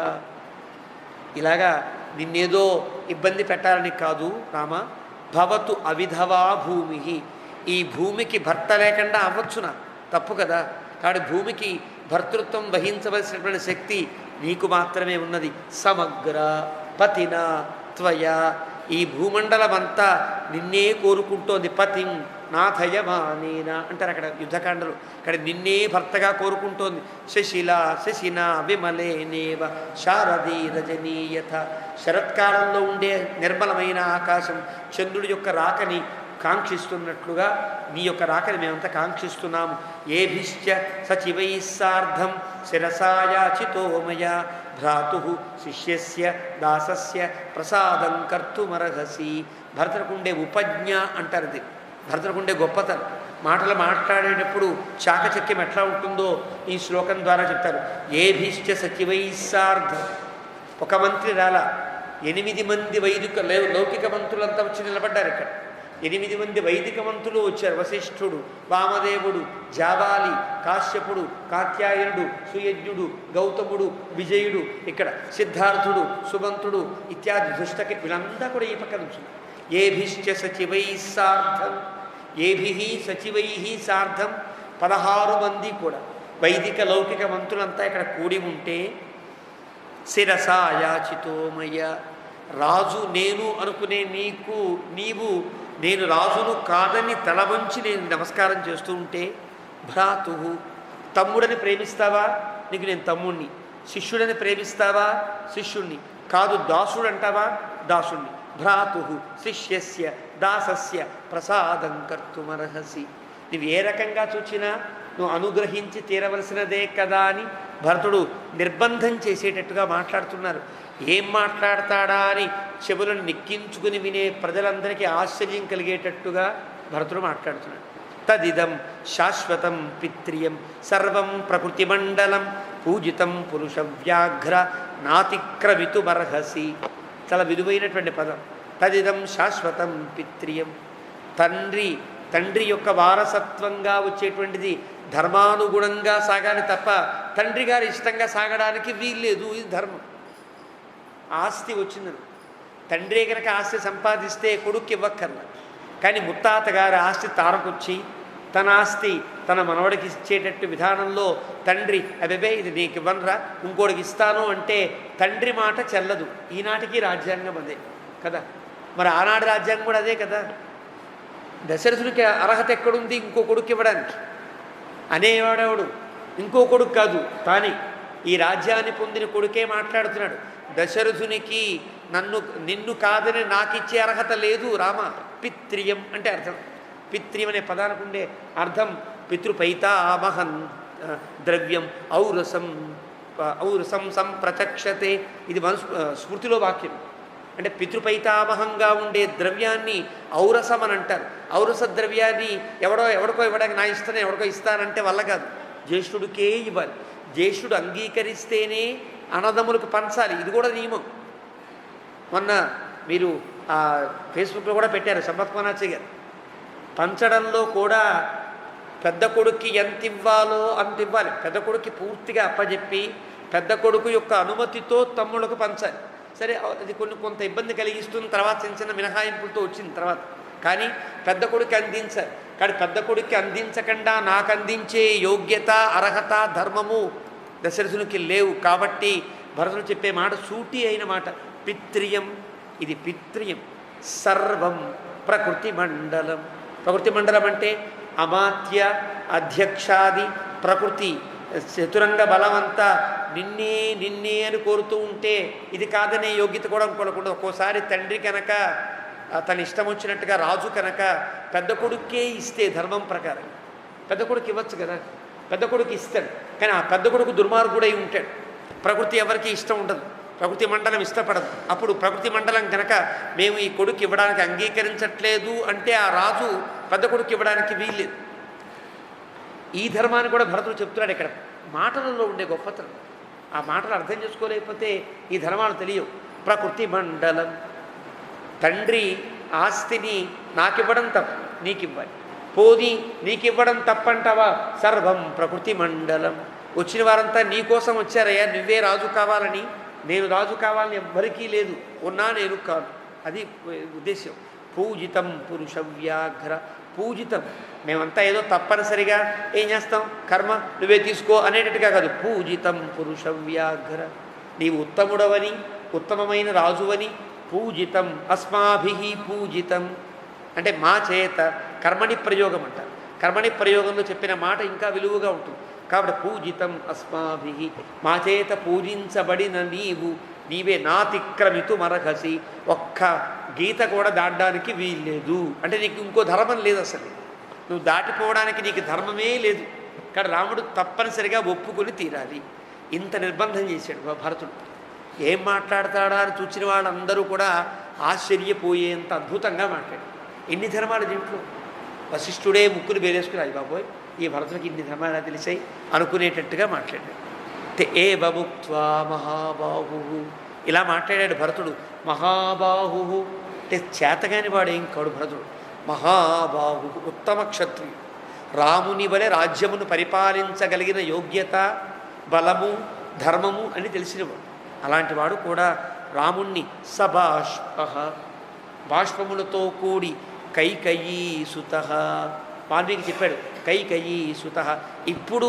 ఇలాగా నిన్నేదో ఇబ్బంది పెట్టాలని కాదు రామ. భవతు అవిధవా భూమి. ఈ భూమికి భర్త లేకుండా అవ్వచ్చునా? తప్పు కదా. కాబట్టి భూమికి భర్తృత్వం వహించవలసినటువంటి శక్తి నీకు మాత్రమే ఉన్నది. సమగ్ర పతినా త్వయ. ఈ భూమండలమంతా నిన్నే కోరుకుంటోంది. పతిం నాథయమానేన అంటారు అక్కడ యుద్ధకాండలు. అక్కడ నిన్నే భర్తగా కోరుకుంటోంది. శశినా విమలేనేవ శారదీ రజనీయథ. శరత్కాలంలో ఉండే నిర్మలమైన ఆకాశం చంద్రుడి యొక్క రాకని కాంక్షిస్తున్నట్లుగా నీ యొక్క రాకని మేమంతా కాంక్షిస్తున్నాము. ఏభిశ్చ సచివై సార్ధం శిరసాయాచితో మయా భ్రాతు శిష్యస్య దాసస్య ప్రసాదం కర్తుమర్హసి. భరతుడికుండే ఉపజ్ఞ అంటారు. ఇది భరతుడికుండే గొప్పతనం. మాటలు మాట్లాడేటప్పుడు చాకచక్యం ఎట్లా ఉంటుందో ఈ శ్లోకం ద్వారా చెప్తారు. ఏభిశ్చ సచివై సార్ధం. ఒక మంత్రి రాలా, 8 మంది లౌకిక మంత్రులంతా వచ్చి నిలబడ్డారు. ఇక్కడ 8 మంది వైదిక మంత్రులు వచ్చారు. వశిష్ఠుడు, వామదేవుడు, జాబాలి, కాశ్యపుడు, కాత్యాయనుడు, సుయజ్ఞుడు, గౌతముడు, విజయుడు, ఇక్కడ సిద్ధార్థుడు, సుమంతుడు ఇత్యాది దుష్టకి వీళ్ళంతా కూడా ఈ పక్కన నుంచి. ఏభిశ్చ సచివై సార్ధం. ఏభి సచివై సార్ధం 16 మంది కూడా వైదిక లౌకిక మంత్రులంతా ఇక్కడ కూడి ఉంటే శిరసాయాచితోమయ. రాజు నేను అనుకునే నీవు నేను రాజును కాదని తల వంచి నేను నమస్కారం చేస్తూ ఉంటే, భ్రాతు తమ్ముడని ప్రేమిస్తావా, నీకు నేను తమ్ముణ్ణి. శిష్యుడని ప్రేమిస్తావా, శిష్యుణ్ణి. కాదు దాసుడు అంటావా, దాసుణ్ణి. భ్రాతు శిష్యస్య దాసస్య ప్రసాదం కర్తుమర్హసి. నువ్వు ఏ రకంగా చూచినా నువ్వు అనుగ్రహించి తీరవలసినదే కదా అని భరతుడు నిర్బంధం చేసేటట్టుగా మాట్లాడుతున్నారు. ఏం మాట్లాడతాడా అని చెవులను నిక్కించుకుని వినే ప్రజలందరికీ ఆశ్చర్యం కలిగేటట్టుగా భరతుడు మాట్లాడుతున్నాడు. తదిదం శాశ్వతం పిత్రియం సర్వం ప్రకృతిమండలం పూజితం పురుష వ్యాఘ్ర నాతిక్రమితుమర్హసి. చాలా విలువైనటువంటి పదం. తదిదం శాశ్వతం పిత్రియం. తండ్రి యొక్క వారసత్వంగా వచ్చేటువంటిది ధర్మానుగుణంగా సాగాలి తప్ప తండ్రి గారి ఇష్టంగా సాగడానికి వీల్లేదు. ఇది ధర్మం. ఆస్తి వచ్చిందని తండ్రి కనుక ఆస్తి సంపాదిస్తే కొడుక్కి ఇవ్వక్కర్లా. కానీ ముత్తాత గారి ఆస్తి తారకొచ్చి తన ఆస్తి తన మనవడికి ఇచ్చేటట్టు విధానంలో తండ్రి అబెబే ఇది నీకు ఇవ్వనరా ఇంకోడికి ఇస్తాను అంటే తండ్రి మాట చెల్లదు. ఈనాటికి రాజ్యాంగం అదే కదా. మరి ఆనాడు రాజ్యాంగం కూడా అదే కదా. దశరథుడికి అర్హత ఎక్కడుంది ఇంకో కొడుకు ఇవ్వడానికి? అనేవాడేవాడు ఇంకో కొడుకు కాదు, తానే ఈ రాజ్యాన్ని పొందిన కొడుకే మాట్లాడుతున్నాడు. దశరథునికి నిన్ను కాదని నాకిచ్చే అర్హత లేదు రామ. పిత్రియం అంటే అర్థం. పిత్రియం అనే పదానికి ఉండే అర్థం పితృపైతామహం ద్రవ్యం ఔరసం సంప్రచక్షతే. ఇది స్మృతిలో వాక్యం. అంటే పితృపైతామహంగా ఉండే ద్రవ్యాన్ని ఔరసం అని అంటారు. ఔరస ద్రవ్యాన్ని ఎవడికో ఇవ్వడానికి నా ఇస్తానే ఎవడికో ఇస్తానంటే వల్ల కాదు, జ్యేష్ఠుడికే ఇవ్వాలి. జ్యేష్ఠుడు అంగీకరిస్తేనే అన్నదమ్ములకు పంచాలి. ఇది కూడా నియమం. మొన్న మీరు ఫేస్బుక్లో కూడా పెట్టారు సంపత్ మనాచి గారు. పంచడంలో కూడా పెద్ద కొడుక్కి ఎంత ఇవ్వాలో అంత ఇవ్వాలి. పెద్ద కొడుక్కి పూర్తిగా అప్పచెప్పి పెద్ద కొడుకు యొక్క అనుమతితో తమ్ముళ్ళకు పంచాలి. సరే అది కొంత ఇబ్బంది కలిగిస్తుంది, తర్వాత చిన్న చిన్న మినహాయింపులతో వచ్చింది తర్వాత. కానీ పెద్ద కొడుకు అందించాలి. కానీ పెద్ద కొడుక్కి అందించకుండా నాకు అందించే యోగ్యత అర్హత ధర్మము దశరథునికి లేవు. కాబట్టి భరతుడు చెప్పే మాట సూటి అయిన మాట. పిత్రియం. ఇది పిత్రియం. సర్వం ప్రకృతి మండలం. ప్రకృతి మండలం అంటే అమాత్య అధ్యక్షాది ప్రకృతి చతురంగ బలమంతా నిన్నే అని కోరుతూ ఉంటే ఇది కాదనే యోగ్యత కూడా అనుకోకుండా ఒక్కోసారి తండ్రి కనుక తన ఇష్టం వచ్చినట్టుగా రాజు కనుక పెద్ద కొడుకే ఇస్తే ధర్మం ప్రకారం పెద్ద కొడుకు ఇవ్వచ్చు కదా. పెద్ద కొడుకు ఇస్తాడు. కానీ ఆ పెద్ద కొడుకు దుర్మార్గుడై ఉంటాడు. ప్రకృతి ఎవరికి ఇష్టం ఉండదు, ప్రకృతి మండలం ఇష్టపడదు. అప్పుడు ప్రకృతి మండలం కనుక మేము ఈ కొడుకు ఇవ్వడానికి అంగీకరించట్లేదు అంటే ఆ రాజు పెద్ద కొడుకు ఇవ్వడానికి వీల్లేదు. ఈ ధర్మాన్ని కూడా భరతుడు చెప్తున్నాడు ఇక్కడ. మాటలలో ఉండే గొప్పతనం. ఆ మాటలు అర్థం చేసుకోలేకపోతే ఈ ధర్మాలు తెలియవు. ప్రకృతి మండలం. తండ్రి ఆస్తిని నాకివ్వడం తప్పు, నీకివ్వాలి. పోని నీకివ్వడం తప్పంటావా? సర్వం ప్రకృతి మండలం. వచ్చిన వారంతా నీ కోసం వచ్చారయ్యా, నువ్వే రాజు కావాలని. నేను రాజు కావాలని ఎవ్వరికీ లేదు, ఉన్నా నేను కాదు. అది ఉద్దేశ్యం. పూజితం పురుష వ్యాఘ్ర. పూజితం. మేమంతా ఏదో తప్పనిసరిగా ఏం చేస్తాం, కర్మ నువ్వే తీసుకో అనేటట్టుగా కాదు. పూజితం పురుష వ్యాఘ్ర. నీవు ఉత్తముడవని, ఉత్తమమైన రాజువని. పూజితం అస్మాభి పూజితం అంటే మా చేత. కర్మణి ప్రయోగం అంట. కర్మణి ప్రయోగంలో చెప్పిన మాట ఇంకా విలువగా ఉంటుంది. కాబట్టి పూజితం అస్మాభి, మా చేత పూజించబడిన నీవే నాతిక్రమితుమర్హసి. ఒక్క గీత కూడా దాటడానికి వీల్లేదు. అంటే నీకు ఇంకో ధర్మం లేదు, అసలు నువ్వు దాటిపోవడానికి నీకు ధర్మమే లేదు. కానీ రాముడు తప్పనిసరిగా ఒప్పుకొని తీరాలి. ఇంత నిర్బంధం చేశాడు భరతుడు. ఏం మాట్లాడతాడా అని చూసిన వాళ్ళందరూ కూడా ఆశ్చర్యపోయేంత అద్భుతంగా మాట్లాడాడు. ఎన్ని ధర్మాలు దీంట్లో. వశిష్ఠుడే ముక్కులు బేరేసుకుని అయ్యి బాబోయ్ ఈ భరతుడికి ఇన్ని ధర్మాలు తెలిసాయి అనుకునేటట్టుగా మాట్లాడాడు. ఏవముక్త్వా మహాబాహు. ఇలా మాట్లాడాడు భరతుడు. మహాబాహు అంటే చేతగాని వాడేం కాడు భరతుడు. మహాబాహు ఉత్తమ క్షత్రియుడు. రాముని వలె రాజ్యమును పరిపాలించగలిగిన యోగ్యత, బలము, ధర్మము అని తెలిసినవాడు. అలాంటి వాడు కూడా రాముణ్ణి సబాష్ప, బాష్పములతో కూడి కైకయీ సుత. వాల్మీకి చెప్పాడు కైకయీ సుత. ఇప్పుడు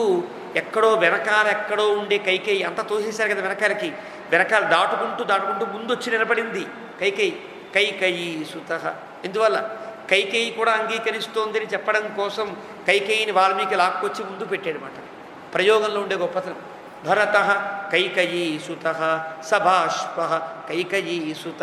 ఎక్కడో వెనకాలెక్కడో ఉండే కైకేయి అంతా తోసేశారు కదా వెనకాలకి. వెనకాల దాటుకుంటూ ముందు వచ్చి నిలబడింది కైకయీ సుత. ఎందువల్ల కైకేయి కూడా అంగీకరిస్తోందని చెప్పడం కోసం కైకేయిని వాల్మీకి లాక్కొచ్చి ముందు పెట్టాడనమాట. ప్రయోగంలో ఉండే గొప్పతనం. భరత కైకయీసుత సభాష్ప కైకయీసుత.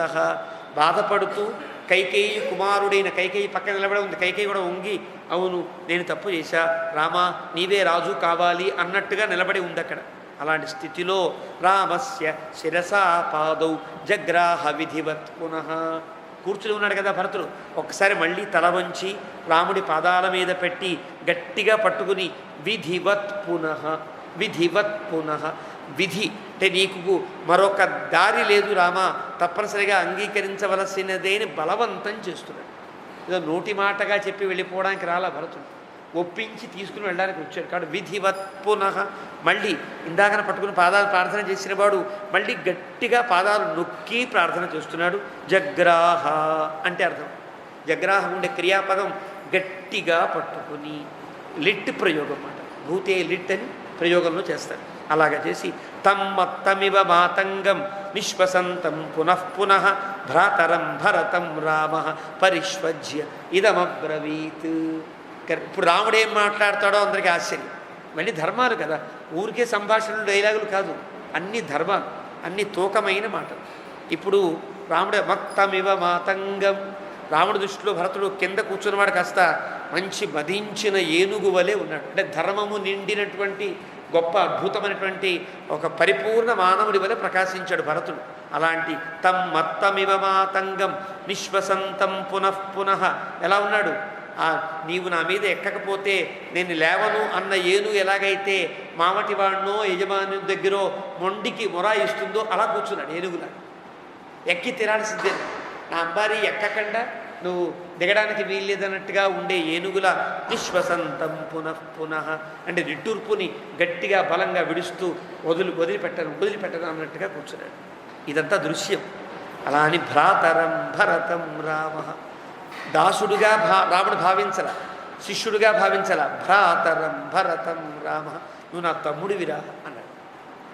బాధపడుతూ కైకేయి కుమారుడైన కైకేయి పక్కన నిలబడి ఉంది. కైకేయి కూడా వంగి, అవును నేను తప్పు చేశా రామా, నీవే రాజు కావాలి అన్నట్టుగా నిలబడి ఉంది అక్కడ. అలాంటి స్థితిలో రామస్య శిరసా పాదౌ జగ్రాహ విధివత్ పునః. కూర్చుని ఉన్నాడు కదా భరతుడు, ఒక్కసారి మళ్ళీ తల వంచి రాముడి పాదాల మీద పెట్టి గట్టిగా పట్టుకుని విధివత్ పునః, విధివత్ పునః. విధి అంటే నీకు మరొక దారి లేదు రామా, తప్పనిసరిగా అంగీకరించవలసినదేని బలవంతం చేస్తున్నాడు. ఏదో నోటి మాటగా చెప్పి వెళ్ళిపోవడానికి రాలా భరతుడు, ఒప్పించి తీసుకుని వెళ్ళడానికి వచ్చాడు. కాబట్టి విధివత్ పునః. మళ్ళీ ఇందాకన పట్టుకుని పాదాలు ప్రార్థన చేసిన వాడు మళ్ళీ గట్టిగా పాదాలు నొక్కి ప్రార్థన చేస్తున్నాడు. జగ్రాహ అంటే అర్థం, జగ్రాహం ఉండే క్రియాపదం గట్టిగా పట్టుకుని, లిట్ ప్రయోగం అన్నమాట. భూతే లిట్ అని ప్రయోగంలో చేస్తారు. అలాగా చేసి తమ్మత్తమివ మాతంగం నిశ్వసంతం పునః భ్రాతరం భరతం రామ పరిష్వజ్య ఇదమబ్రవీత్. ఇప్పుడు రాముడు ఏం మాట్లాడతాడో అందరికీ ఆశ్చర్యం. మళ్ళీ ధర్మాలు కదా, ఊరికే సంభాషణలు డైలాగులు కాదు, అన్ని ధర్మాలు, అన్ని తూకమైన మాటలు. ఇప్పుడు రాముడు మత్తమివ మాతంగం, రాముడి దృష్టిలో భరతుడు కింద కూర్చున్నవాడు కాస్త మంచి మదించిన ఏనుగు వలె ఉన్నాడు. అంటే ధర్మము నిండినటువంటి గొప్ప అద్భుతమైనటువంటి ఒక పరిపూర్ణ మానవుడి వలె ప్రకాశించాడు భరతుడు. అలాంటి తమ్మత్తమివ మాతంగం నిశ్వసంతం పునః. ఎలా ఉన్నాడు? నీవు నా మీద ఎక్కకపోతే నేను లేవను అన్న ఏనుగు ఎలాగైతే మామటివాడినో యజమాని దగ్గర మొండికి మొరాయిస్తుందో అలా కూర్చున్నాడు ఏనుగులా. ఎక్కి తిరాల్సిందే, నా అంబారి ఎక్కకుండా నువ్వు దిగడానికి వీల్లేదన్నట్టుగా ఉండే ఏనుగుల నిశ్వసంతం పునః అంటే నిట్టూర్పుని గట్టిగా బలంగా విడుస్తూ వదిలిపెట్టను అన్నట్టుగా కూర్చున్నాడు. ఇదంతా దృశ్యం. అలా అని భ్రాతరం భరతం రామ, దాసుడుగా రాముడు భావించల, శిష్యుడుగా భావించల. భ్రాతరం భరతం రామ, నువ్వు నా తమ్ముడివిరా అన్నాడు.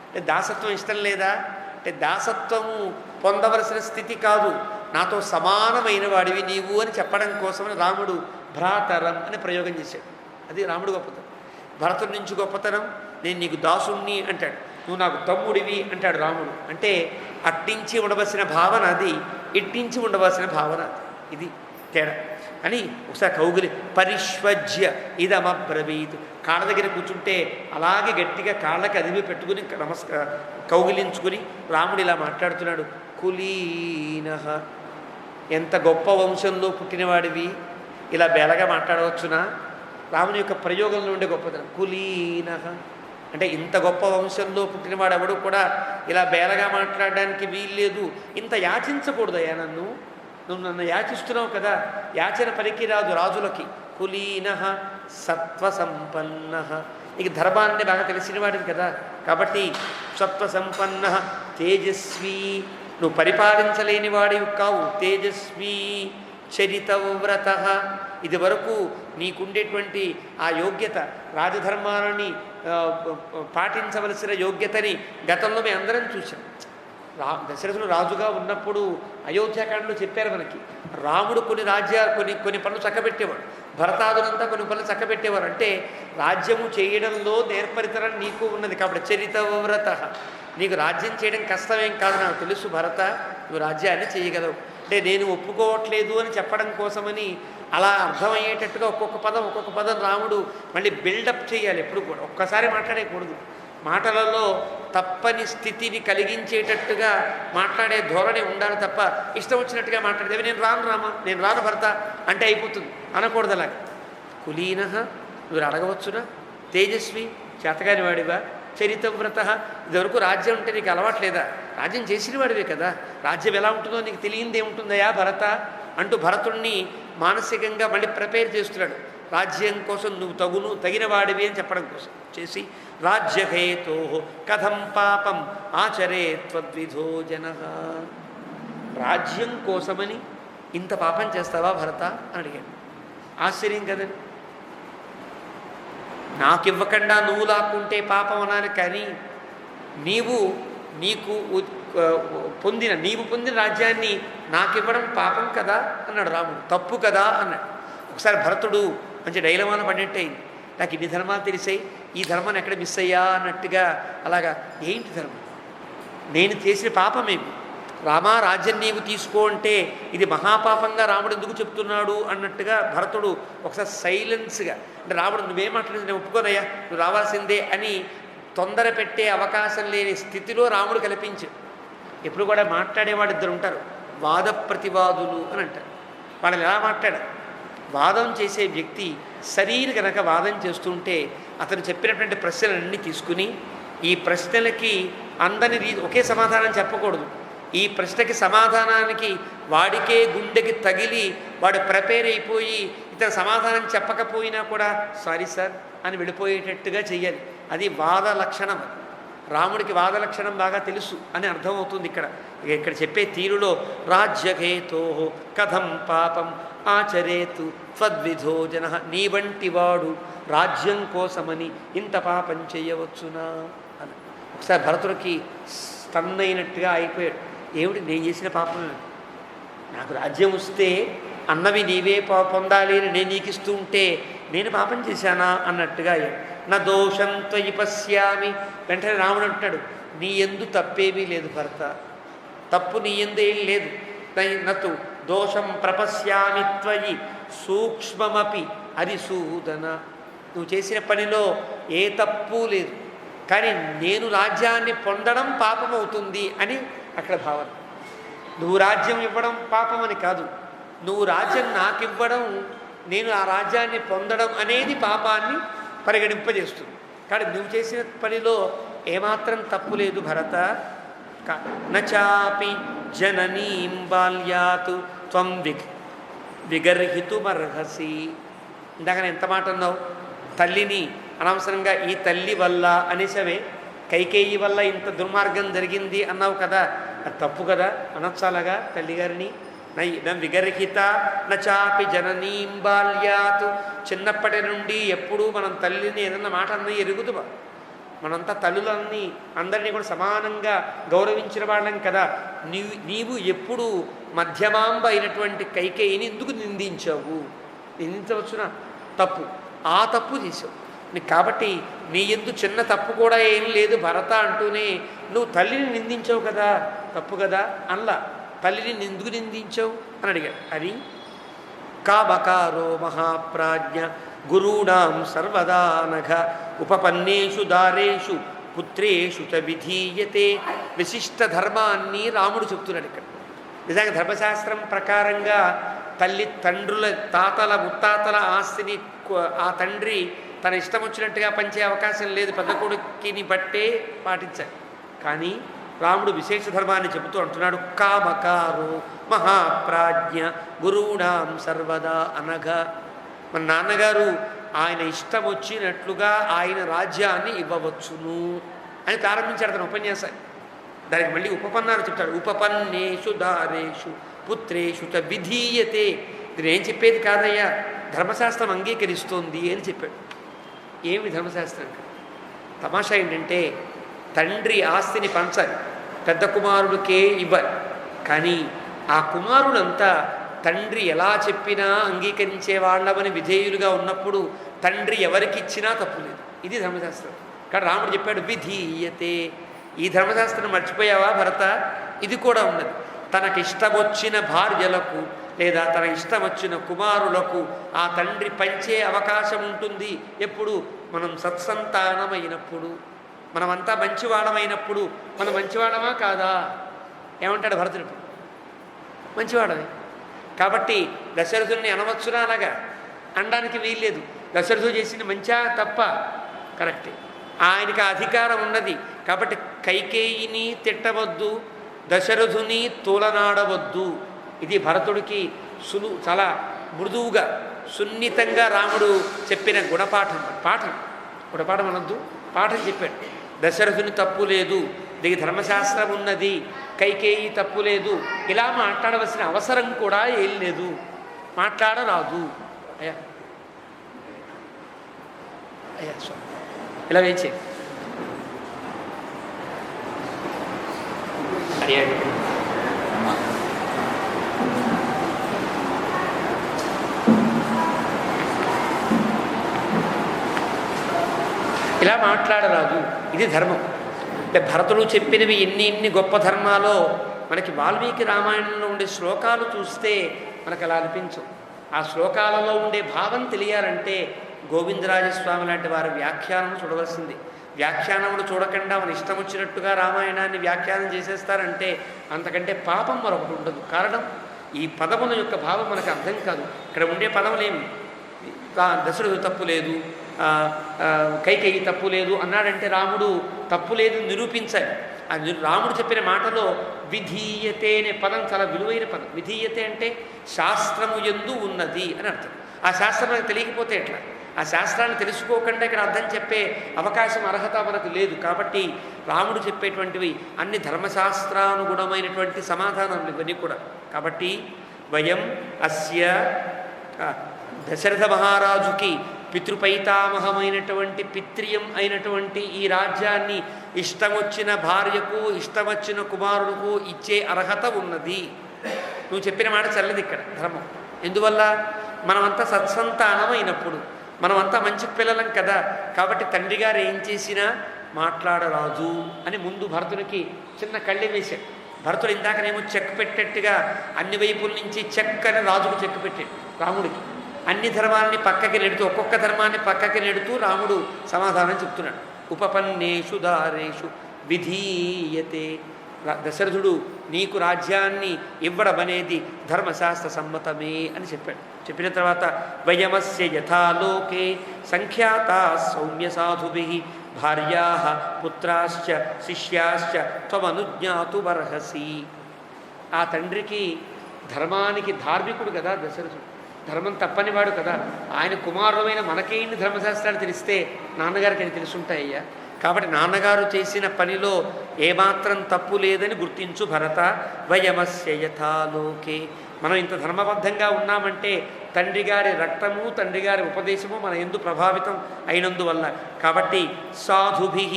అంటే దాసత్వం ఇష్టం లేదా అంటే దాసత్వము పొందవలసిన స్థితి కాదు, నాతో సమానమైన వాడివి నీవు అని చెప్పడం కోసమని రాముడు భ్రాతరం అని ప్రయోగం చేశాడు. అది రాముడు గొప్పతనం. భరతుడి నుంచి గొప్పతనం, నేను నీకు దాసుణ్ణి అంటాడు, నువ్వు నాకు తమ్ముడివి అంటాడు రాముడు. అంటే అట్టించి ఉండవలసిన భావన అది, ఇట్టించి ఉండవలసిన భావన అది. ఇది తేడా అని ఒకసారి కౌగిలి పరిష్వజ్య ఇదమబ్రవీత్. కాళ్ళ దగ్గర కూర్చుంటే అలాగే గట్టిగా కాళ్ళకి అదిమి పెట్టుకుని కౌగిలించుకుని రాముడు ఇలా మాట్లాడుతున్నాడు. కులీనః, ఎంత గొప్ప వంశంలో పుట్టినవాడివి, ఇలా బేలగా మాట్లాడవచ్చునా? రాముని యొక్క ప్రయోగంలో ఉండే గొప్పతనం. కులీనః అంటే ఇంత గొప్ప వంశంలో పుట్టినవాడు ఎవడు కూడా ఇలా బేలగా మాట్లాడడానికి వీల్లేదు, ఇంత యాచించకూడదయ్యా నువ్వు నన్ను యాచిస్తున్నావు కదా, యాచన పనికి రాదు రాజులకి. కులీనః సత్వసంపన్నః, నీకు ధర్మాన్ని బాగా తెలిసిన వాడివి కదా, కాబట్టి సత్వసంపన్నః తేజస్వీ, నువ్వు పరిపాలించలేని వాడివి కావు. తేజస్వీ చరితవ్రతః, ఇది వరకు నీకుండేటువంటి ఆ యోగ్యత, రాజధర్మాలని పాటించవలసిన యోగ్యతని గతంలో మేము అందరం చూసాం. దశరథుడు రాజుగా ఉన్నప్పుడు అయోధ్యాకాండలో చెప్పారు మనకి, రాముడు కొన్ని రాజ్యాలు కొన్ని పనులు చక్కబెట్టేవాడు, భరతాదులంతా కొన్ని పనులు చక్కబెట్టేవారు. అంటే రాజ్యము చేయడంలో నేర్పరితనం నీకు ఉన్నది కాబట్టి చరితవ్రత, నీకు రాజ్యం చేయడం కష్టమేం కాదు, నాకు తెలుసు భరత, నువ్వు రాజ్యాన్ని చేయగలవు. అంటే నేను ఒప్పుకోవట్లేదు అని చెప్పడం కోసమని అలా అర్థమయ్యేటట్టుగా ఒక్కొక్క పదం రాముడు మళ్ళీ బిల్డప్ చేయాలి. ఎప్పుడు కూడా ఒక్కసారి మాట్లాడేయకూడదు. మాటలలో తప్పని స్థితిని కలిగించేటట్టుగా మాట్లాడే ధోరణి ఉండాలి తప్ప ఇష్టం వచ్చినట్టుగా మాట్లాడేది నేను రాను రామా, నేను రాను భర్త అంటే అయిపోతుంది అనకూడదు. అలాగే కులీనః, మీరు అడగవచ్చునా? తేజస్వి, చేతగాని వాడివా? చరితవ్రత, ఇదివరకు రాజ్యం ఉంటే నీకు అలవాట్లేదా? రాజ్యం చేసిన వాడివే కదా, రాజ్యం ఎలా ఉంటుందో నీకు తెలియందే ఉంటుందయా భరత అంటూ భరతుణ్ణి మానసికంగా మళ్ళీ ప్రిపేర్ చేస్తున్నాడు. రాజ్యం కోసం నువ్వు తగిన వాడివి అని చెప్పడం కోసం చేసి రాజ్యహేతో కథం పాపం ఆచరే త్వద్విధో జనః, రాజ్యం కోసమని ఇంత పాపం చేస్తావా భరత అని అడిగాడు. ఆశ్చర్యం కదండి. నాకివ్వకుండా నువ్వు లాక్కుంటే పాపం అనాలి, కానీ నీకు నీవు పొందిన రాజ్యాన్ని నాకివ్వడం పాపం కదా అన్నాడు రాముడు. తప్పు కదా అన్నాడు. ఒకసారి భరతుడు మంచి డైలమాన పడినట్టే అయింది. నాకు ఇన్ని ధర్మాలు తెలిసాయి, ఈ ధర్మాన్ని ఎక్కడ మిస్ అయ్యా అన్నట్టుగా. అలాగా ఏంటి ధర్మం, నేను చేసిన పాపమేమి, రామా రాజ్యం నీవు తీసుకో అంటే ఇది మహాపాపంగా రాముడు ఎందుకు చెప్తున్నాడు అన్నట్టుగా భరతుడు ఒకసారి సైలెన్స్గా, అంటే రాముడు నువ్వేం మాట్లాడింది నేను ఒప్పుకోనయ్యా, నువ్వు రావాల్సిందే అని తొందర పెట్టే అవకాశం లేని స్థితిలో రాముడు కల్పించాడు. ఎప్పుడు కూడా మాట్లాడేవాడు ఇద్దరు ఉంటారు, వాద ప్రతివాదులు అని అంటారు. వాళ్ళని ఎలా మాట్లాడారు, వాదం చేసే వ్యక్తి శరీర కనుక వాదం చేస్తుంటే అతను చెప్పినటువంటి ప్రశ్నలన్నీ తీసుకుని ఈ ప్రశ్నలకి అందరి ఒకే సమాధానం చెప్పకూడదు. ఈ ప్రశ్నకి సమాధానానికి వాడికే గుండెకి తగిలి వాడు ప్రిపేర్ అయిపోయి ఇతను సమాధానం చెప్పకపోయినా కూడా సారీ సార్ అని వెళ్ళిపోయేటట్టుగా చెయ్యాలి. అది వాద లక్షణం. రాముడికి వాద లక్షణం బాగా తెలుసు అని అర్థమవుతుంది ఇక్కడ. ఇక్కడ చెప్పే తీరులో రాజ్యహేతో కథం పాపం ఆచరేతు త్వద్విధో జన, నీ వంటి వాడు రాజ్యం కోసమని ఇంత పాపం చేయవచ్చునా అని. ఒకసారి భరతుడికి స్టన్నైనట్టుగా అయిపోయాడు. ఏమిటి నేను చేసిన పాపం, నాకు రాజ్యం వస్తే అన్నవి నీవే పొందాలి అని నేను నీకు ఇస్తూ ఉంటే నేను పాపం చేశానా అన్నట్టుగా అయ్యాడు. నా దోషం త్వయి పశ్యామి. వెంటనే రాముడు అంటాడు, నీ ఎందు తప్పేమీ లేదు భర్త, తప్పు నీ ఎందు ఏం లేదు. నతు దోషం ప్రపశ్యామి త్వయి సూక్ష్మమపి అరిసూదన. నువ్వు చేసిన పనిలో ఏ తప్పు లేదు, కానీ నేను రాజ్యాన్ని పొందడం పాపం అవుతుంది అని అక్కడ భావన. నువ్వు రాజ్యం ఇవ్వడం పాపం అని కాదు, నువ్వు రాజ్యం నాకు ఇవ్వడం, నేను ఆ రాజ్యాన్ని పొందడం అనేది పాపాన్ని పరిగణింపజేస్తుంది. కానీ నువ్వు చేసిన పనిలో ఏమాత్రం తప్పు లేదు భరత. నచాపి జననీం బాల్యాత్ త్వం విగర్హితుమర్హసి. ఇందాక ఎంత మాట అన్నావు, తల్లిని అనవసరంగా ఈ తల్లి వల్ల అనేసవే, కైకేయి వల్ల ఇంత దుర్మార్గం జరిగింది అన్నావు కదా, అది తప్పు కదా అనొచ్చాలగా తల్లిగారిని. విగర్హిత నచాపి జననీం బాల్యాత్. చిన్నప్పటి నుండి ఎప్పుడూ మనం తల్లిని ఏదన్నా మాట అన్నీ ఎరుగుతుమా, మనంతా తల్లులన్నీ అందరినీ కూడా సమానంగా గౌరవించిన వాళ్ళం కదా. నీవు ఎప్పుడు మధ్యమాంబ అయినటువంటి కైకేయిని ఎందుకు నిందించావు, నిందించవచ్చునా, తప్పు, ఆ తప్పు చేసావు. కాబట్టి నీ ఎందు చిన్న తప్పు కూడా ఏం లేదు భరత అంటూనే నువ్వు తల్లిని నిందించావు కదా, తప్పు కదా అన్లా. తల్లిని ఎందుకు నిందించావు అని అడిగాడు. అని కామకారో మహాప్రాజ్ఞ గురూణాం సర్వదానఘ ఉపపన్నేషు దారేషు పుత్రేషు చ విధీయతే. విశిష్ట ధర్మాన్ని రాముడు చెప్తున్నాడు ఇక్కడ. నిజంగా ధర్మశాస్త్రం ప్రకారంగా తల్లి తండ్రుల తాతల ముత్తాతల ఆస్తిని ఆ తండ్రి తన ఇష్టం వచ్చినట్టుగా పంచే అవకాశం లేదు, పెద్ద కొడుకుని బట్టే పాటించాలి. కానీ రాముడు విశేష ధర్మాన్ని చెబుతూ అంటున్నాడు, కామకారో మహాప్రాజ్ఞ గురూణాం సర్వదా అనఘ. మన నాన్నగారు ఆయన ఇష్టం వచ్చినట్లుగా ఆయన రాజ్యాన్ని ఇవ్వవచ్చును అని ప్రారంభించాడు తన ఉపన్యాసాన్ని. దానికి మళ్ళీ ఉపపన్నాలు చెప్తాడు, ఉపపన్నేషు దారేషు పుత్రేషు చ విధీయతే. ఇది ఏం చెప్పేది కాదయ్యా, ధర్మశాస్త్రం అంగీకరిస్తోంది అని చెప్పాడు. ఏమి ధర్మశాస్త్రం? తమాషా ఏంటంటే తండ్రి ఆస్తిని పంచాలి, పెద్ద కుమారుడికే ఇవ్వాలి. కానీ ఆ కుమారుడంతా తండ్రి ఎలా చెప్పినా అంగీకరించే వాళ్ళమని విధేయులుగా ఉన్నప్పుడు తండ్రి ఎవరికిచ్చినా తప్పు లేదు. ఇది ధర్మశాస్త్రం. కానీ రాముడు చెప్పాడు విధీయతే. ఈ ధర్మశాస్త్రం మర్చిపోయావా భరత? ఇది కూడా ఉన్నది. తనకిష్టమొచ్చిన భార్యలకు లేదా తన ఇష్టం వచ్చిన కుమారులకు ఆ తండ్రి పంచే అవకాశం ఉంటుంది. ఎప్పుడు? మనం సత్సంతానమైనప్పుడు, మనమంతా మంచివాడమైనప్పుడు. మనం మంచివాడమా కాదా? ఏమంటాడు భరతుడు? మంచివాడమే. కాబట్టి దశరథుడిని అనవచ్చునా? అలాగా అనడానికి వీల్లేదు. దశరథుడు చేసింది మంచా తప్ప? కరెక్టే. ఆయనకి అధికారం ఉన్నది. కాబట్టి కైకేయిని తిట్టవద్దు, దశరథుని తోలనాడవద్దు. ఇది భరతుడికి చాలా మృదువుగా సున్నితంగా రాముడు చెప్పిన గుణపాఠం. గుణపాఠం అనొద్దు, పాఠం చెప్పాడు. దశరథుని తప్పు లేదు, దీనికి ధర్మశాస్త్రం ఉన్నది, కైకేయి తప్పు లేదు, ఇలా మాట్లాడవలసిన అవసరం కూడా ఏం లేదు, మాట్లాడరాదు. అయ్యా ఇలా వేచే చేయండి. ఇలా మాట్లాడరాదు, ఇది ధర్మం. అంటే భరతుడు చెప్పినవి ఎన్ని గొప్ప ధర్మాలో మనకి వాల్మీకి రామాయణంలో ఉండే శ్లోకాలు చూస్తే మనకు అలా అనిపించవు. ఆ శ్లోకాలలో ఉండే భావం తెలియాలంటే గోవిందరాజస్వామి లాంటి వారి వ్యాఖ్యానం చూడవలసింది. వ్యాఖ్యానములు చూడకుండా మన ఇష్టం వచ్చినట్టుగా రామాయణాన్ని వ్యాఖ్యానం చేసేస్తారంటే అంతకంటే పాపం మరొకటి ఉండదు. కారణం, ఈ పదముల యొక్క భావం మనకు అర్థం కాదు. ఇక్కడ ఉండే పదములేమి, దశరథుడు తప్పు లేదు, కైకేయి తప్పు లేదు అన్నాడంటే రాముడు తప్పు లేదు నిరూపించాలి. రాముడు చెప్పిన మాటలో విధీయతే అనే పదం చాలా విలువైన పదం. విధీయతే అంటే శాస్త్రము యందు ఉన్నది అని అర్థం. ఆ శాస్త్రం మనకు తెలియకపోతే ఎట్లా? ఆ శాస్త్రాన్ని తెలుసుకోకుండా ఇక్కడ అర్థం చెప్పే అవకాశం, అర్హత మనకు లేదు. కాబట్టి రాముడు చెప్పేటువంటివి అన్ని ధర్మశాస్త్రానుగుణమైనటువంటి సమాధానాలు ఇవన్నీ కూడా. కాబట్టి వయం అస్య దశరథ మహారాజుకి పితృపైతామహమైనటువంటి పిత్రియం అయినటువంటి ఈ రాజ్యాన్ని ఇష్టమొచ్చిన భార్యకు ఇష్టమొచ్చిన కుమారుడుకు ఇచ్చే అర్హత ఉన్నది. నువ్వు చెప్పిన మాట చల్లది ఇక్కడ ధర్మం. ఎందువల్ల? మనమంతా సత్సంతానం అయినప్పుడు, మనమంతా మంచి పిల్లలం కదా. కాబట్టి తండ్రి గారు ఏం చేసినా మాట్లాడరాదు అని ముందు భరతునికి చిన్న కళ్ళె వేశాడు. భరతుడు ఇందాకనేమో చెక్ పెట్టేట్టుగా అన్ని వైపుల నుంచి చెక్ అని రాజుకు చెక్ పెట్టాడు రాముడికి. అన్ని ధర్మాలని పక్కకి నెడుతూ, ఒక్కొక్క ధర్మాన్ని పక్కకి నెడుతూ రాముడు సమాధానం చెప్తున్నాడు. ఉపపన్నేషు దారేషు విధీయతే. దశరథుడు నీకు రాజ్యాన్ని ఇవ్వడం అనేది ధర్మశాస్త్ర సమ్మతమే అని చెప్పాడు. చెప్పిన తర్వాత వయమస్య యథాలోకే సంఖ్యాతా సౌమ్య సాధుభిః భార్యాః పుత్రాశ్చ శిష్యాశ్చ త్వమనుజ్ఞాతుమర్హసి. ఆ తండ్రికి ధర్మానికి ధార్మికుడు కదా దశరథుడు, ధర్మం తప్పనివాడు కదా. ఆయన కుమారుడమైన మనకే ఇన్ని ధర్మశాస్త్రాలు తెలిస్తే నాన్నగారికి అని తెలుసుంటాయ్యా. కాబట్టి నాన్నగారు చేసిన పనిలో ఏమాత్రం తప్పు లేదని గుర్తించు భరత. వయమస్య యథాలోకే. మనం ఇంత ధర్మబద్ధంగా ఉన్నామంటే తండ్రి గారి రక్తము, తండ్రి గారి ఉపదేశము మన యందు ప్రభావితం అయినందువల్ల. కాబట్టి సాధుభిః,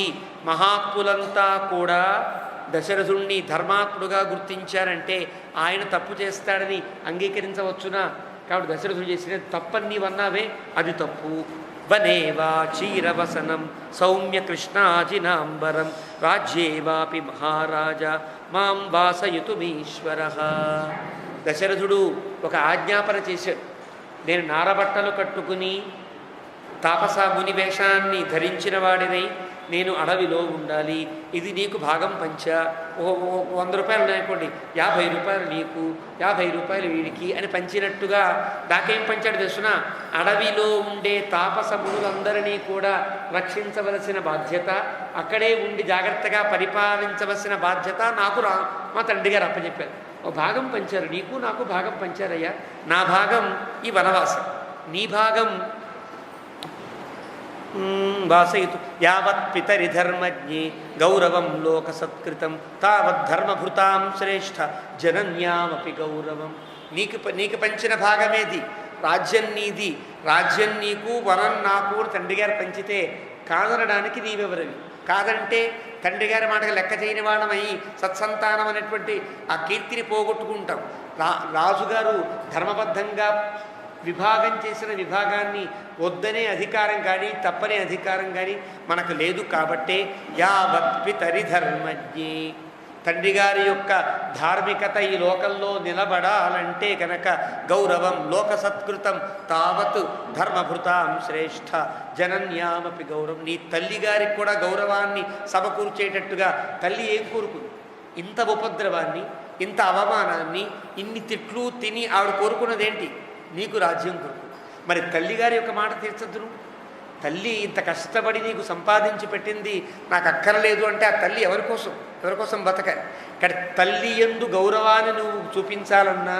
మహాత్ములంతా కూడా దశరథుణ్ణి ధర్మాత్ముడుగా గుర్తించారంటే ఆయన తప్పు చేస్తాడని అంగీకరించవచ్చునా? కాబట్టి దశరథుడు చేసిన తప్పని నీవన్నావే, అది తప్పు. వనేవా చీరవసనం సౌమ్య కృష్ణాజినాంబరం రాజ్యేవాపి మహారాజా మాం వాసయుతుమీశ్వరః. దశరథుడు ఒక ఆజ్ఞాపన చేశాడు. నేను నారబట్టలు కట్టుకుని తాపస ముని వేషాన్ని ధరించిన వాడినై నేను అడవిలో ఉండాలి, ఇది నీకు భాగం పంచా. 100 రూపాయలు ఉన్నాయనుకోండి, 50 రూపాయలు నీకు, 50 రూపాయలు వీడికి అని పంచినట్టుగా నాకేం పంచాడు తెలుసునా? అడవిలో ఉండే తాపస మునులందరినీ కూడా రక్షించవలసిన బాధ్యత, అక్కడే ఉండి జాగ్రత్తగా పరిపాలించవలసిన బాధ్యత నాకు మా తండ్రి గారు అప్పచెప్పారు. ఓ భాగం పంచారు, నీకు నాకు భాగం పంచారయ్యా. నా భాగం ఈ వనవాసం, నీ భాగం వాసయితు. యావత్ పితరి ధర్మజ్ఞే గౌరవం లోక సత్కృతం తావత్ ధర్మభృతాం శ్రేష్ఠ జనన్యామపి గౌరవం. నీకు పంచిన భాగమేది, రాజ్యం నీది, రాజ్యం నీకు, వనం నాకు తండ్రి గారు పంచితే కాదనడానికి నీవెవరవి? కాదంటే తండ్రి గారి మాటకు లెక్క చేయని వాళ్ళమై సత్సంతానం అనేటువంటి ఆ కీర్తిని పోగొట్టుకుంటాం. రాజుగారు ధర్మబద్ధంగా విభాగం చేసిన విభాగాన్ని వద్దనే అధికారం కానీ తప్పనే అధికారం కానీ మనకు లేదు. కాబట్టే యావత్ పితరి ధర్మజ్ఞే, తండ్రి గారి యొక్క ధార్మికత ఈ లోకంలో నిలబడాలంటే కనుక గౌరవం లోక సత్కృతం తావత్ ధర్మభృతాం శ్రేష్ఠ జనన్యామపి గౌరవం. నీ తల్లి గారికి కూడా గౌరవాన్ని సమకూర్చేటట్టుగా తల్లి ఏం కోరుకుంది? ఇంత ఉపద్రవాన్ని, ఇంత అవమానాన్ని, ఇన్ని తిట్లు తిని ఆవిడ కోరుకున్నదేంటి? నీకు రాజ్యం కొరకు. మరి తల్లిగారి యొక్క మాట తీర్చద్దును. తల్లి ఇంత కష్టపడి నీకు సంపాదించి పెట్టింది నాకు అక్కర్లేదు అంటే ఆ తల్లి ఎవరి కోసం బతకాలి? ఇక్కడ తల్లి యందు గౌరవాన్ని నువ్వు చూపించాలన్నా,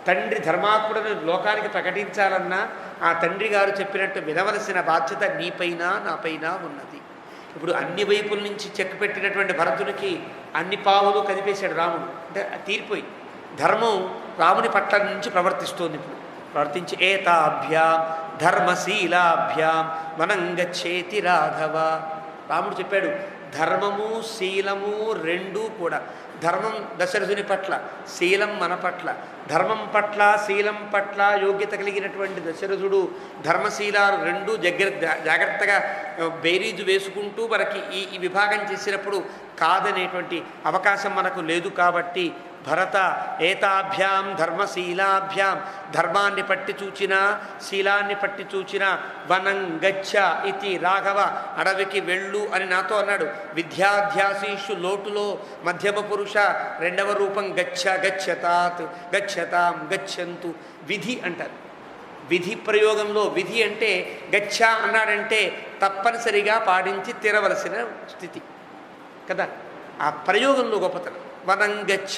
తండ్రి ధర్మాత్ముడని లోకానికి ప్రకటించాలన్నా ఆ తండ్రి గారు చెప్పినట్టు వినవలసిన బాధ్యత నీపైన నాపైన ఉన్నది. ఇప్పుడు అన్ని వైపుల నుంచి చెక్ పెట్టినటువంటి భరతునికి అన్ని పావులు కదిపేశాడు రాముడు. అంటే తీరిపోయి ధర్మం రాముని పట్ల నుంచి ప్రవర్తిస్తోంది. ఇప్పుడు ప్రవర్తించి ఏతాభ్యాం ధర్మశీలాభ్యాం వనం గచ్చేతి రాఘవ. రాముడు చెప్పాడు ధర్మము శీలము రెండూ కూడా ధర్మం దశరథుని పట్ల, శీలం మన పట్ల. ధర్మం పట్ల శీలం పట్ల యోగ్యత కలిగినటువంటి దశరథుడు ధర్మశీలాలు రెండూ జాగ్రత్తగా బేరీజు వేసుకుంటూ మనకి ఈ విభాగం చేసినప్పుడు కాదనేటువంటి అవకాశం మనకు లేదు. కాబట్టి భరత ఏతాభ్యాం ధర్మశీలాభ్యాం, ధర్మాన్ని పట్టి చూచినా శీలాన్ని పట్టి చూచినా వనం గచ్చ ఇతి రాఘవ, అడవికి వెళ్ళు అని నాతో అన్నాడు. విద్యాధ్యాసీషు లోటులో మధ్యమ పురుష రెండవ రూపం గచ్చ, గచ్చతాత్, గచ్చతాం, గచ్చంతు. విధి అంటారు. విధి ప్రయోగంలో విధి అంటే గచ్చ అన్నాడంటే తప్పనిసరిగా పాటించి తీరవలసిన స్థితి కదా. ఆ ప్రయోగంలో గొప్పతనం. వనం గచ్చ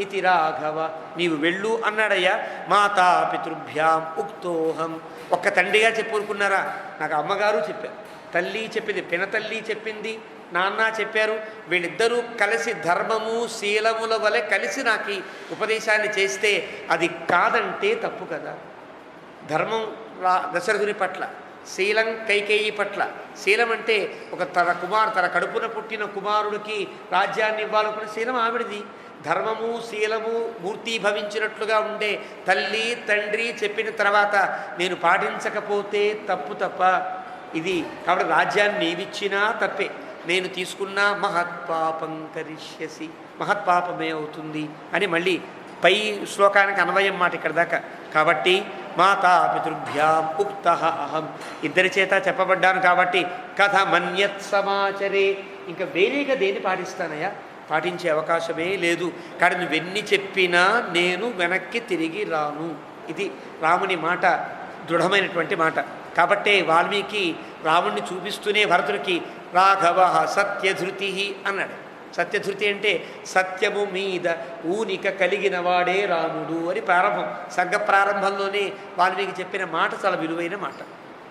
ఇతి రాఘవ, నీవు వెళ్ళు అన్నాడయ్యా. మాతా పితృభ్యాం ఉక్తోహం, ఒక్క తండ్రిగా చెప్పుకున్నారా? నాకు అమ్మగారు చెప్పారు, తల్లి చెప్పింది, పినతల్లి చెప్పింది, నాన్న చెప్పారు. వీళ్ళిద్దరూ కలిసి ధర్మము శీలముల వలె కలిసి నాకు ఉపదేశాన్ని చేస్తే అది కాదంటే తప్పు కదా. ధర్మం దశరథుని పట్ల, శీలం కైకేయి పట్ల. శీలం అంటే తన కడుపున పుట్టిన కుమారుడికి రాజ్యాన్ని ఇవ్వాలనుకున్న శీలం ఆవిడిది. ధర్మము శీలము మూర్తీభవించినట్లుగా ఉండే తల్లి తండ్రి చెప్పిన తర్వాత నేను పాటించకపోతే తప్ప ఇది. కాబట్టి రాజ్యాన్ని నీవిచ్చినా తప్పే, నేను తీసుకున్నా మహత్పాపం కరిష్యసి, మహత్పాపమే అవుతుంది అని మళ్ళీ పై శ్లోకానికి అన్వయం మాట ఇక్కడ దాకా. కాబట్టి మాతా పితృభ్యాం ఉక్త అహం, ఇద్దరి చేత చెప్పబడ్డాను కాబట్టి కథమన్యత్ సమాచరే, ఇంకా వేరేగా దేన్ని పాటిస్తానయ్యా? పాటించే అవకాశమే లేదు. కానీ నువ్వెన్ని చెప్పినా నేను వెనక్కి తిరిగి రాను. ఇది రాముని మాట, దృఢమైనటువంటి మాట. కాబట్టే వాల్మీకి రాముణ్ణి చూపిస్తూనే భరతుడికి రాఘవ సత్యధృతి అన్నాడు. సత్యధృతి అంటే సత్యము మీద ఊనిక కలిగిన వాడే రాముడు అని ప్రారంభం. సర్గ ప్రారంభంలోనే వాల్మీకి చెప్పిన మాట చాలా విలువైన మాట.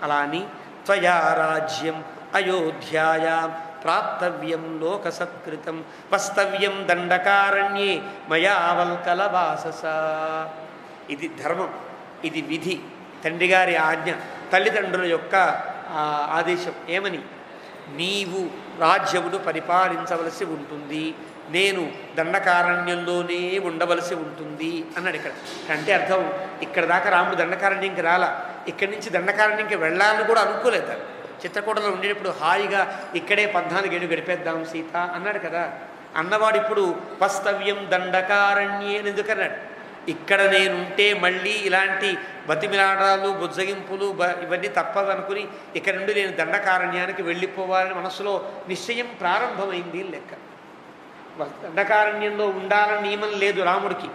అలా అని త్వయా రాజ్యం అయోధ్యాయాం ప్రాప్తవ్యం లోకసత్కృతం వస్తవ్యం దండకారణ్యే మయావల్కలవాసస. ఇది ధర్మం, ఇది విధి, తండ్రి గారి ఆజ్ఞ, తల్లిదండ్రుల యొక్క ఆదేశం. ఏమని? నీవు రాజ్యమును పరిపాలించవలసి ఉంటుంది, నేను దండకారణ్యంలోనే ఉండవలసి ఉంటుంది అన్నాడు. ఇక్కడ అంటే అర్థం, ఇక్కడ దాకా రాముడు దండకారణ్యంకి రాలా, ఇక్కడి నుంచి దండకారణ్యంకి వెళ్ళాలని కూడా అనుకోలేదు. చిత్రకూటలో ఉండేటప్పుడు హాయిగా ఇక్కడే 14 ఏళ్ళు గడిపేద్దాం సీత అన్నాడు కదా. అన్నవాడు ఇప్పుడు వస్తవ్యం దండకారణ్యే అని ఎందుకన్నాడు? ఇక్కడ నేనుంటే మళ్ళీ ఇలాంటి బతిమిలాడాలు బుజ్జగింపులు ఇవన్నీ తప్పదనుకుని ఇక్కడ నుండి నేను దండకారణ్యానికి వెళ్ళిపోవాలని మనసులో నిశ్చయం ప్రారంభమైంది లెక్క. దండకారణ్యంలో ఉండాలని నియమం లేదు రాముడికి,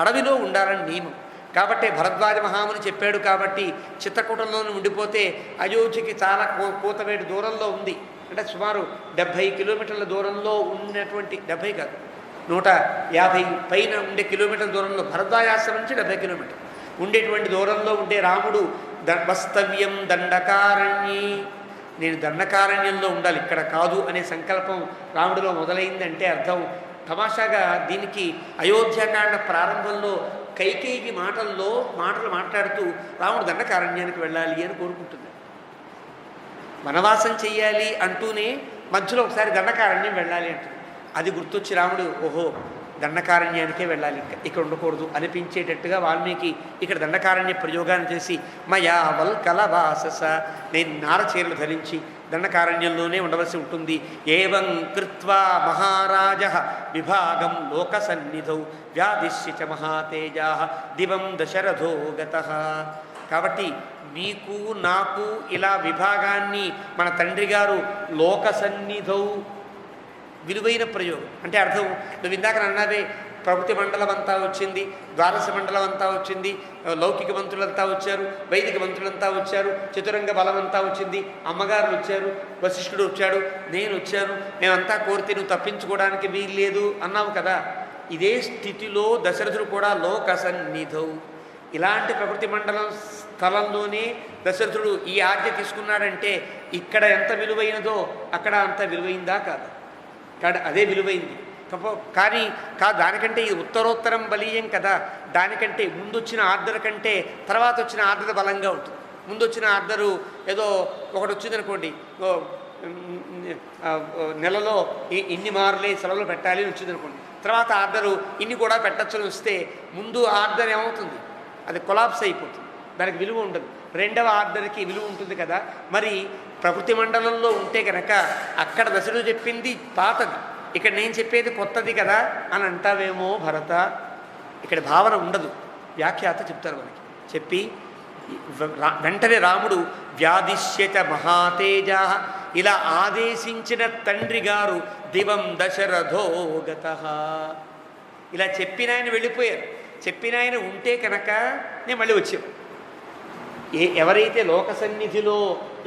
అడవిలో ఉండాలని నియమం. కాబట్టి భరద్వాజ మహాముని చెప్పాడు. కాబట్టి చిత్రకూటంలోనే ఉండిపోతే అయోధ్యకి చాలా కూతవేటు దూరంలో ఉంది. అంటే సుమారు 70 కిలోమీటర్ల దూరంలో ఉన్నటువంటి, 70 కాదు 150 పైన ఉండే కిలోమీటర్ల దూరంలో, భరద్వాజాశ్రమం నుంచి 70 కిలోమీటర్లు ఉండేటువంటి దూరంలో ఉండే రాముడు వస్తవ్యం దండకారణ్యే, నేను దండకారణ్యంలో ఉండాలి, ఇక్కడ కాదు అనే సంకల్పం రాముడిలో మొదలైందంటే అర్థం తమాషాగా దీనికి అయోధ్యాకాండ ప్రారంభంలో కైకేయికి మాటలు మాట్లాడుతూ రాముడు దండకారణ్యానికి వెళ్ళాలి అని కోరుకుంటుంది. వనవాసం చెయ్యాలి అంటూనే మధ్యలో ఒకసారి దండకారణ్యం వెళ్ళాలి అంటుంది. అది గుర్తొచ్చి రాముడు ఓహో దండకారణ్యానికే వెళ్ళాలి, ఇక్కడ ఉండకూడదు అనిపించేటట్టుగా వాల్మీకి ఇక్కడ దండకారణ్య ప్రయోగాన్ని చేసి మయా వల్కలవాసస, నేను నారచీరలు ధరించి దండకారణ్యంలోనే ఉండవలసి ఉంటుంది. ఏవం కృత్వా మహారాజ విభాగం లోకసన్నిధౌ వ్యాధిశ్య చ మహాతేజా దివం దశరథో గతః. కాబట్టి మీకు నాకు ఇలా విభాగాన్ని మన తండ్రి గారు లోకసన్నిధౌ, విలువైన ప్రయోగం అంటే అర్థం నువ్వు ఇందాక అన్నావే, ప్రకృతి మండలం అంతా వచ్చింది, ద్వాదశ మండలం అంతా వచ్చింది, లౌకిక మంత్రులంతా వచ్చారు, వైదిక మంత్రులంతా వచ్చారు, చతురంగ బలం అంతా వచ్చింది, అమ్మగారు వచ్చారు, వశిష్ఠుడు వచ్చాడు, నేను వచ్చాను, మేమంతా కోరితే నువ్వు తప్పించుకోవడానికి వీల్లేదు అన్నావు కదా. ఇదే స్థితిలో దశరథుడు కూడా లోకసన్నిధౌ, ఇలాంటి ప్రకృతి మండలం స్థలంలోనే దశరథుడు ఈ ఆజ్ఞ తీసుకున్నాడంటే ఇక్కడ ఎంత విలువైనదో అక్కడ అంత విలువైందా కాదు? కాదు, అదే విలువైంది. కానీ దానికంటే ఇది ఉత్తరోత్తరం బలీయం కదా. దానికంటే ముందొచ్చిన ఆర్డర్ కంటే తర్వాత వచ్చిన ఆర్డర్ బలంగా ఉంటుంది. ముందొచ్చిన ఆర్డరు ఏదో ఒకటి వచ్చిందనుకోండి, నెలలో ఇన్ని మార్లే సెలవులు పెట్టాలి అని వచ్చిందనుకోండి, తర్వాత ఆర్డరు ఇన్ని కూడా పెట్టచ్చని వస్తే ముందు ఆర్డర్ ఏమవుతుంది, అది కొలాప్స్ అయిపోతుంది, దానికి విలువ ఉండదు. రెండవ ఆర్డర్కి విలువ ఉంటుంది కదా. మరి ప్రకృతి మండలంలో ఉంటే కనుక అక్కడ దశరథుడు చెప్పింది పాతది, ఇక్కడ నేను చెప్పేది కొత్తది కదా అని అంటావేమో భరత. ఇక్కడ భావన ఉండదు. వ్యాఖ్యాత చెప్తారు మనకి. చెప్పి వెంటనే రాముడు వ్యాధిశ్యత మహాతేజ, ఇలా ఆదేశించిన తండ్రి గారు దివం దశరథోగత. ఇలా చెప్పిన ఆయన వెళ్ళిపోయారు. చెప్పిన ఆయన ఉంటే కనుక నేను మళ్ళీ వచ్చాను. ఎవరైతే లోక సన్నిధిలో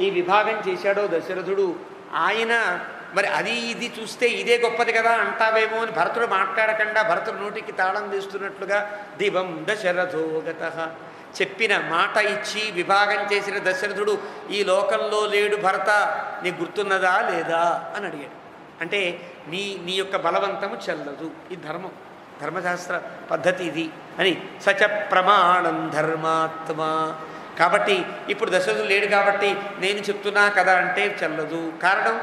ఈ విభాగం చేశాడో దశరథుడు, ఆయన మరి అది ఇది చూస్తే ఇదే గొప్పది కదా అంటావేమో అని భరతుడు మాట్లాడకుండా భరతుడు నోటికి తాళం తీస్తున్నట్లుగా దివం దశరథోగత, చెప్పిన మాట ఇచ్చి విభాగం చేసిన దశరథుడు ఈ లోకంలో లేడు భరత, నీకు గుర్తున్నదా లేదా అని అడిగాడు. అంటే నీ యొక్క బలవంతము చెల్లదు, ఈ ధర్మం, ధర్మశాస్త్ర పద్ధతి ఇది అని. సచ ప్రమాణం ధర్మాత్మ. కాబట్టి ఇప్పుడు దశరథుడు లేడు కాబట్టి నేను చెప్తున్నా కదా అంటే చెల్లదు. కారణం,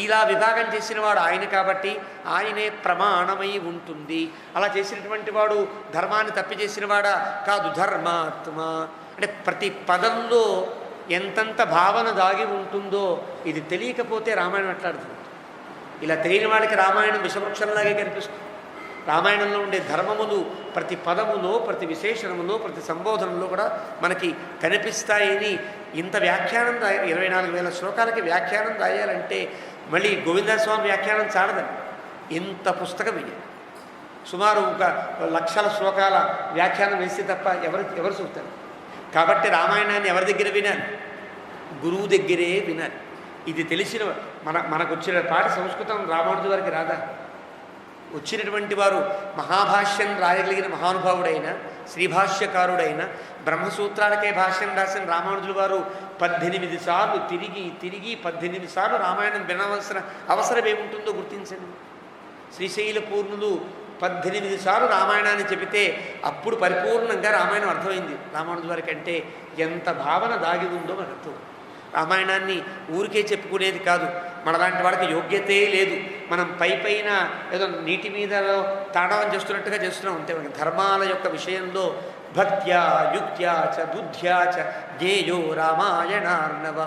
ఇలా విభాగం చేసిన వాడు ఆయన కాబట్టి ఆయనే ప్రమాణమై ఉంటుంది. అలా చేసినటువంటి వాడు ధర్మాన్ని తప్పి చేసిన వాడా కాదు, ధర్మాత్మ. అంటే ప్రతి పదంలో ఎంతంత భావన దాగి ఉంటుందో ఇది తెలియకపోతే రామాయణం మాట్లాడుతుంది. ఇలా తెలియని వాడికి రామాయణం విషవృక్షంలాగే కనిపిస్తుంది. రామాయణంలో ఉండే ధర్మములు ప్రతి పదములో, ప్రతి విశేషణములో, ప్రతి సంబోధనలో కూడా మనకి కనిపిస్తాయని. ఇంత వ్యాఖ్యానం 24,000 శ్లోకాలకి వ్యాఖ్యానం రాయాలంటే మళ్ళీ గోవిందస్వామి వ్యాఖ్యానం చాలదండి. ఇంత పుస్తకం ఇది సుమారు 1,00,000 శ్లోకాల వ్యాఖ్యానం వేస్తే తప్ప ఎవరు చూస్తారు. కాబట్టి రామాయణాన్ని ఎవరి దగ్గర వినాలి? గురువు దగ్గరే వినాలి. ఇది తెలిసిన మనకు వచ్చిన పాటి సంస్కృతం రామానుజు వారికి రాదా? వచ్చినటువంటి వారు మహాభాష్యం రాయగలిగిన మహానుభావుడైన శ్రీభాష్యకారుడైన బ్రహ్మసూత్రాలకే భాష్యం రాసిన రామానుజుల వారు 18 సార్లు తిరిగి 18 సార్లు రామాయణం వినవలసిన అవసరం ఏముంటుందో గుర్తించండి. శ్రీశైల పూర్ణులు 18 సార్లు రామాయణాన్ని చెబితే అప్పుడు పరిపూర్ణంగా రామాయణం అర్థమైంది రామానుజుల వారికి. అంటే ఎంత భావన దాగి ఉందో మనకు అర్థం. రామాయణాన్ని ఊరికే చెప్పుకునేది కాదు. మనలాంటి వాడికి యోగ్యతే లేదు. మనం పైన ఏదో నీటి మీద తాండవం చేస్తున్నట్టుగా చేస్తున్నాం అంతే. మనకి ధర్మాల యొక్క విషయంలో భక్త్యా యుక్త్యా చ బుద్ధ్యా చ జ్ఞేయో రామాయణార్ణవ.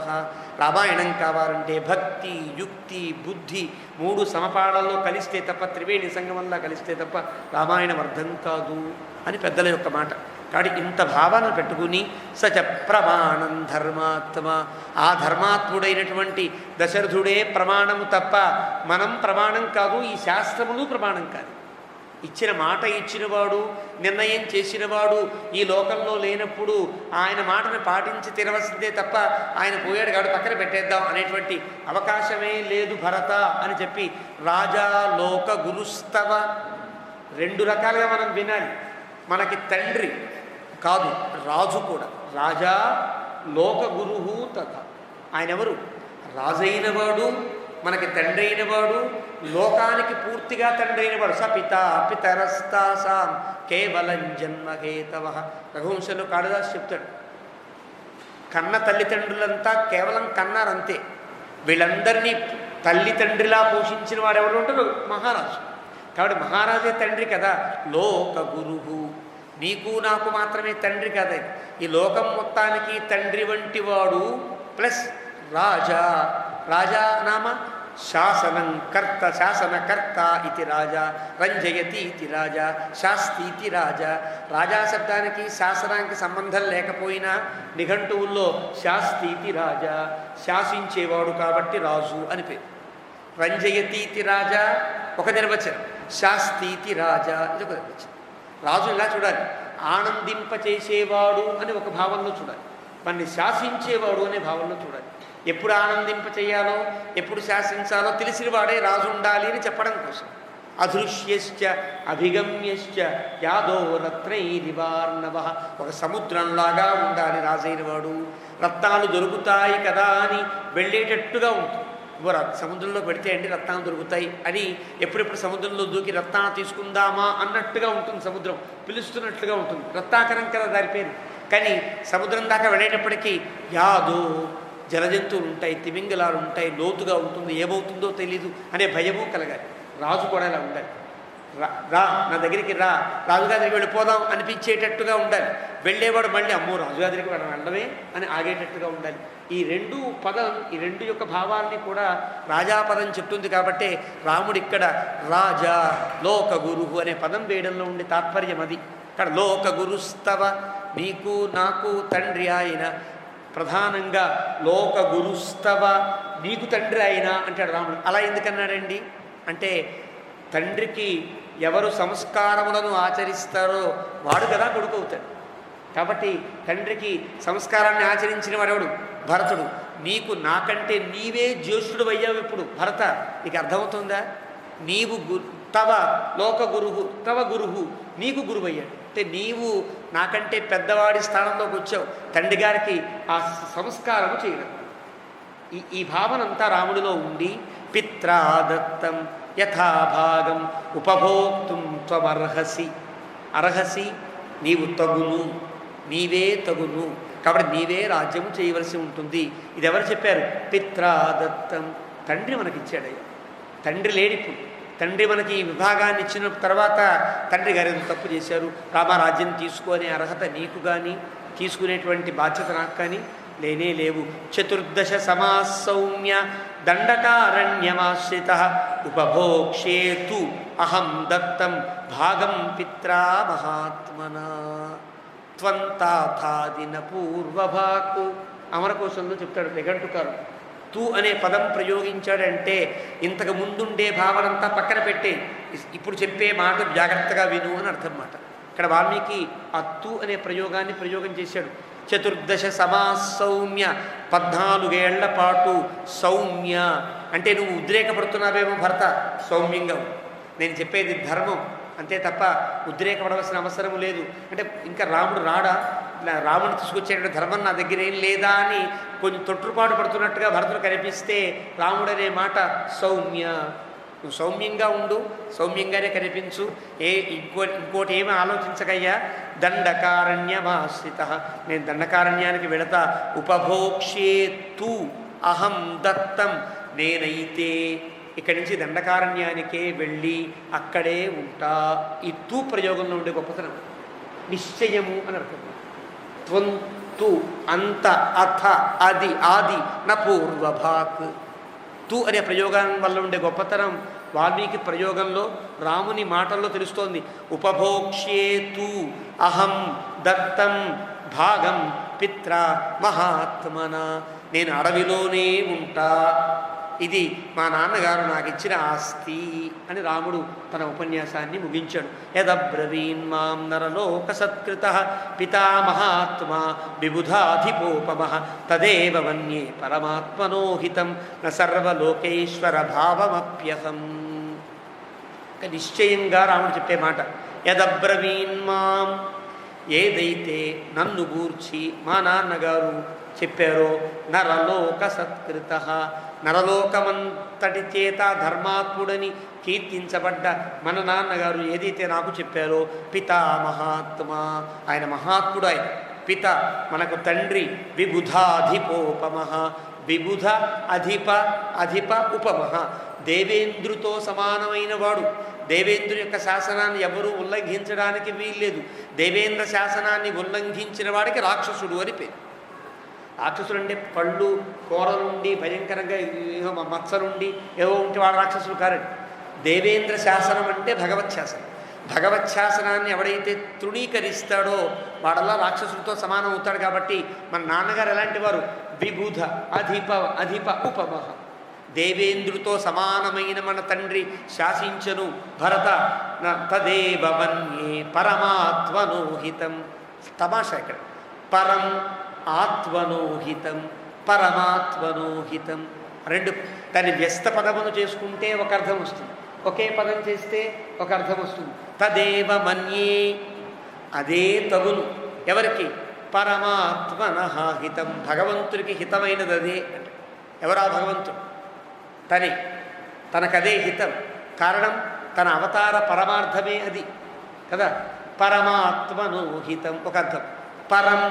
రామాయణం కావాలంటే భక్తి, యుక్తి, బుద్ధి 3 సమపాళల్లో కలిస్తే తప్ప, త్రివేణి సంగమంలా కలిస్తే తప్ప రామాయణం అర్థం కాదు అని పెద్దల యొక్క మాట. కాబట్టి ఇంత భావన పెట్టుకుని సచ ప్రమాణం ధర్మాత్మ, ఆ ధర్మాత్ముడైనటువంటి దశరథుడే ప్రమాణము తప్ప మనం ప్రమాణం కాదు, ఈ శాస్త్రములు ప్రమాణం కాదు. ఇచ్చిన మాట ఇచ్చినవాడు, నిర్ణయం చేసినవాడు ఈ లోకంలో లేనప్పుడు ఆయన మాటను పాటించి తినవలసిందే తప్ప ఆయన పోయాడు కాబట్టి పక్కన పెట్టేద్దాం అనేటువంటి అవకాశమే లేదు భరత అని చెప్పి రాజా లోక గురుస్తవ 2 రకాలుగా మనం వినాలి. మనకి తండ్రి కాదు, రాజు కూడా. రాజా లోక గురువు తథ. ఆయన ఎవరు? రాజైన వాడు, మనకి తండ్రి అయినవాడు, లోకానికి పూర్తిగా తండ్రి అయినవాడు. స పితా పితరస్తాసాం కేవలం జన్మహేతవ. రఘువంశంలో కాళిదాసు చెప్తాడు, కన్న తల్లిదండ్రులంతా కేవలం కన్నారంతే. వీళ్ళందరినీ తల్లిదండ్రిలా పోషించిన వాడు ఎవరు ఉంటారు? మహారాజు. కాబట్టి మహారాజే తండ్రి కదా. లోక గురువు, నీకు నాకు మాత్రమే తండ్రి కదా, ఈ లోకం మొత్తానికి తండ్రి వంటి వాడు. ప్లస్ రాజా, రాజా నామ శాసనం కర్త, శాసనకర్త ఇది రాజా, రంజయతి ఇది రాజా, శాస్తి ఇది రాజా. రాజా శబ్దానికి శాసనానికి సంబంధం లేకపోయినా నిఘంటువుల్లో శాస్తి ఇది రాజా, శాసించేవాడు కాబట్టి రాజు అని పేరు. రంజయతి ఇది రాజా ఒక నిర్వచనం, శాస్తి రాజా ఇది ఒక నిర్వచనం. రాజు ఇలా చూడాలి, ఆనందింపచేసేవాడు అని ఒక భావంలో చూడాలి, మనని శాసించేవాడు అనే భావంలో చూడాలి. ఎప్పుడు ఆనందింపచేయాలో ఎప్పుడు శాసించాలో తెలిసిన వాడే రాజు ఉండాలి అని చెప్పడం కోసం. అదృశ్యశ్చ అభిగమ్యశ్చ యాదో రత్నైరివార్ణవ. ఒక సముద్రంలాగా ఉండాలి రాజైన వాడు. రత్నాలు దొరుకుతాయి కదా అని వెళ్ళేటట్టుగా ఉంటుంది. సముద్రంలో పెడితే అండి రత్నాలు దొరుకుతాయి అని ఎప్పుడెప్పుడు సముద్రంలో దూకి రత్నాలు తీసుకుందామా అన్నట్టుగా ఉంటుంది. సముద్రం పిలుస్తున్నట్లుగా ఉంటుంది. రత్నాకరం కదా దాని పేరు. కానీ సముద్రం దాకా వెళ్ళేటప్పటికీ యాదో జలజంతువులు ఉంటాయి, తిమింగలాలు ఉంటాయి, లోతుగా ఉంటుంది, ఏమవుతుందో తెలీదు అనే భయము కలగాలి. రాజు కూడా ఇలా ఉండాలి. రా నా దగ్గరికి రా, రాజుగారి దగ్గరికి వెళ్ళిపోదాం అనిపించేటట్టుగా ఉండాలి. వెళ్ళేవాడు మళ్ళీ అమ్మో రాజుగారి దగ్గరికి మనం వెళ్ళడమే అని ఆగేటట్టుగా ఉండాలి. ఈ రెండు పదం, ఈ రెండు యొక్క భావాన్ని కూడా రాజాపదం చెప్తుంది. కాబట్టి రాముడు ఇక్కడ రాజా లోక గురువు అనే పదం వేయడంలో ఉండే తాత్పర్యం అది. ఇక్కడ లోక గురుస్తవ, నీకు నాకు తండ్రి ఆయన, ప్రధానంగా లోక గురుస్తవ, నీకు తండ్రి ఆయన అంటాడు రాముడు. అలా ఎందుకన్నాడండి అంటే, తండ్రికి ఎవరు సంస్కారములను ఆచరిస్తారో వాడు కదా కొడుకు అవుతాడు. కాబట్టి తండ్రికి సంస్కారాన్ని ఆచరించిన వాడెవడు? భరతుడు. నీకు నాకంటే నీవే జ్యేష్ఠుడు అయ్యావు ఇప్పుడు భరత. నీకు అర్థమవుతుందా? నీవు తవ లోక గురువు, తవ గురువు, నీకు గురువు అయ్యాడు. అంటే నీవు నాకంటే పెద్దవాడి స్థానంలోకి వచ్చావు, తండ్రి గారికి ఆ సంస్కారము చేయడం. ఈ భావన అంతా రాముడిలో ఉండి, పిత్రాదత్తం యథాభాగం ఉపభోక్తుం త్వమర్హసి, అర్హసి నీవు తగును, నీవే తగును, కాబట్టి నీవే రాజ్యము చేయవలసి ఉంటుంది. ఇది ఎవరు చెప్పారు? పిత్రాదత్తం, తండ్రి మనకిచ్చాడయ్యా. తండ్రి లేడిప్పుడు, తండ్రి మనకి ఈ విభాగాన్ని ఇచ్చిన తర్వాత తండ్రి గారు ఎంత తప్పు చేశారు, రామరాజ్యం తీసుకునే అర్హత నీకు కానీ తీసుకునేటువంటి బాధ్యత నాకు కానీ లేనే లేవు. చతుర్దశ సమాసౌమ్య దండకారణ్యమాశ్రిత ఉపభోక్ష్యేతు అహం దత్తం భాగం పిత్రా మహాత్మన త్వంతాథాదిన పూర్వభాకు. అమరకోశంలో చెప్తాడు నిఘంటుకారు. తూ అనే పదం ప్రయోగించాడంటే ఇంతకు ముందుండే భావనంతా పక్కన పెట్టే, ఇప్పుడు చెప్పే మాట జాగ్రత్తగా విను అని అర్థం మాట. ఇక్కడ వాల్మీకి ఆ తూ అనే ప్రయోగాన్ని ప్రయోగం చేశాడు. చతుర్దశ సమాసౌమ్య, 14 ఏళ్ల పాటు సౌమ్య అంటే నువ్వు ఉద్రేకపడుతున్నావేమో భర్త, సౌమ్యంగా. నేను చెప్పేది ధర్మం అంతే తప్ప ఉద్రేకపడవలసిన అవసరం లేదు. అంటే ఇంకా రాముడు రాడా, రాముడు తీసుకొచ్చేటువంటి ధర్మం నా దగ్గర ఏం లేదా అని కొంచెం తొట్టుపాటు పడుతున్నట్టుగా భరతుడు కనిపిస్తే రాముడు అనే మాట సౌమ్య, నువ్వు సౌమ్యంగా ఉండు, సౌమ్యంగానే కనిపించు, ఇంకోటి ఏమీ ఆలోచించకయ్యా. దండకారణ్యమాశ్రిత, నేను దండకారణ్యానికి వెళతా. ఉపభోక్ష్యేతు అహం దత్తం, నేనైతే ఇక్కడి నుంచి దండకారణ్యానికే వెళ్ళి అక్కడే ఉంటా. ఈ తూ ప్రయోగంలో ఉండే గొప్పతనం నిశ్చయము అని అర్థం. త్వంతు అంత, అథ అది, ఆది న పూర్వభాక్. తూ అనే ప్రయోగం వల్ల ఉండే గొప్పతనం వాల్మీకి ప్రయోగంలో రాముని మాటల్లో తెలుస్తోంది. ఉపభోక్ష్యేతు అహం దత్తం భాగం పిత్ర మహాత్మన, నేను అడవిలోనే ఉంటా, ఇది మా నాన్నగారు నాకు ఇచ్చిన ఆస్తి అని రాముడు తన ఉపన్యాసాన్ని ముగించాడు. యదబ్రవీన్ మాం నరలోక సత్కృత పితామహాత్మా విబుధాధిపోపమః తదేవ మన్యే పరమాత్మనోహితం న సర్వలోకేశ్వర భావమప్యహం. నిశ్చయంగా రాముడు చెప్పే మాట యదబ్రవీన్ మాం, ఏదైతే నన్ను గూర్చి మా నాన్నగారు చెప్పారో, నరలోక సత్కృత, నరలోకమంతటి చేత ధర్మాత్ముడని కీర్తించబడ్డ మన నాన్నగారు ఏదైతే నాకు చెప్పారో, పితామహాత్మా, ఆయన మహాత్ముడు, ఆయన పిత మనకు తండ్రి, విబుధాధిపోపమః, విబుధ అధిప, అధిప ఉపమః, దేవేంద్రుతో సమానమైన వాడు. దేవేంద్రుని యొక్క శాసనాన్ని ఎవరూ ఉల్లంఘించడానికి వీల్లేదు. దేవేంద్ర శాసనాన్ని ఉల్లంఘించిన వాడికి రాక్షసుడు అని పేరు. రాక్షసుడు అంటే పళ్ళు కూరలుండి భయంకరంగా మత్సలుండి ఏవో ఉంటే వాడు రాక్షసుడు కారండి. దేవేంద్ర శాసనం అంటే భగవత్ శాసనం. భగవత్ శాసనాన్ని ఎవడైతే తృణీకరిస్తాడో వాడల్లా రాక్షసుడితో సమానం అవుతాడు. కాబట్టి మన నాన్నగారు ఎలాంటి వారు? విబుధ అధిప, అధిప ఉపమః, దేవేంద్రుతో సమానమైన మన తండ్రి శాసించను భరత. తదేవ మన్యే పరమాత్మనోహితం. తమాషా ఇక్కడ పరం ఆత్మనోహితం, పరమాత్మనోహితం రెండు. దాన్ని వ్యస్త పదమును చేసుకుంటే ఒక అర్థం వస్తుంది, ఒకే పదం చేస్తే ఒక అర్థం వస్తుంది. తదేవ మన్యే, అదే తగును. ఎవరికి? పరమాత్మనః హితం, భగవంతుడికి హితమైనది అదే. అంటే ఎవరా భగవంతుడు? తనే, తనకదే హితం. కారణం తన అవతార పరమార్థమే అది కదా. పరమాత్మనోహితం ఒక అర్థం, పరం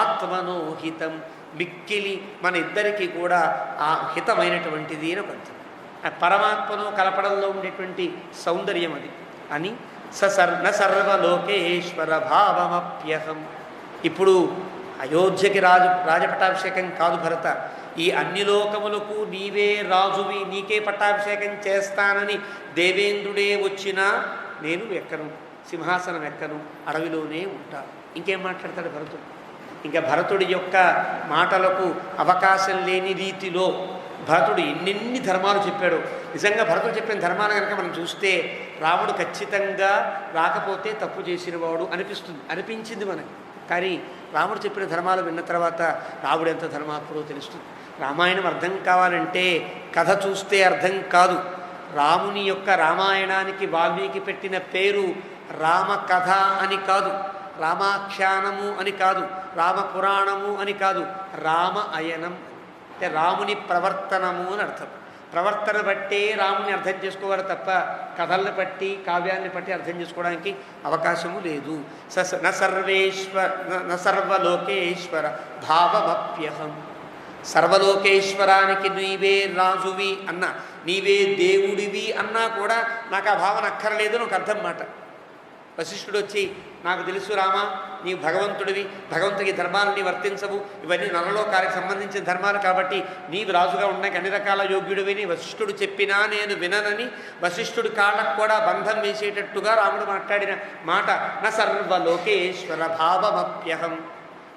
ఆత్మనోహితం, మిక్కిలి మన ఇద్దరికీ కూడా ఆ హితమైనటువంటిది అని ఒక అర్థం. ఆ పరమాత్మను కలపడంలో ఉండేటువంటి సౌందర్యం అది. అని న సర్వలోకేశ్వర భావమప్యహం. ఇప్పుడు అయోధ్యకి రాజపట్టాభిషేకం కాదు భరత, ఈ అన్ని లోకములకు నీవే రాజువి, నీకే పట్టాభిషేకం చేస్తానని దేవేంద్రుడే వచ్చినా నేను ఎక్కను, సింహాసనం ఎక్కను, అడవిలోనే ఉంటాను. ఇంకేం మాట్లాడతాడు భరతుడు? ఇంకా భరతుడి యొక్క మాటలకు అవకాశం లేని రీతిలో భరతుడు ఎన్నెన్ని ధర్మాలు చెప్పాడు. నిజంగా భరతుడు చెప్పిన ధర్మాలు కనుక మనం చూస్తే రాముడు ఖచ్చితంగా రాకపోతే తప్పు చేసినవాడు అనిపించింది మనకి. కానీ రాముడు చెప్పిన ధర్మాలు విన్న తర్వాత రాముడు ఎంత ధర్మాత్ముడో తెలుస్తుంది. రామాయణం అర్థం కావాలంటే కథ చూస్తే అర్థం కాదు. రాముని యొక్క రామాయణానికి వాల్మీకి పెట్టిన పేరు రామకథ అని కాదు, రామాఖ్యానము అని కాదు, రామపురాణము అని కాదు, రామ అయనం అంటే రాముని ప్రవర్తనము అని అర్థం. ప్రవర్తన బట్టే రాముని అర్థం చేసుకోవాలి తప్ప కథల్ని బట్టి కావ్యాన్ని బట్టి అర్థం చేసుకోవడానికి అవకాశము లేదు. న సర్వలోకేశ్వర భావమప్యహం. సర్వలోకేశ్వరానికి నీవే రాజువి అన్నా, నీవే దేవుడివి అన్నా కూడా నాకు ఆ భావన అక్కర్లేదు అని ఒక అర్థం మాట. వశిష్ఠుడు వచ్చి నాకు తెలుసు రామా, నీవు భగవంతుడివి, భగవంతుడికి ధర్మాలని వర్తించవు, ఇవన్నీ నరలోకానికి సంబంధించిన ధర్మాలు కాబట్టి నీవు రాజుగా ఉండడానికి అన్ని రకాల యోగ్యుడివిని వశిష్ఠుడు చెప్పినా నేను విననని వశిష్ఠుడి కాళ్ళకు కూడా బంధం వేసేటట్టుగా రాముడు మాట్లాడిన మాట న సర్వలోకేశ్వర భావమప్యహం.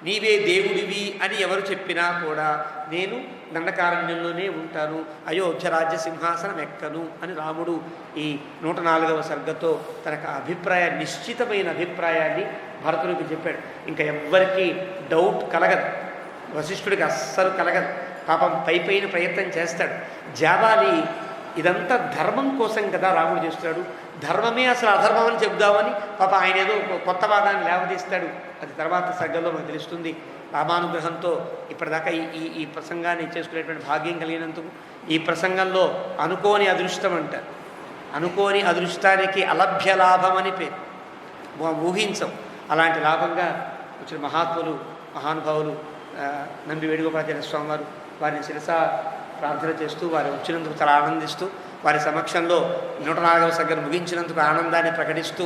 నీవే దేవుడివి అని ఎవరు చెప్పినా కూడా నేను దండకారణ్యంలోనే ఉంటాను, అయోధ్య రాజ్య సింహాసనం ఎక్కను అని రాముడు ఈ 104వ సర్గతో తనకు నిశ్చితమైన అభిప్రాయాన్ని భరతుడికి చెప్పాడు. ఇంకా ఎవ్వరికీ డౌట్ కలగదు, వశిష్ఠుడికి అస్సలు కలగదు. పాపం పైన ప్రయత్నం చేస్తాడు. జాబాలి ఇదంతా ధర్మం కోసం కదా రాముడు చేస్తాడు, ధర్మమే అసలు అధర్మం అని చెబుదామని పాప ఆయన ఏదో కొత్త వాదాన్ని లేవదీస్తాడు. అది తర్వాత సర్గంలో మనకు తెలుస్తుంది. రామానుగ్రహంతో ఇప్పటిదాకా ఈ ప్రసంగాన్ని చేసుకునేటువంటి భాగ్యం కలిగినందుకు ఈ ప్రసంగంలో అనుకోని అదృష్టం అంటారు. అనుకోని అదృష్టానికి అలభ్య లాభం అని పేరు, ఊహించం. అలాంటి లాభంగా వచ్చిన మహానుభావులు నంబి వేణుగోపాలాచార్య స్వామి వారు వారిని శిరసా ప్రార్థన చేస్తూ వారు వచ్చినందుకు చాలా ఆనందిస్తూ వారి సమక్షంలో 104వ సర్గను ముగించినందుకు ఆనందాన్ని ప్రకటిస్తూ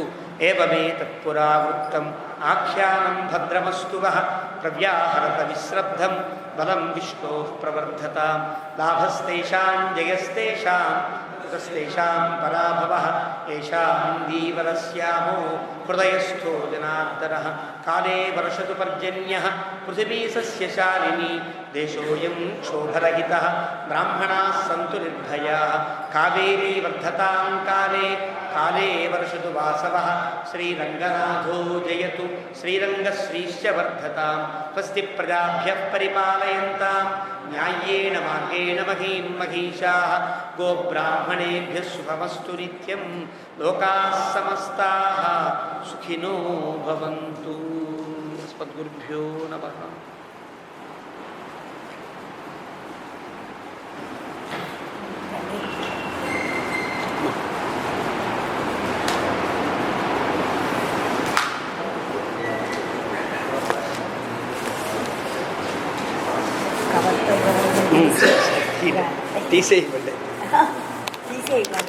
ఏవమే తత్పురావృత్తం ఆఖ్యానం భద్రమస్తు ప్రవ్యాహరత విశ్రబ్ధం బలం విష్ణో ప్రవర్ధతాం లాభస్తేషాం జయస్తేషాం తస్తేషాం పరాభవః ఏషాం దీవరస్యామో హృదయస్థో జనార్దనః కాలే వర్షతు పర్జన్యః పృథివీ సస్యశాలినీ దేశోయం క్షోభరహితః బ్రాహ్మణాः సంతు నిర్భయాः కావేరీ వర్ధతాం కాలే కాలే వర్షతు వాసవః శ్రీరంగనాథో జయతు శ్రీరంగశ్రీశ్చ వర్ధతాం స్వస్తి ప్రజాభ్యః పరిపాలయంతాం న్యాయేన మార్గేణ మహీం మహీషాః గోబ్రాహ్మణేభ్యः శుభమస్తు నిత్యం లోకాः సమస్తాः సుఖినో భవంతు. అస్మద్గురుభ్యో నమః. తీసేయండి. తీసేయండి.